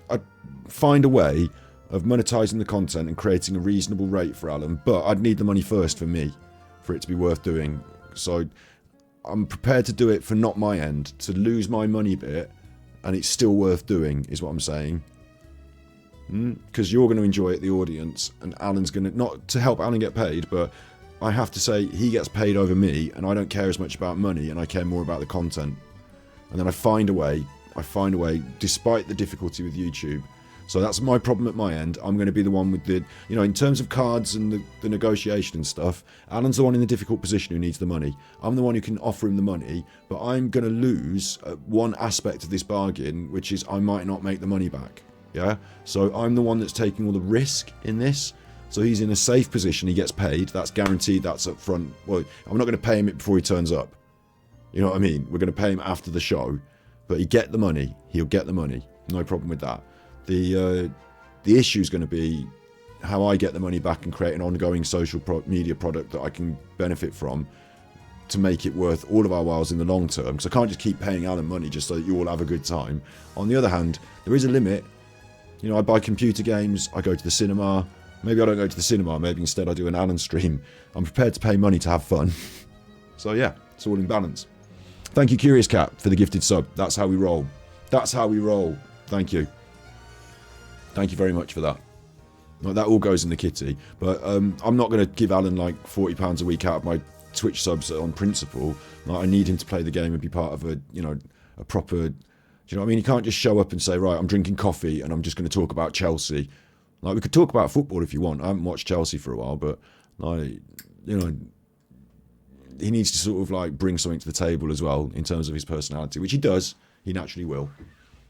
I'd find a way of monetizing the content and creating a reasonable rate for Alan, but I'd need the money first for me, for it to be worth doing. So I'm prepared to do it for not my end, to lose my money bit, and it's still worth doing, is what I'm saying. Because you're going to enjoy it, the audience, and Alan's going to, not to help Alan get paid, but I have to say he gets paid over me, and I don't care as much about money, and I care more about the content. And then I find a way, despite the difficulty with YouTube. So that's my problem at my end. I'm going to be the one with the, in terms of cards and the negotiation and stuff, Alan's the one in the difficult position who needs the money. I'm the one who can offer him the money, but I'm going to lose one aspect of this bargain, which is I might not make the money back. Yeah? So I'm the one that's taking all the risk in this. So he's in a safe position. He gets paid. That's guaranteed. That's up front. Well, I'm not going to pay him it before he turns up. You know what I mean? We're going to pay him after the show. But he'll get the money. He'll get the money. No problem with that. The issue is going to be how I get the money back and create an ongoing social media product that I can benefit from to make it worth all of our whiles in the long term. Because I can't just keep paying Alan money just so that you all have a good time. On the other hand, there is a limit. I buy computer games. I go to the cinema. Maybe I don't go to the cinema. Maybe instead I do an Alan stream. I'm prepared to pay money to have fun. So yeah, it's all in balance. Thank you, Curious Cat, for the gifted sub. That's how we roll. That's how we roll. Thank you. Thank you very much for that. Well, that all goes in the kitty. But I'm not going to give Alan like £40 a week out of my Twitch subs on principle. I need him to play the game and be part of a proper... Do you know what I mean? He can't just show up and say, right, I'm drinking coffee and I'm just going to talk about Chelsea. We could talk about football if you want. I haven't watched Chelsea for a while, but he needs to sort of bring something to the table as well in terms of his personality, which he does. He naturally will.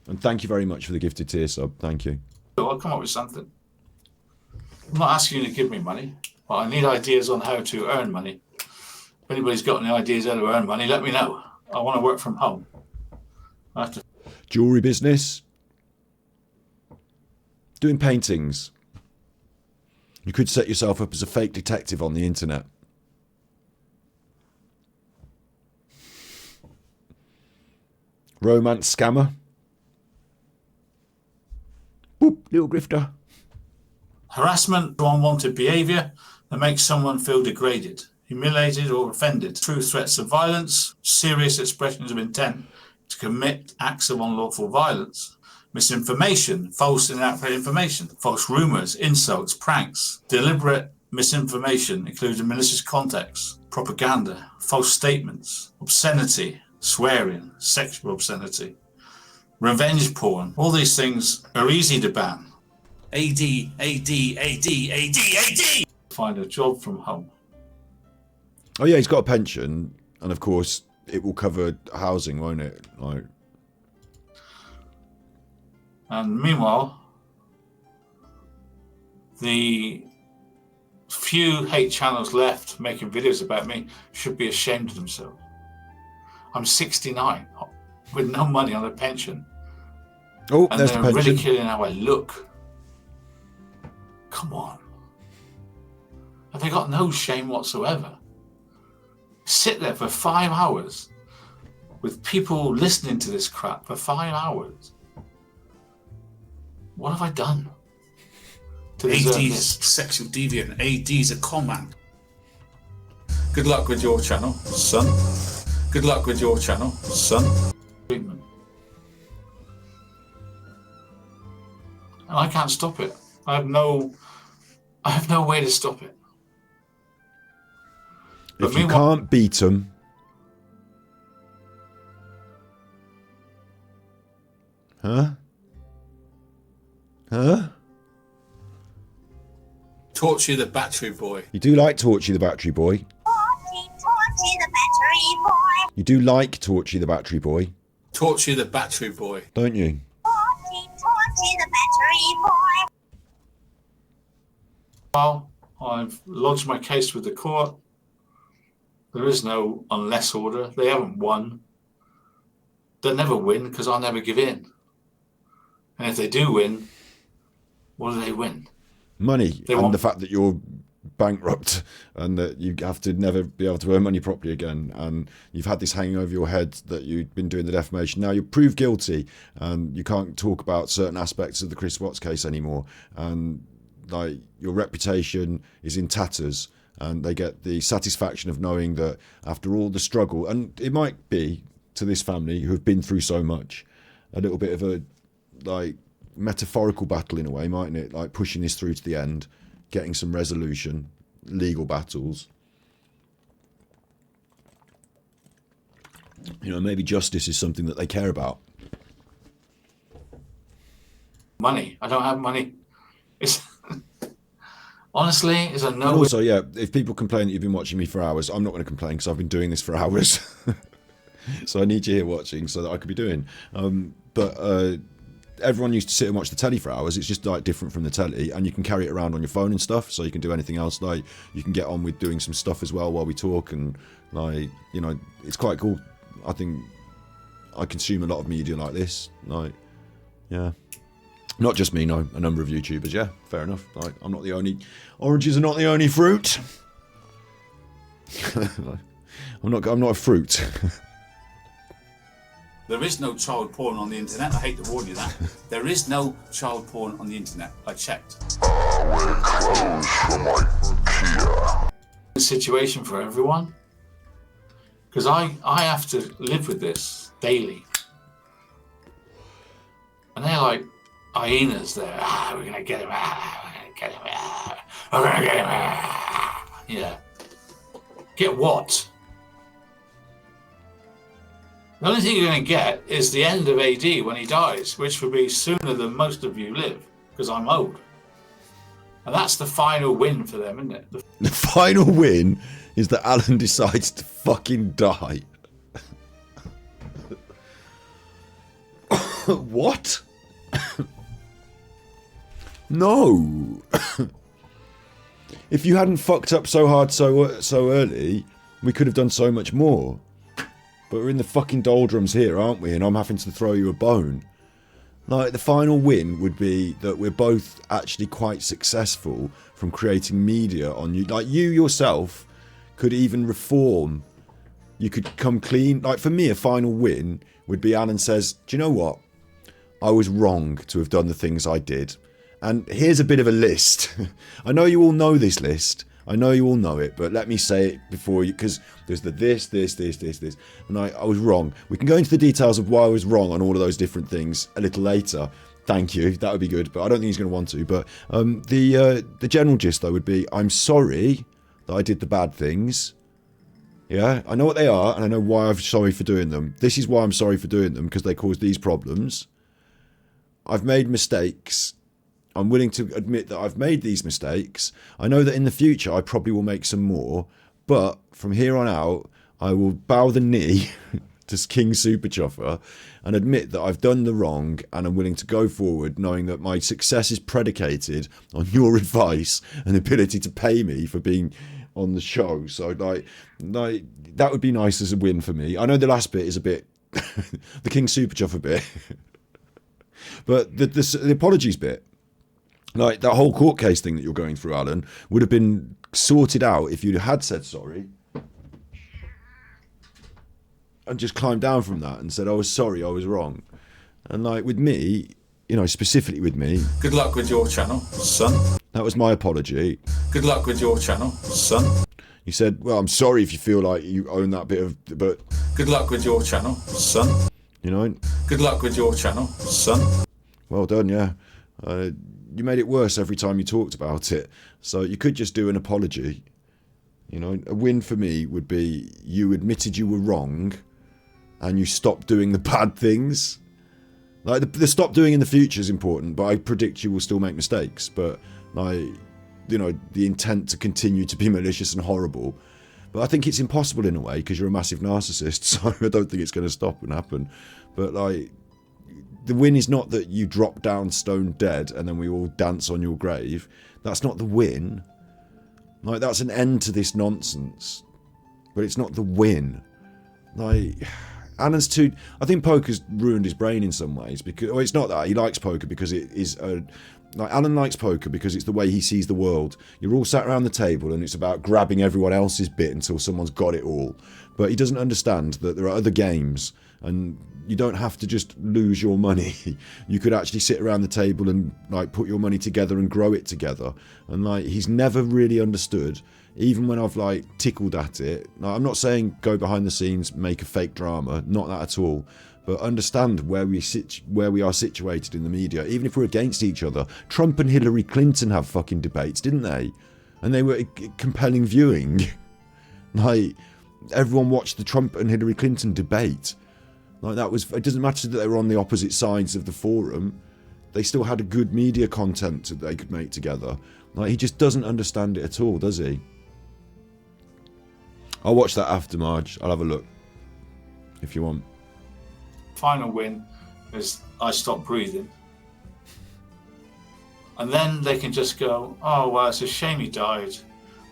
And thank you very much for the gifted tier sub. Thank you. I'll come up with something. I'm not asking you to give me money, but I need ideas on how to earn money. If anybody's got any ideas how to earn money, let me know. I want to work from home. Jewellery business. Doing paintings. You could set yourself up as a fake detective on the internet. Romance scammer. Boop, little grifter. Harassment or unwanted behaviour that makes someone feel degraded, humiliated or offended. True threats of violence, serious expressions of intent to commit acts of unlawful violence. Misinformation, false and inaccurate information, false rumours, insults, pranks, deliberate misinformation, including malicious context, propaganda, false statements, obscenity, swearing, sexual obscenity, revenge porn. All these things are easy to ban. AD. Find a job from home. Oh yeah, he's got a pension, and of course it will cover housing, won't it? And meanwhile, the few hate channels left making videos about me should be ashamed of themselves. I'm 69 with no money on a pension. Oh, And there's the they're pension. ridiculing how I look. Come on. Have they got no shame whatsoever? Sit there for 5 hours with people listening to this crap for 5 hours. What have I done to deserve AD's this? sexual deviant. AD's a con man. Good luck with your channel, son. Good luck with your channel, son. Treatment. And I can't stop it. I have no way to stop it. But If you meanwhile- can't beat them, huh? Torture the battery boy. You do like Torchy the Battery Boy. Torchy, Torchy the battery boy. You do like Torchy the Battery Boy, Torture the battery boy. don't you? Torchy, Torchy the battery boy. Well, I've lodged my case with the court. There is no unless order. They haven't won. They'll never win because I'll never give in. And if they do win, what do they win? Money They and want- the fact that you're bankrupt and that you have to never be able to earn money properly again, and you've had this hanging over your head that you've been doing the defamation. Now you're proved guilty and you can't talk about certain aspects of the Chris Watts case anymore, and like your reputation is in tatters, and they get the satisfaction of knowing that after all the struggle, and it might be to this family who have been through so much, a little bit of a like metaphorical battle in a way, mightn't it? Like pushing this through to the end, getting some resolution, legal battles. You know, maybe justice is something that they care about. Money. I don't have money. It's honestly, is a And no. also, yeah, if people complain that you've been watching me for hours, I'm not going to complain because I've been doing this for hours. So I need you here watching so that I could be doing. But everyone used to sit and watch the telly for hours. It's just like different from the telly, and you can carry it around on your phone and stuff, so you can do anything else. Like you can get on with doing some stuff as well while we talk, and like, you know, it's quite cool. I think I consume a lot of media like this. Like, yeah, not just me, no, a number of YouTubers. Yeah, fair enough. Like, I'm not the only. Oranges are not the only fruit. I'm not a fruit. There is no child porn on the internet. I hate to warn you that. There is no child porn on the internet. I checked. Situation for everyone, because I have to live with this daily, and they're like hyenas there. We're gonna get him. We're gonna get him. We're gonna get him. Yeah. Get what? The only thing you're going to get is the end of AD when he dies, which will be sooner than most of you live, because I'm old. And that's the final win for them, isn't it? The final win is that Alan decides to fucking die. What? No. If you hadn't fucked up so hard so early, we could have done so much more. But we're in the fucking doldrums here, aren't we? And I'm having to throw you a bone. Like, the final win would be that we're both actually quite successful from creating media on you. Like, you yourself could even reform. You could come clean. Like, for me, a final win would be Alan says, do you know what? I was wrong to have done the things I did. And here's a bit of a list. I know you all know this list. I know you all know it, but let me say it before you, because there's the this, and I was wrong. We can go into the details of why I was wrong on all of those different things a little later. Thank you, that would be good, but I don't think he's going to want to. But the general gist, though, would be, I'm sorry that I did the bad things. Yeah, I know what they are, and I know why I'm sorry for doing them. This is why I'm sorry for doing them, because they caused these problems. I've made mistakes. I'm willing to admit that I've made these mistakes. I know that in the future I probably will make some more, but from here on out I will bow the knee to King Super Chuffer and admit that I've done the wrong and I'm willing to go forward knowing that my success is predicated on your advice and ability to pay me for being on the show. So like that would be nice as a win for me. I know the last bit is a bit the King Super Chuffer bit. But the apologies bit, like that whole court case thing that you're going through, Alan, would have been sorted out if you had said sorry and just climbed down from that and said, I was sorry, I was wrong. And like with me, you know, specifically with me. Good luck with your channel, son. That was my apology. Good luck with your channel, son. You said, well, I'm sorry if you feel like you own that bit of, but... Good luck with your channel, son. You know? Good luck with your channel, son. Well done, yeah. You made it worse every time you talked about it. So you could just do an apology. You know, a win for me would be you admitted you were wrong and you stopped doing the bad things. Like the stop doing in the future is important, but I predict you will still make mistakes. But like, you know, the intent to continue to be malicious and horrible. But I think it's impossible in a way because you're a massive narcissist. So I don't think it's going to stop and happen. But like, the win is not that you drop down stone dead and then we all dance on your grave. That's not the win. Like, that's an end to this nonsense. But it's not the win. Like, Alan's too... I think poker's ruined his brain in some ways. Because, well, it's not that. He likes poker because it is a... Like, Alan likes poker because it's the way he sees the world. You're all sat around the table and it's about grabbing everyone else's bit until someone's got it all. But he doesn't understand that there are other games and you don't have to just lose your money. You could actually sit around the table and like put your money together and grow it together. And like, he's never really understood, even when I've like tickled at it. Like, I'm not saying go behind the scenes, make a fake drama, not that at all. But understand where we are situated in the media, even if we're against each other. Trump and Hillary Clinton have fucking debates, didn't they? And they were compelling viewing. Like, everyone watched the Trump and Hillary Clinton debate. Like, that was... It doesn't matter that they were on the opposite sides of the forum. They still had a good media content that they could make together. Like, he just doesn't understand it at all, does he? I'll watch that after, Marge. I'll have a look. If you want. Final win is I stopped breathing. And then they can just go, oh, well, it's a shame he died,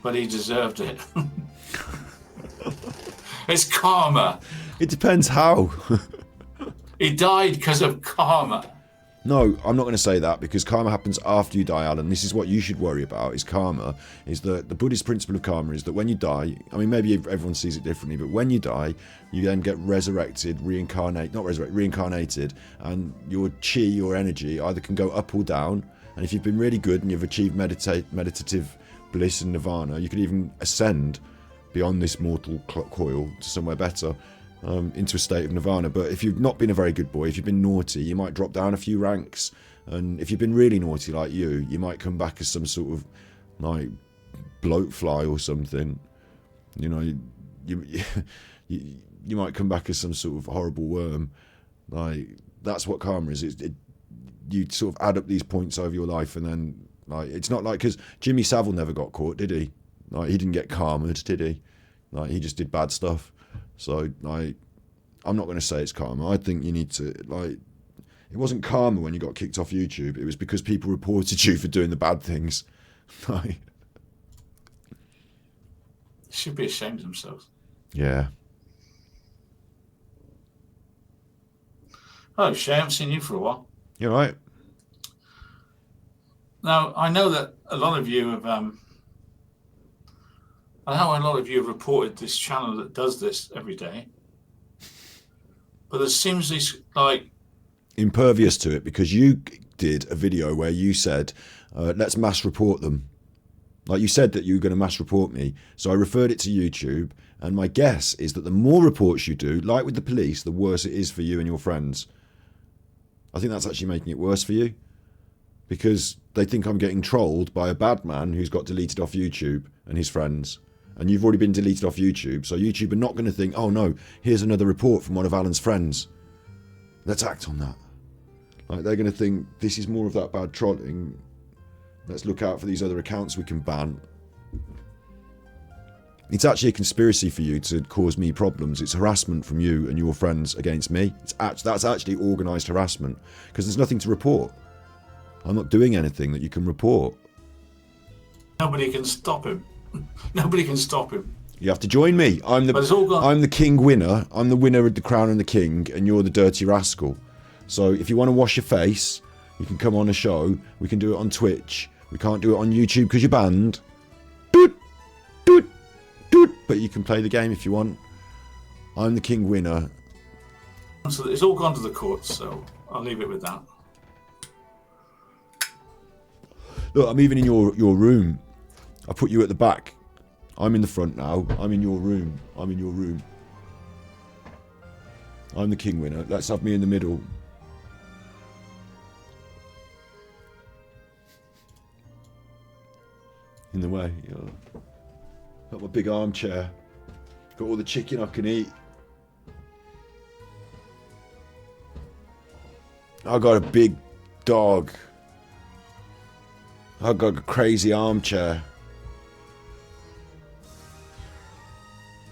but he deserved it. It's karma. It depends how. He died because of karma. No, I'm not going to say that because karma happens after you die, Alan. This is what you should worry about, is karma. Is that the Buddhist principle of karma is that when you die, I mean, maybe everyone sees it differently, but when you die, you then get resurrected, reincarnated, and your chi, your energy, either can go up or down. And if you've been really good and you've achieved meditative bliss and nirvana, you could even ascend beyond this mortal coil to somewhere better. Into a state of nirvana. But if you've not been a very good boy, if you've been naughty, you might drop down a few ranks. And if you've been really naughty like you might come back as some sort of like bloatfly or something. You know, you might come back as some sort of horrible worm. Like, that's what karma is. You sort of add up these points over your life, and then like, it's not like, because Jimmy Savile never got caught, did he? Like, he didn't get karma'd, did he? Like, he just did bad stuff. So, like, I'm not going to say it's karma. I think you need to, like, it wasn't karma when you got kicked off YouTube. It was because people reported you for doing the bad things. Like, They should be ashamed of themselves. yeah. Oh, Shay, I haven't seen you for a while. You're right. Now, I know that a lot of you have... I know a lot of you have reported this channel that does this every day. But there seems this, like... Impervious to it, because you did a video where you said, let's mass report them. Like, you said that you were going to mass report me. So I referred it to YouTube. And my guess is that the more reports you do, like with the police, the worse it is for you and your friends. I think that's actually making it worse for you. Because they think I'm getting trolled by a bad man who's got deleted off YouTube and his friends. And you've already been deleted off YouTube, so YouTube are not going to think, oh no, here's another report from one of Alan's friends. Let's act on that. Like, they're going to think, this is more of that bad trolling. Let's look out for these other accounts we can ban. It's actually a conspiracy for you to cause me problems. It's harassment from you and your friends against me. That's actually organised harassment because there's nothing to report. I'm not doing anything that you can report. Nobody can stop him. Nobody can stop him. You have to join me. I'm the king winner. I'm the winner of the crown and the king, and you're the dirty rascal. So if you want to wash your face, you can come on a show. We can do it on Twitch. We can't do it on YouTube because you're banned. Doot, doot, doot. But you can play the game if you want. I'm the king winner. So it's all gone to the courts, so I'll leave it with that. Look, I'm even in your room. I put you at the back. I'm in the front now. I'm in your room. I'm in your room. I'm the king winner. Let's have me in the middle. In the way. Yeah. Got my big armchair. Got all the chicken I can eat. I got a big dog. I got a crazy armchair.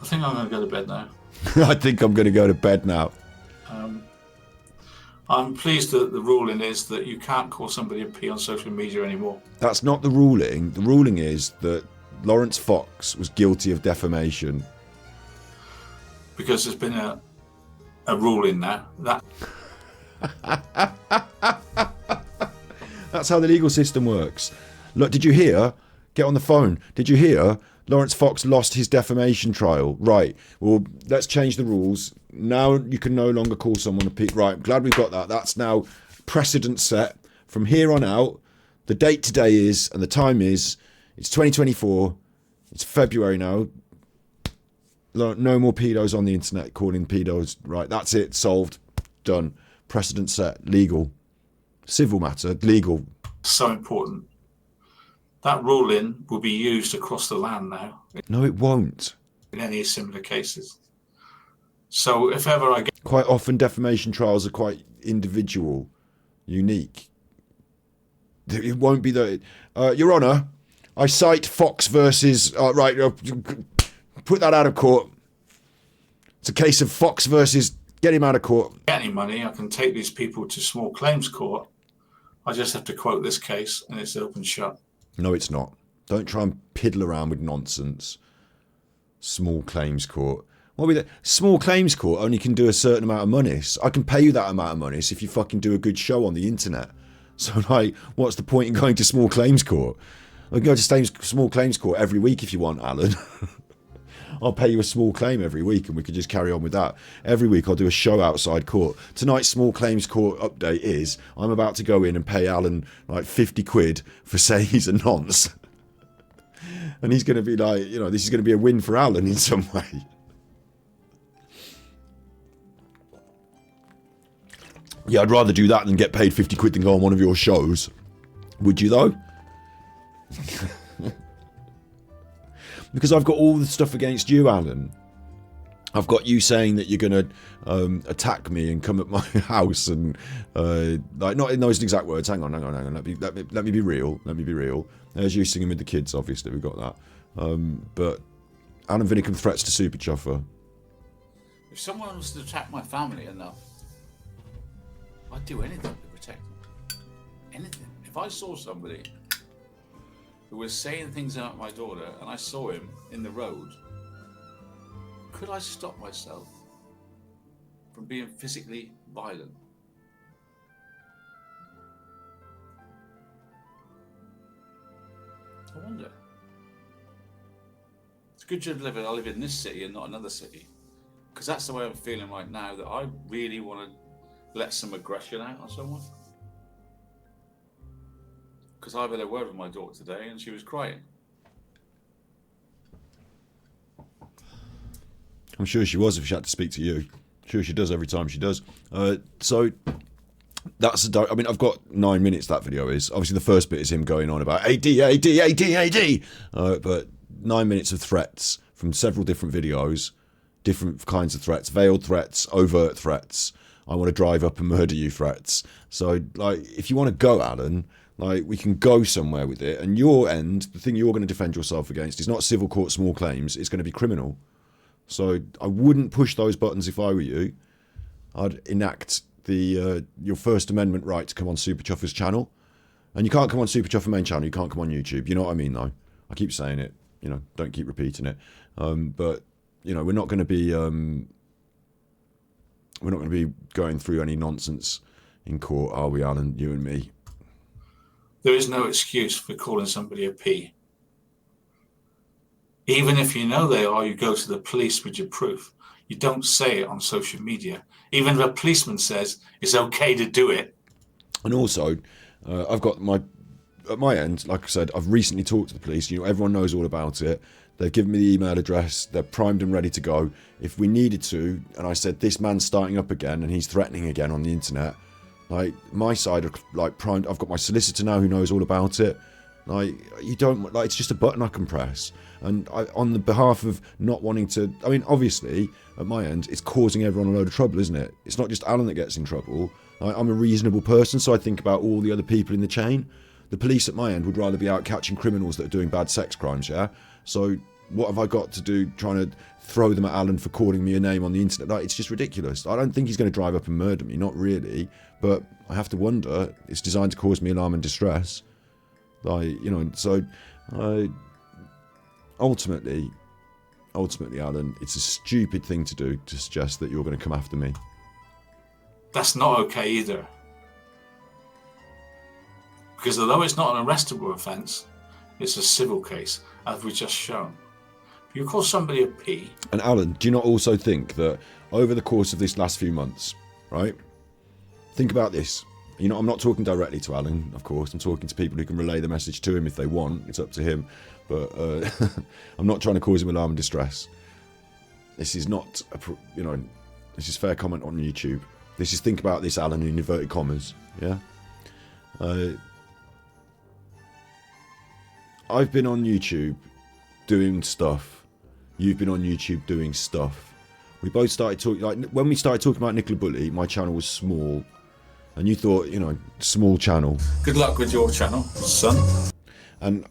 I think I'm going to go to bed now. I think I'm going to go to bed now. I'm pleased that the ruling is that you can't call somebody a P on social media anymore. That's not the ruling. The ruling is that Lawrence Fox was guilty of defamation. Because there's been a ruling now. That's how the legal system works. Look, did you hear? Get on the phone. Did you hear? Lawrence Fox lost his defamation trial. Right. Well, let's change the rules. Now you can no longer call someone a P. Right. I'm glad we've got that. That's now precedent set. From here on out, the date today is, and the time is, it's 2024. It's February now. No more pedos on the internet calling pedos. Right. That's it. Solved. Done. Precedent set. Legal. Civil matter. Legal. So important. That ruling will be used across the land now. No, it won't. In any similar cases. So if ever I get... Quite often defamation trials are quite individual, unique. It won't be the... Your Honour, I cite Fox versus... right, put that out of court. It's a case of Fox versus... Get him out of court. Get any money, I can take these people to small claims court. I just have to quote this case and it's open shut. No, it's not. Don't try and piddle around with nonsense. Small claims court. What we small claims court only can do a certain amount of money. So I can pay you that amount of money if you fucking do a good show on the internet. So like, what's the point in going to small claims court? I can go to small claims court every week if you want, Alan. I'll pay you a small claim every week and we could just carry on with that. Every week I'll do a show outside court. Tonight's small claims court update is I'm about to go in and pay Alan like 50 quid for saying he's a nonce. And he's going to be like, you know, this is going to be a win for Alan in some way. Yeah, I'd rather do that than get paid 50 quid than go on one of your shows. Would you though? Because I've got all the stuff against you, Alan. I've got you saying that you're going to attack me and come at my house and like not in those exact words. Hang on. Let me be real. Let me be real. There's you singing with the kids. Obviously, we've got that. But Alan Vinicum threats to Super Chuffer. If someone was to attack my family enough, I'd do anything to protect them. Anything. If I saw somebody who was saying things about my daughter and I saw him in the road, could I stop myself from being physically violent? I wonder. It's good to I live in this city and not another city, because that's the way I'm feeling right now, that I really want to let some aggression out on someone. Because I've had a word with my daughter today and she was crying. I'm sure she was if she had to speak to you. I'm sure she does every time she does. So that's I mean, I've got 9 minutes. That video is obviously the first bit is him going on about AD. But 9 minutes of threats from several different videos, different kinds of threats, veiled threats, overt threats. I want to drive up and murder you threats. So like, if you want to go, Alan, Like, we can go somewhere with it, and your end, the thing you're going to defend yourself against is not civil court small claims, it's going to be criminal. So I wouldn't push those buttons if I were you. I'd enact the your First Amendment right to come on Super Chuffer's channel. And you can't come on Super Chuffer main channel, you can't come on YouTube. You know what I mean, though? I keep saying it, you know, don't keep repeating it. But, you know, we're not going to be going through any nonsense in court, are we, Alan, you and me? There is no excuse for calling somebody a P. Even if you know they are, you go to the police with your proof. You don't say it on social media. Even if a policeman says it's okay to do it. And also, I've got at my end, like I said, I've recently talked to the police. You know, everyone knows all about it. They've given me the email address. They're primed and ready to go. If we needed to, and I said, this man's starting up again and he's threatening again on the internet, like, my side of, like, primed. I've got my solicitor now who knows all about it. Like, you don't, like, it's just a button I can press. And on the behalf of not wanting to, I mean, obviously, at my end, it's causing everyone a load of trouble, isn't it? It's not just Alan that gets in trouble. I'm a reasonable person, so I think about all the other people in the chain. The police at my end would rather be out catching criminals that are doing bad sex crimes, yeah? So what have I got to do trying to throw them at Alan for calling me a name on the internet? Like, it's just ridiculous. I don't think he's going to drive up and murder me, not really. But I have to wonder, it's designed to cause me alarm and distress. Like, you know, so ultimately, Alan, it's a stupid thing to do to suggest that you're going to come after me. That's not okay either. Because although it's not an arrestable offence, it's a civil case, as we've just shown. If you call somebody a P... And Alan, do you not also think that over the course of this last few months, right? Think about this. You know, I'm not talking directly to Alan, of course. I'm talking to people who can relay the message to him if they want. It's up to him. But I'm not trying to cause him alarm and distress. This is not, you know, this is fair comment on YouTube. This is think about this, Alan, in inverted commas. Yeah? I've been on YouTube doing stuff. You've been on YouTube doing stuff. We both started talking, like, when we started talking about Nicola Bully, my channel was small. And you thought, you know, small channel. Good luck with your channel, son. And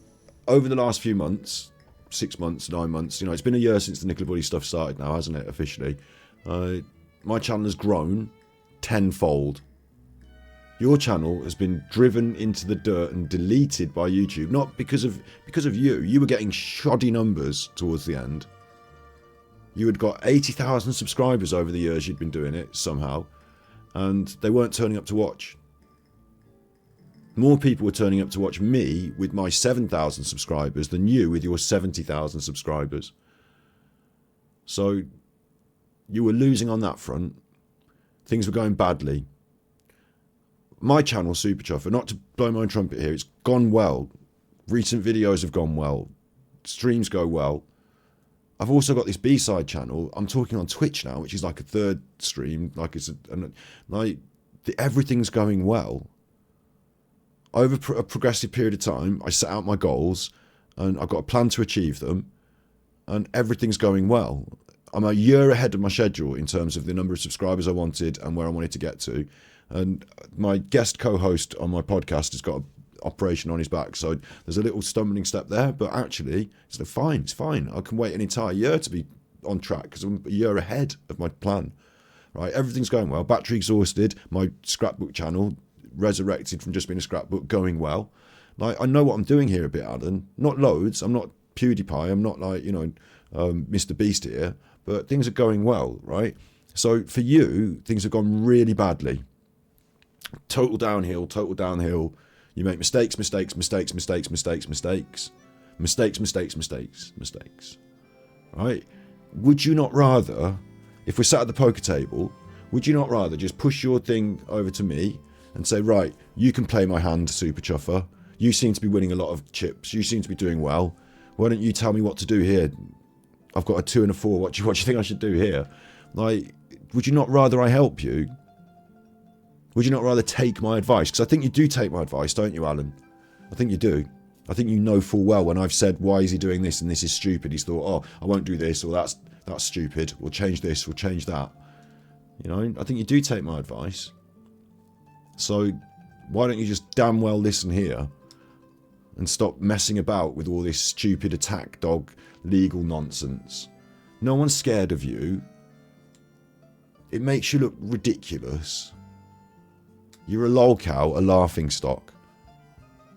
over the last few months, 6 months, 9 months, you know, it's been a year since the Nicola Bully stuff started now, hasn't it, officially? My channel has grown tenfold. Your channel has been driven into the dirt and deleted by YouTube, not because of you. You were getting shoddy numbers towards the end. You had got 80,000 subscribers over the years you'd been doing it, somehow. And they weren't turning up to watch. More people were turning up to watch me with my 7,000 subscribers than you with your 70,000 subscribers. So you were losing on that front. Things were going badly. My channel, Super Chuffer, not to blow my own trumpet here, it's gone well. Recent videos have gone well. Streams go well. I've also got this B-side channel. I'm talking on Twitch now, which is like a third stream. Like everything's going well. Over a progressive period of time, I set out my goals, and I've got a plan to achieve them, and everything's going well. I'm a year ahead of my schedule in terms of the number of subscribers I wanted and where I wanted to get to. And my guest co-host on my podcast has got an operation on his back, so there's a little stumbling step there, but actually it's fine. I can wait an entire year to be on track because I'm a year ahead of my plan. Right, everything's going well. Battery exhausted. My scrapbook channel resurrected from just being a scrapbook, going well. Like, I know what I'm doing here a bit, Alan. Not loads. I'm not PewDiePie. I'm not like, you know, Mr. Beast here, but things are going well, right? So for you, things have gone really badly. Total downhill. You make mistakes. Right? Would you not rather, if we're sat at the poker table, would you not rather just push your thing over to me and say, right, you can play my hand, Super Chuffer. You seem to be winning a lot of chips. You seem to be doing well. Why don't you tell me what to do here? I've got a 2 and a 4. What do you think I should do here? Like, would you not rather I help you? Would you not rather take my advice? Because I think you do take my advice, don't you, Alan? I think you do. I think you know full well when I've said, why is he doing this and this is stupid? He's thought, oh, I won't do this, or that's stupid. We'll change this, we'll change that. You know, I think you do take my advice. So Why don't you just damn well listen here and stop messing about with all this stupid attack dog legal nonsense? No one's scared of you. It makes you look ridiculous. You're a lolcow, a laughing stock.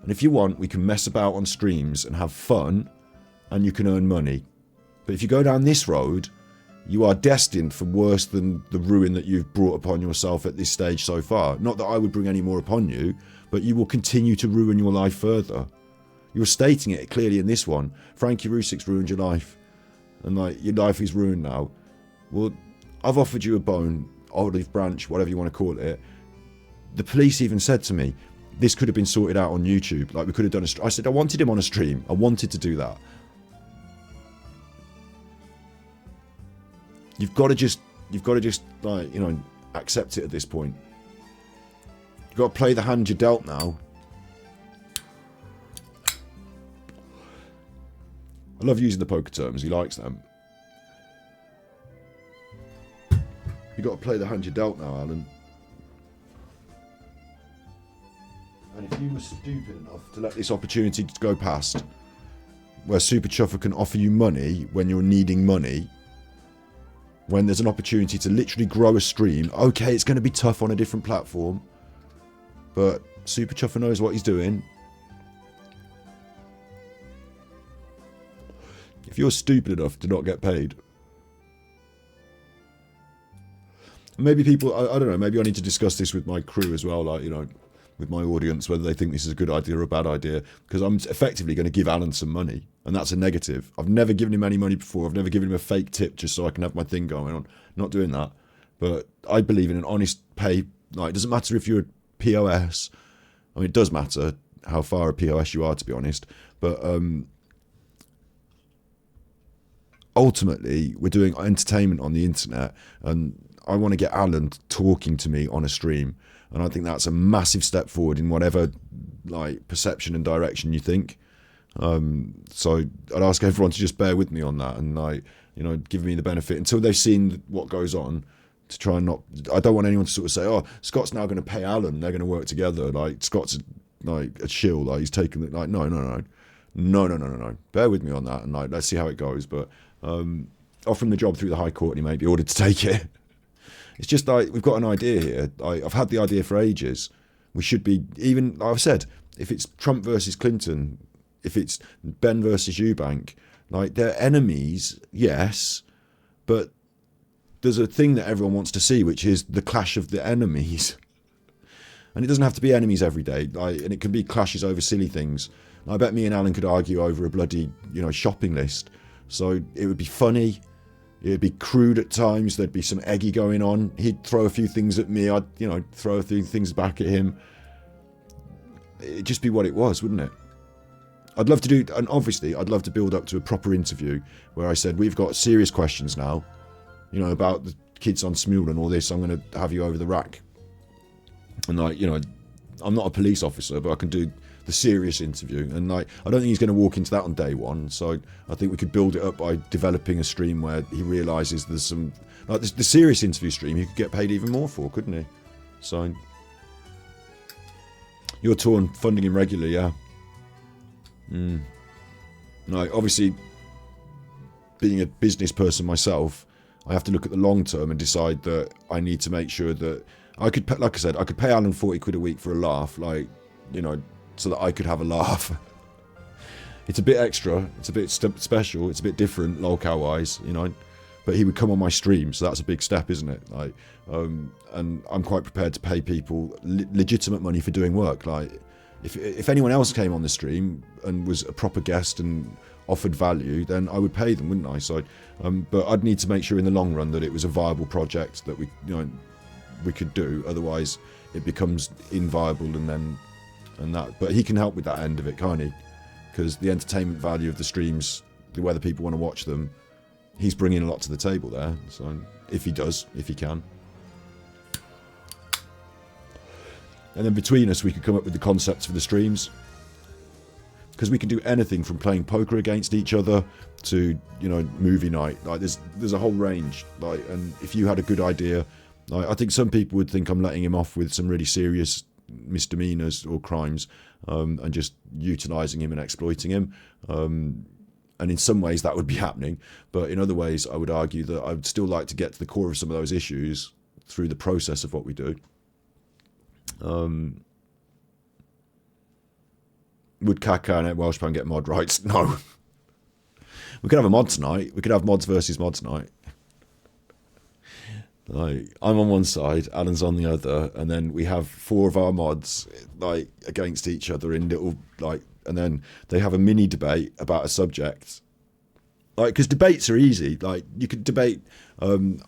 And if you want, we can mess about on streams and have fun, and you can earn money. But if you go down this road, you are destined for worse than the ruin that you've brought upon yourself at this stage so far. Not that I would bring any more upon you, but you will continue to ruin your life further. You're stating it clearly in this one. Frankie Rusik's ruined your life. And like, your life is ruined now. Well, I've offered you a bone, olive branch, whatever you want to call it. The police even said to me, this could have been sorted out on YouTube. Like, we could have done I said, I wanted him on a stream. I wanted to do that. You've got to just, like, you know, accept it at this point. You've got to play the hand you're dealt now. I love using the poker terms. He likes them. You've got to play the hand you're dealt now, Alan. And if you were stupid enough to let this opportunity go past, where Super Chuffer can offer you money when you're needing money, when there's an opportunity to literally grow a stream, okay, it's going to be tough on a different platform, but Super Chuffer knows what he's doing. If you're stupid enough to not get paid, maybe people, I don't know, maybe I need to discuss this with my crew as well, like, you know, with my audience, whether they think this is a good idea or a bad idea, because I'm effectively going to give Alan some money, and that's a negative. I've never given him any money before. I've never given him a fake tip just so I can have my thing going on. Not doing that. But I believe in an honest pay. Like, it doesn't matter if you're a POS. I mean, it does matter how far a POS you are, to be honest. But ultimately, we're doing entertainment on the internet, and I want to get Alan talking to me on a stream. And I think that's a massive step forward in whatever, like, perception and direction you think. So I'd ask everyone to just bear with me on that and, like, you know, give me the benefit until they've seen what goes on, to try and not. I don't want anyone to sort of say, "Oh, Scott's now going to pay Alan. They're going to work together." Like, Scott's like a shill. Like, he's taking it. Like, no. Bear with me on that, and, like, let's see how it goes. But offer him the job through the High Court, and he may be ordered to take it. It's just like, we've got an idea here. I've had the idea for ages. We should be, even, like I've said, if it's Trump versus Clinton, if it's Ben versus Eubank, like, they're enemies, yes, but there's a thing that everyone wants to see, which is the clash of the enemies. And it doesn't have to be enemies every day, like, and it can be clashes over silly things. I bet me and Alan could argue over a bloody, you know, shopping list. So it would be funny. It'd be crude at times. There'd be some eggy going on. He'd throw a few things at me. I'd, you know, throw a few things back at him. It'd just be what it was, wouldn't it? I'd love to do, and obviously I'd love to build up to a proper interview where I said, we've got serious questions now, you know, about the kids on Smule and all this. I'm going to have you over the rack. And, like, you know, I'm not a police officer, but I can do the serious interview, and, like, I don't think he's going to walk into that on day one. So I think we could build it up by developing a stream where he realizes there's some, like, the serious interview stream he could get paid even more for, couldn't he? So you're torn funding him regularly, yeah. No, obviously, being a business person myself, I have to look at the long term and decide that I need to make sure that I could, like I said, I could pay Alan 40 quid a week for a laugh, like, you know, so that I could have a laugh. It's a bit extra, it's a bit special, it's a bit different, lolcow wise, you know. But he would come on my stream, so that's a big step, isn't it? Like, and I'm quite prepared to pay people legitimate money for doing work. Like, if anyone else came on the stream and was a proper guest and offered value, then I would pay them, wouldn't I? So, but I'd need to make sure in the long run that it was a viable project that we, you know, we could do. Otherwise, it becomes inviable, and that. But he can help with that end of it, can't he? Because the entertainment value of the streams, whether people want to watch them, he's bringing a lot to the table there. So if he does, if he can. And then between us, we could come up with the concepts for the streams. Because we can do anything from playing poker against each other to, you know, movie night. Like, there's a whole range. Like, and if you had a good idea, like, I think some people would think I'm letting him off with some really serious misdemeanors or crimes, and just utilising him and exploiting him. And in some ways that would be happening, but in other ways I would argue that I'd still like to get to the core of some of those issues through the process of what we do. Would Kaka and Welshpan get mod rights? No. We could have a mods night. We could have mods versus mods night. Like, I'm on one side, Alan's on the other, and then we have 4 of our mods like against each other in little like, and then they have a mini debate about a subject. Like, because debates are easy. Like, you could debate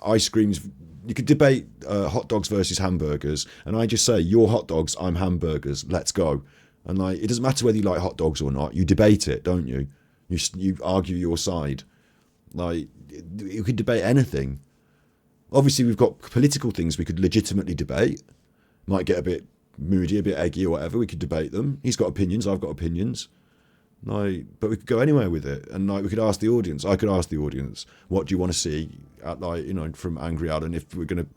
ice creams. You could debate hot dogs versus hamburgers, and I just say, you're hot dogs, I'm hamburgers. Let's go. And like, it doesn't matter whether you like hot dogs or not. You debate it, don't you? You argue your side. Like, you could debate anything. Obviously, we've got political things we could legitimately debate. Might get a bit moody, a bit eggy or whatever. We could debate them. He's got opinions, I've got opinions. Like, but we could go anywhere with it. And like, we could ask the audience. I could ask the audience, what do you want to see at, like, you know, from Angry Alan? If we're going to,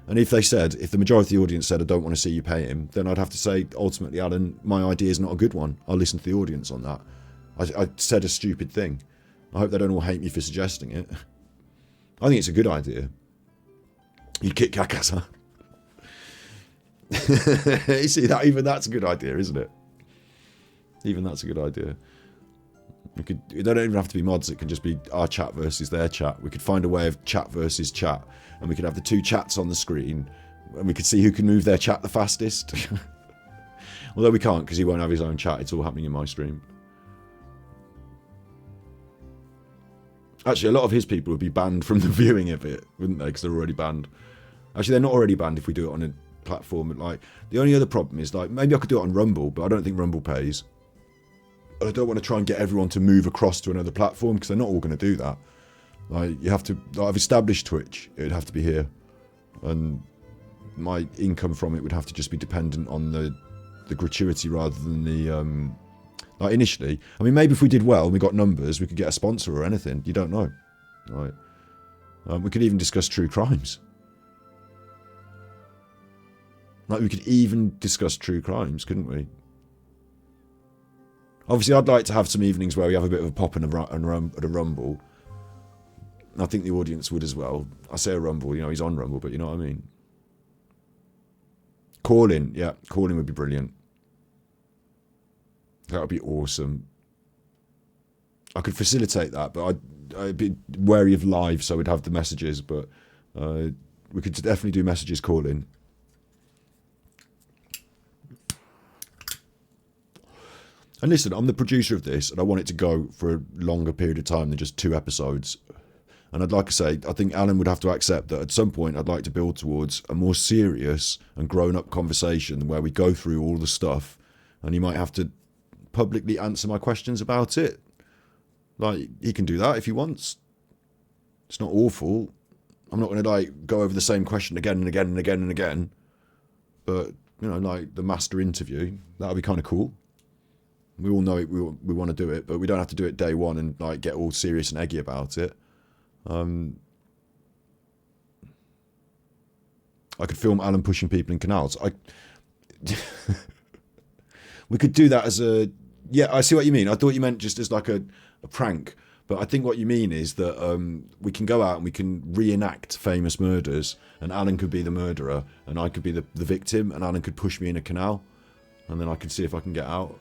and if they said, if the majority of the audience said, I don't want to see you pay him, then I'd have to say, ultimately, Alan, my idea is not a good one. I'll listen to the audience on that. I said a stupid thing. I hope they don't all hate me for suggesting it. I think it's a good idea. You'd kick Kakas, huh? You see, that even that's a good idea, isn't it? Even that's a good idea. They don't even have to be mods. It can just be our chat versus their chat. We could find a way of chat versus chat, and we could have the 2 chats on the screen, and we could see who can move their chat the fastest. Although we can't, because he won't have his own chat. It's all happening in my stream. Actually, a lot of his people would be banned from the viewing of it, wouldn't they? Because they're already banned. Actually, they're not already banned if we do it on a platform. Like, the only other problem is, like, maybe I could do it on Rumble, but I don't think Rumble pays. I don't want to try and get everyone to move across to another platform, because they're not all going to do that. Like, you have to, like, I've established Twitch. It'd have to be here. And my income from it would have to just be dependent on the gratuity rather than the, like, initially. I mean, maybe if we did well and we got numbers, we could get a sponsor or anything. You don't know. Right. We could even discuss true crimes. Like, we could even discuss true crimes, couldn't we? Obviously, I'd like to have some evenings where we have a bit of a pop and a rumble. I think the audience would as well. I say a rumble, you know, he's on Rumble, but you know what I mean. Calling, yeah, calling would be brilliant. That would be awesome. I could facilitate that, but I'd be wary of live, so we'd have the messages, but we could definitely do messages calling. And listen, I'm the producer of this, and I want it to go for a longer period of time than just 2 episodes. And I'd like to say, I think Alan would have to accept that at some point I'd like to build towards a more serious and grown-up conversation where we go through all the stuff, and he might have to publicly answer my questions about it. Like, he can do that if he wants. It's not awful. I'm not going to, like, go over the same question again and again and again and again. But, you know, like the master interview, that would be kind of cool. We all know it, we want to do it, but we don't have to do it day one and, like, get all serious and eggy about it. I could film Alan pushing people in canals. We could do that as a... Yeah, I see what you mean. I thought you meant just as like a prank. But I think what you mean is that we can go out and we can reenact famous murders, and Alan could be the murderer, and I could be the victim, and Alan could push me in a canal, and then I could see if I can get out.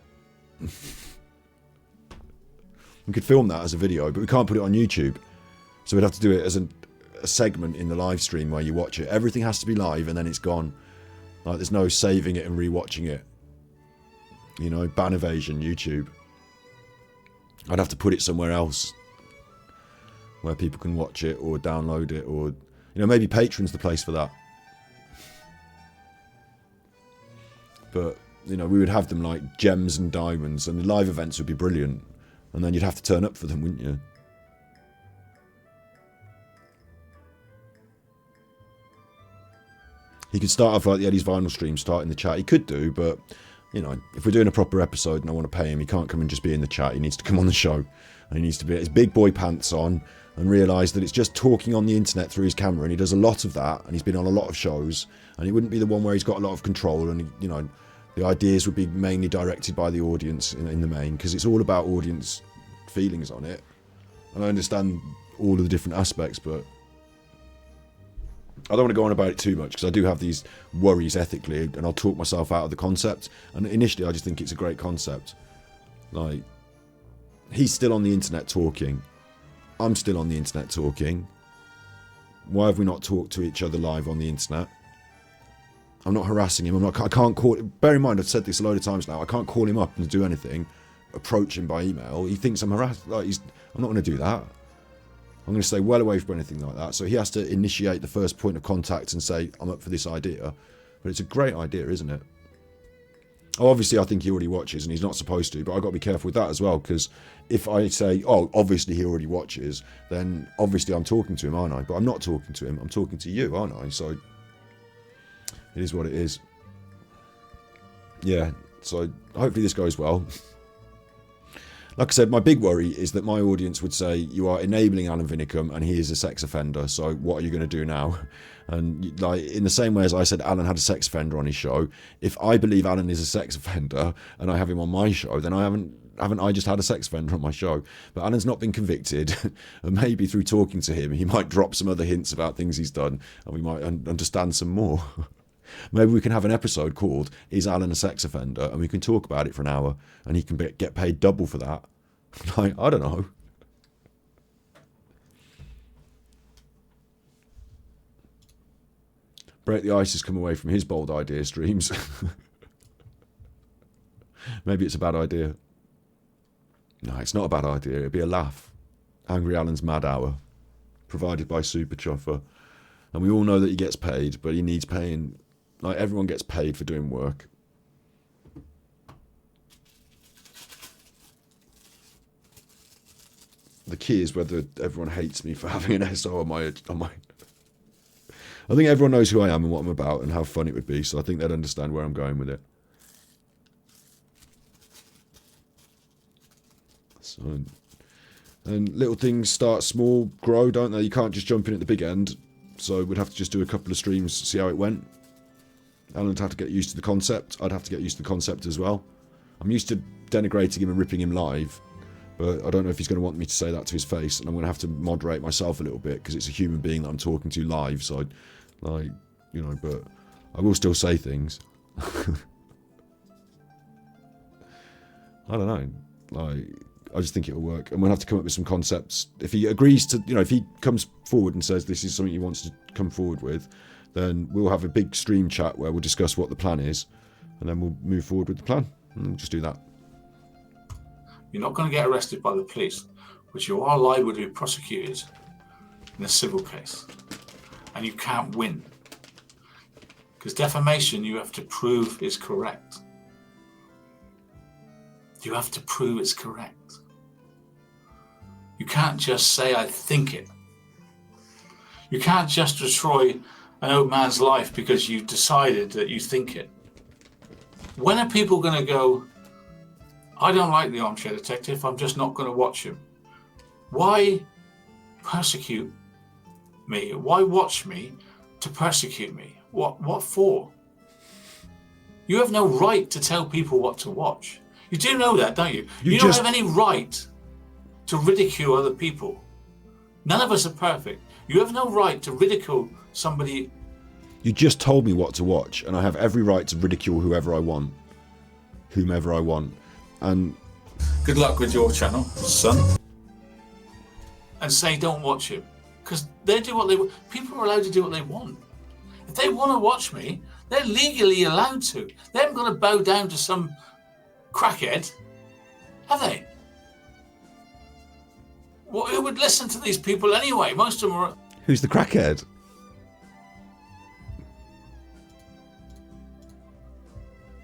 We could film that as a video, but we can't put it on YouTube. So we'd have to do it as a segment in the live stream where you watch it. Everything has to be live and then it's gone. Like, there's no saving it and rewatching it. You know, ban evasion, YouTube. I'd have to put it somewhere else where people can watch it or download it, or, you know, maybe Patreon's the place for that. But, you know, we would have them like gems and diamonds, and the live events would be brilliant. And then you'd have to turn up for them, wouldn't you? He could start off like the Eddie's Vinyl stream, start in the chat. He could do, but, you know, if we're doing a proper episode and I want to pay him, he can't come and just be in the chat. He needs to come on the show. And he needs to be his big boy pants on and realise that it's just talking on the internet through his camera. And he does a lot of that, and he's been on a lot of shows. And he wouldn't be the one where he's got a lot of control and, you know, The ideas would be mainly directed by the audience in the main, because it's all about audience feelings on it. And I understand all of the different aspects, but I don't want to go on about it too much, because I do have these worries ethically, and I'll talk myself out of the concept. And initially, I just think it's a great concept. Like, he's still on the internet talking. I'm still on the internet talking. Why have we not talked to each other live on the internet? I'm not harassing him. I can't call. Bear in mind, I've said this a load of times now. I can't call him up and do anything. Approach him by email. He thinks I'm harassed. Like, I'm not going to do that. I'm going to stay well away from anything like that. So he has to initiate the first point of contact and say, I'm up for this idea. But it's a great idea, isn't it? Oh, obviously, I think he already watches, and he's not supposed to. But I've got to be careful with that as well, because if I say, oh, obviously he already watches, then obviously I'm talking to him, aren't I? But I'm not talking to him. I'm talking to you, aren't I? So it is what it is. Yeah, so hopefully this goes well. Like I said, my big worry is that my audience would say, you are enabling Alan Vinicum and he is a sex offender, so what are you going to do now? And like, in the same way as I said Alan had a sex offender on his show, if I believe Alan is a sex offender and I have him on my show, then haven't I just had a sex offender on my show? But Alan's not been convicted, and maybe through talking to him, he might drop some other hints about things he's done, and we might understand some more. Maybe we can have an episode called Is Alan a Sex Offender? And we can talk about it for an hour, and he can get paid double for that. Like, I don't know. Break the Ice has come away from his bold idea streams. Maybe it's a bad idea. No, it's not a bad idea. It'd be a laugh. Angry Alan's Mad Hour, provided by Super Chuffer. And we all know that he gets paid, but he needs paying. Like, everyone gets paid for doing work. The key is whether everyone hates me for having an SO on my. I think everyone knows who I am and what I'm about and how fun it would be, so I think they'd understand where I'm going with it. So, and little things start small, grow, don't they? You can't just jump in at the big end. So we'd have to just do a couple of streams, see how it went. Alan would have to get used to the concept. I'd have to get used to the concept as well. I'm used to denigrating him and ripping him live, but I don't know if he's going to want me to say that to his face, and I'm going to have to moderate myself a little bit because it's a human being that I'm talking to live. So, like, you know, but I will still say things. I don't know. Like, I just think it'll work, and we'll have to come up with some concepts. If he agrees to, you know, if he comes forward and says this is something he wants to come forward with, then we'll have a big stream chat where we'll discuss what the plan is, and then we'll move forward with the plan, and we'll just do that. You're not going to get arrested by the police, but you are liable to be prosecuted in a civil case, and you can't win. Because defamation, you have to prove is correct. You have to prove it's correct. You can't just say, I think it. You can't just destroy an old man's life because you decided that you think it. When are people going to go, I don't like the Armchair Detective, I'm just not going to watch him? Why persecute me? Why watch me to persecute me? What for? You have no right to tell people what to watch. You do know that, don't you? You don't have any right to ridicule other people. None of us are perfect. You have no right to ridicule somebody. You just told me what to watch, and I have every right to ridicule whoever I want. Whomever I want. And good luck with your channel, son. And say don't watch him. Because they do what they want. People are allowed to do what they want. If they want to watch me, they're legally allowed to. They haven't got to bow down to some crackhead, have they? Well, who would listen to these people anyway? Most of them are... Who's the crackhead?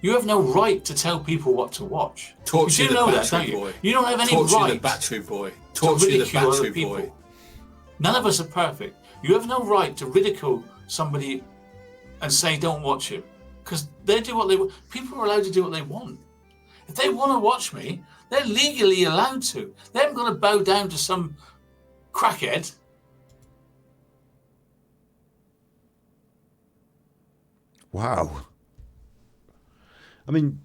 You have no right to tell people what to watch. Torture you do know that, don't you? You don't have any right the battery boy. to ridicule other people. None of us are perfect. You have no right to ridicule somebody and say don't watch him. Because they do what they want. People are allowed to do what they want. If they want to watch me, they're legally allowed to. They haven't got to bow down to some crackhead. Wow. I mean,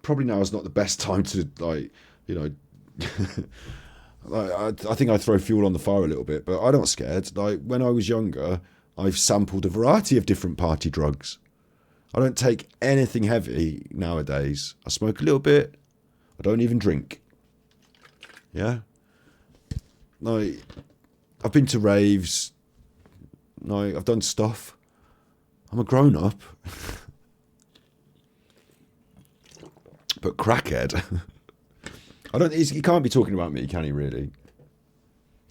probably now is not the best time to, like, you know, I think I throw fuel on the fire a little bit, but I'm not scared. Like, when I was younger, I've sampled a variety of different party drugs. I don't take anything heavy nowadays. I smoke a little bit. I don't even drink. Yeah? Like, I've been to raves. Like, I've done stuff. I'm a grown-up. But crackhead... he can't be talking about me, can he, really?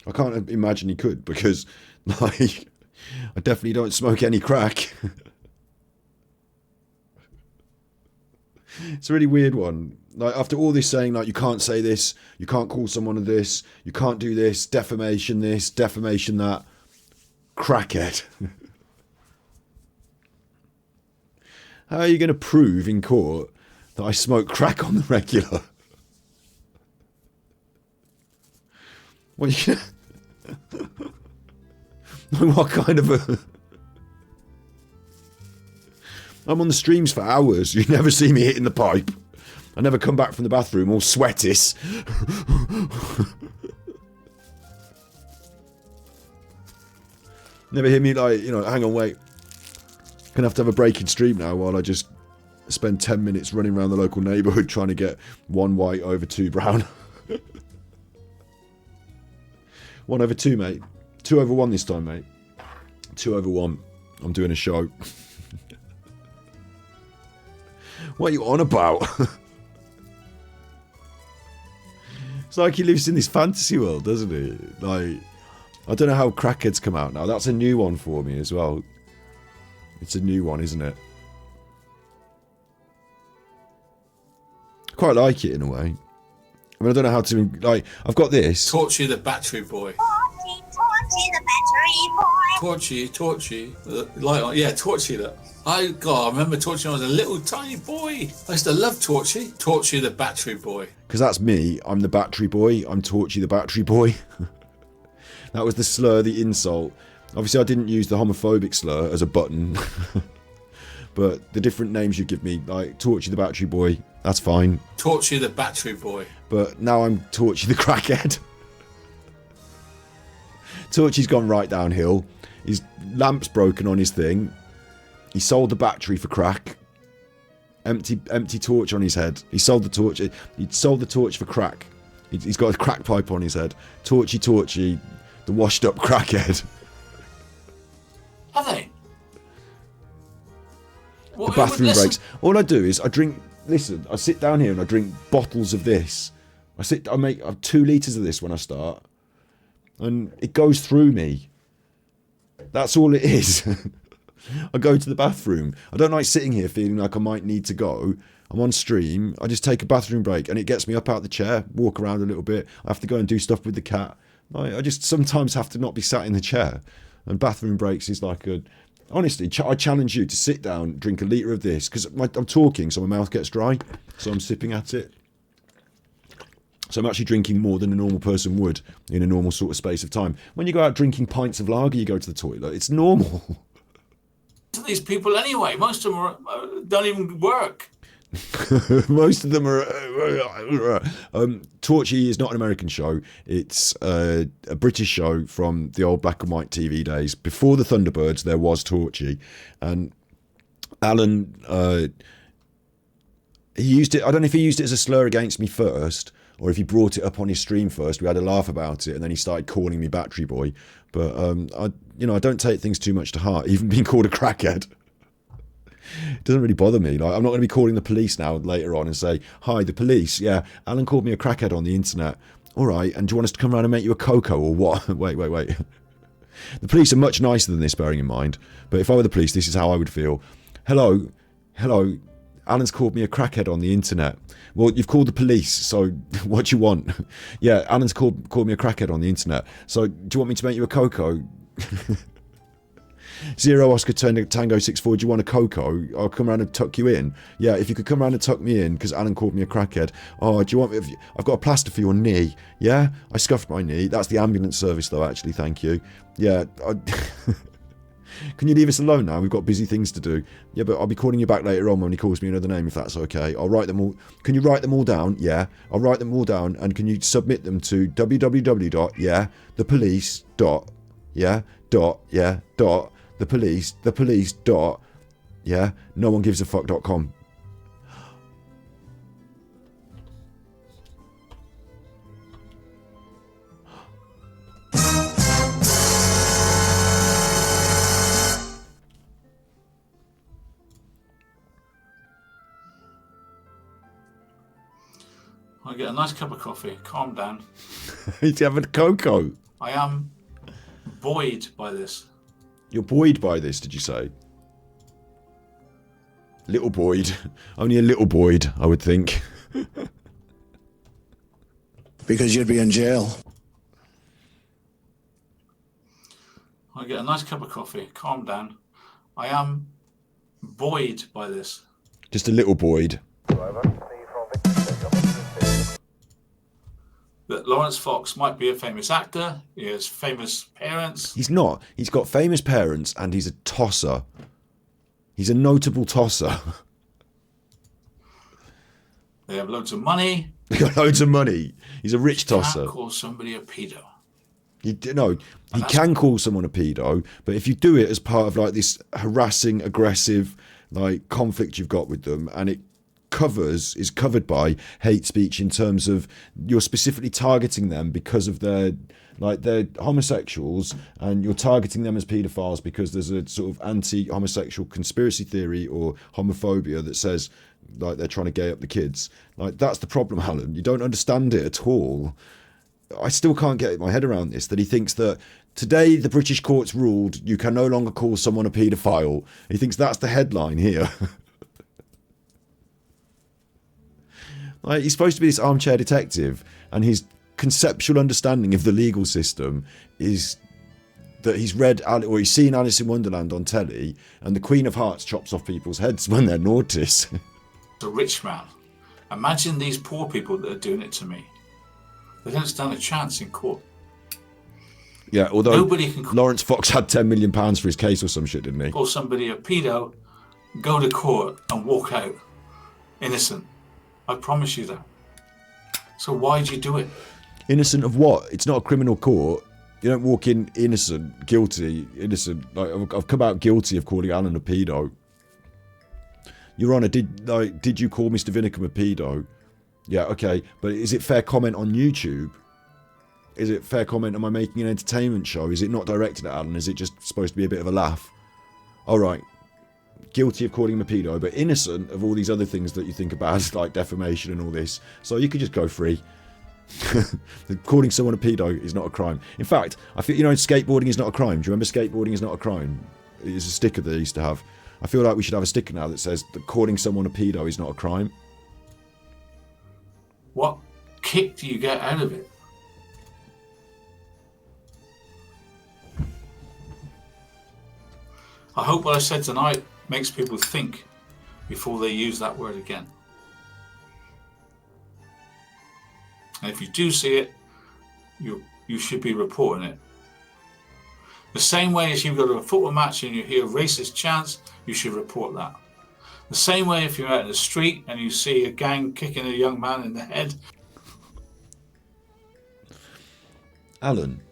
I can't imagine he could, because, like, I definitely don't smoke any crack. It's a really weird one. Like, after all this saying, like, you can't say this, you can't call someone of this, you can't do this, defamation that, crackhead. How are you going to prove in court that I smoke crack on the regular? What, what kind of a... I'm on the streams for hours. You never see me hitting the pipe. I never come back from the bathroom all sweaty. Never hear me like, you know, hang on, wait. Gonna have to have a break in stream now while I just spend 10 minutes running around the local neighbourhood trying to get 1 white over 2 brown. 1 over 2, mate. 2 over 1 this time, mate. 2 over 1. I'm doing a show. What are you on about? It's like he lives in this fantasy world, doesn't he? Like, I don't know how crackheads come out now. That's a new one for me as well. It's a new one, isn't it? I quite like it in a way. I mean, I don't know how to, like, I've got this. Torchy the battery boy. Torchy the battery boy. Torchy. Like, yeah, Torchy that. I remember Torchy when I was a little tiny boy. I used to love Torchy. Torchy the battery boy. Because that's me. I'm the battery boy. I'm Torchy the battery boy. That was the slur, the insult. Obviously, I didn't use the homophobic slur as a button. But the different names you give me, like Torchy the battery boy, that's fine. Torchy the battery boy. But now I'm Torchy the crackhead. Torchy's gone right downhill. His lamp's broken on his thing. He sold the battery for crack. Empty torch on his head. He sold the torch. He sold the torch for crack. He's got a crack pipe on his head. Torchy, the washed up crackhead. Have they? The bathroom breaks. All I do is I drink. Listen, I sit down here and I drink bottles of this. I make 2 litres of this when I start, and it goes through me. That's all it is. I go to the bathroom. I don't like sitting here feeling like I might need to go. I'm on stream. I just take a bathroom break, and it gets me up out the chair, walk around a little bit. I have to go and do stuff with the cat. I just sometimes have to not be sat in the chair. And bathroom breaks is like a... Honestly, I challenge you to sit down, drink a litre of this, because I'm talking, so my mouth gets dry, so I'm sipping at it. So I'm actually drinking more than a normal person would in a normal sort of space of time. When you go out drinking pints of lager, you go to the toilet. It's normal. These people anyway, most of them don't even work. Most of them are... Torchy is not an American show. It's a British show from the old black and white TV days. Before the Thunderbirds, there was Torchy. And Alan, he used it... I don't know if he used it as a slur against me first, or if he brought it up on his stream first. We had a laugh about it, and then he started calling me Battery Boy. But, I don't take things too much to heart, even being called a crackhead. It doesn't really bother me. Like, I'm not going to be calling the police now later on and say, hi, the police. Yeah, Alan called me a crackhead on the internet. All right, and do you want us to come around and make you a cocoa or what? Wait. The police are much nicer than this, bearing in mind. But if I were the police, this is how I would feel. Hello, Alan's called me a crackhead on the internet. Well, you've called the police, so what do you want? Yeah, Alan's called me a crackhead on the internet. So do you want me to make you a cocoa? 0 Oscar Tango 64, do you want a cocoa? I'll come around and tuck you in. Yeah, if you could come around and tuck me in, because Alan called me a crackhead. Oh, do you want me? I've got a plaster for your knee. Yeah, I scuffed my knee. That's the ambulance service, though, actually, thank you. Yeah, Can you leave us alone now? We've got busy things to do. Yeah, but I'll be calling you back later on when he calls me another name, if that's okay. I'll write them all. Can you write them all down? Yeah, I'll write them all down, and can you submit them to no one gives a fuck.com. I get a nice cup of coffee. Calm down. He's having cocoa. I am buoyed by this. You're buoyed by this, did you say? Little buoyed. Only a little buoyed, I would think. Because you'd be in jail. I get a nice cup of coffee. Calm down. I am buoyed by this. Just a little buoyed. That Lawrence Fox might be a famous actor. He has famous parents. He's not. He's got famous parents and he's a tosser. He's a notable tosser. They have loads of money. He's got loads of money. He's a rich Can't tosser. call somebody a pedo. He can call someone a pedo, but if you do it as part of like this harassing, aggressive, like conflict you've got with them, and it is covered by hate speech in terms of you're specifically targeting them because of they're homosexuals, and you're targeting them as paedophiles because there's a sort of anti-homosexual conspiracy theory or homophobia that says like they're trying to gay up the kids. Like, that's the problem, Alan. You don't understand it at all. I still can't get my head around this, that he thinks that today the British courts ruled you can no longer call someone a paedophile. He thinks that's the headline here. Like, he's supposed to be this armchair detective, and his conceptual understanding of the legal system is that he's read or he's seen Alice in Wonderland on telly, and the Queen of Hearts chops off people's heads when they're naughty. A rich man. Imagine these poor people that are doing it to me. They don't stand a chance in court. Yeah, although nobody can Lawrence Fox had £10 million for his case or some shit, didn't he? Call somebody a pedo, go to court and walk out innocent. I promise you that. So why'd you do it? Innocent of what? It's not a criminal court. You don't walk in innocent, guilty, innocent. Like, I've come out guilty of calling Alan a pedo. Your Honour, did you call Mr. Vinicum a pedo? Yeah, okay, but is it fair comment on YouTube? Is it fair comment? Am I making an entertainment show? Is it not directed at Alan? Is it just supposed to be a bit of a laugh? All right. Guilty of calling him a pedo, but innocent of all these other things that you think are bad, like defamation and all this. So you could just go free. Calling someone a pedo is not a crime. In fact, I feel, skateboarding is not a crime. Do you remember skateboarding is not a crime? It's a sticker that they used to have. I feel like we should have a sticker now that says that calling someone a pedo is not a crime. What kick do you get out of it? I hope what I said tonight makes people think before they use that word again. And if you do see it, you should be reporting it. The same way as you go to a football match and you hear racist chants, you should report that. The same way if you're out in the street and you see a gang kicking a young man in the head. Alan,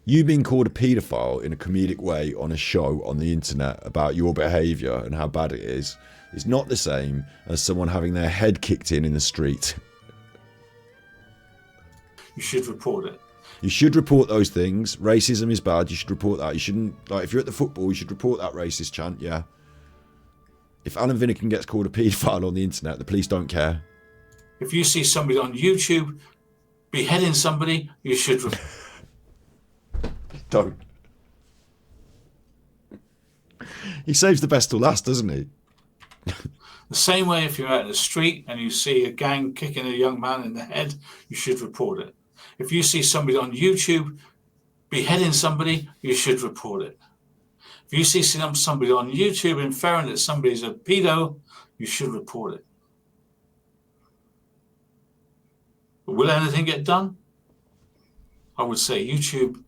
you being called a paedophile in a comedic way on a show on the internet about your behaviour and how bad it is not the same as someone having their head kicked in the street. You should report it. You should report those things. Racism is bad. You should report that. You shouldn't, like, if you're at the football, you should report that racist chant, yeah. If Alan Vinnican gets called a paedophile on the internet, the police don't care. If you see somebody on YouTube beheading somebody, you should don't. He saves the best till last, doesn't he? The same way if you're out in the street and you see a gang kicking a young man in the head, you should report it. If you see somebody on YouTube beheading somebody, you should report it. If you see somebody on YouTube inferring that somebody's a pedo, you should report it. But will anything get done? I would say YouTube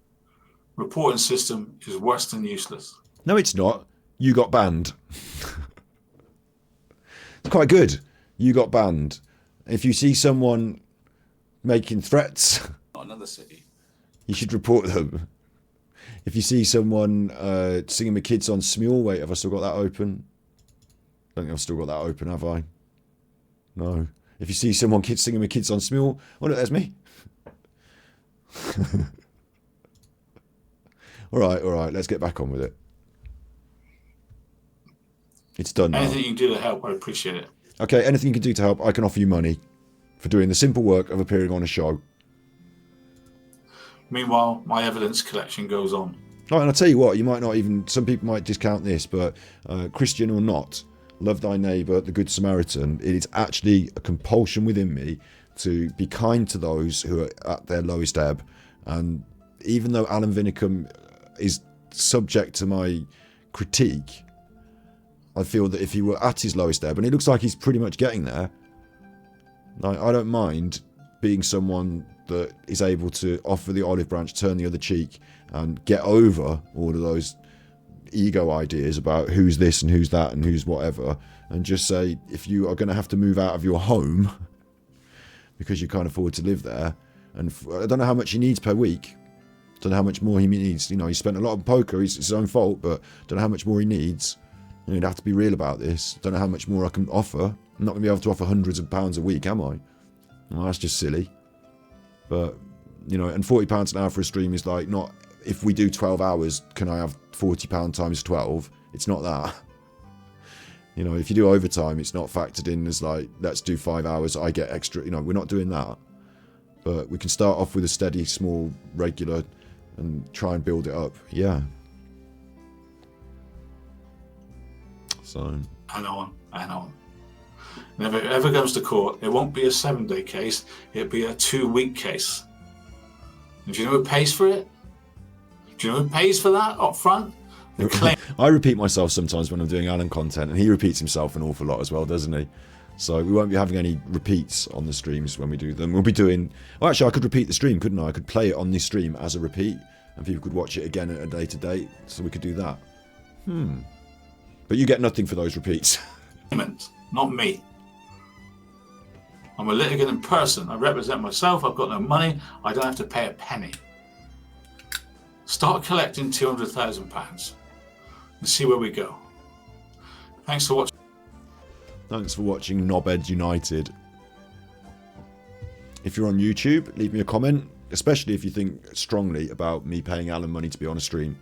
reporting system is worse than useless. No, it's not. You got banned. It's quite good. You got banned. If you see someone making threats, Not another city. you should report them. If you see someone singing with kids on Smule, wait, have I still got that open? I don't think I've still got that open, have I? No. If you see someone singing with kids on Smule, oh no, there's me. All right, let's get back on with it. It's done now. Anything you can do to help, I appreciate it. Okay, anything you can do to help, I can offer you money for doing the simple work of appearing on a show. Meanwhile, my evidence collection goes on. Oh, and I'll tell you what, you might not even, some people might discount this, but Christian or not, love thy neighbour, the good Samaritan, it is actually a compulsion within me to be kind to those who are at their lowest ebb. And even though Alan Vinicum is subject to my critique, I feel that if he were at his lowest ebb, and it looks like he's pretty much getting there, I don't mind being someone that is able to offer the olive branch, turn the other cheek, and get over all of those ego ideas about who's this and who's that and who's whatever, and just say, if you are going to have to move out of your home because you can't afford to live there, and I don't know how much he needs per week, don't know how much more he needs, you know, he spent a lot on poker, it's his own fault, but don't know how much more he needs. You'd have to be real about this. Don't know how much more I can offer. I'm not going to be able to offer hundreds of pounds a week, am I? Well, that's just silly. But, you know, and £40 an hour for a stream is like, not, if we do 12 hours, can I have £40 times 12? It's not that. You know, if you do overtime, it's not factored in as like, let's do 5 hours, I get extra. You know, we're not doing that. But we can start off with a steady, small, regular, and try and build it up. Yeah. So. I know. And if it ever goes to court, it won't be a 7-day case, it'll be a 2-week case. And do you know who pays for it? Do you know who pays for that up front? The claim. I repeat myself sometimes when I'm doing Alan content, and he repeats himself an awful lot as well, doesn't he? So we won't be having any repeats on the streams when we do them. We'll be doing... Well, actually, I could repeat the stream, couldn't I? I could play it on this stream as a repeat, and people could watch it again at a later date, so we could do that. But you get nothing for those repeats. Not me. I'm a litigant in person. I represent myself. I've got no money. I don't have to pay a penny. Start collecting £200,000 and see where we go. Thanks for watching. Thanks for watching Knobheads United. If you're on YouTube, leave me a comment, especially if you think strongly about me paying Alan money to be on a stream.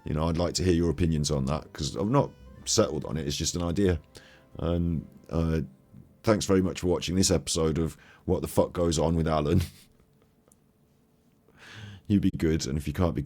You know, I'd like to hear your opinions on that, because I'm not settled on it, it's just an idea. And thanks very much for watching this episode of What the Fuck Goes On with Alan. You be good, and if you can't be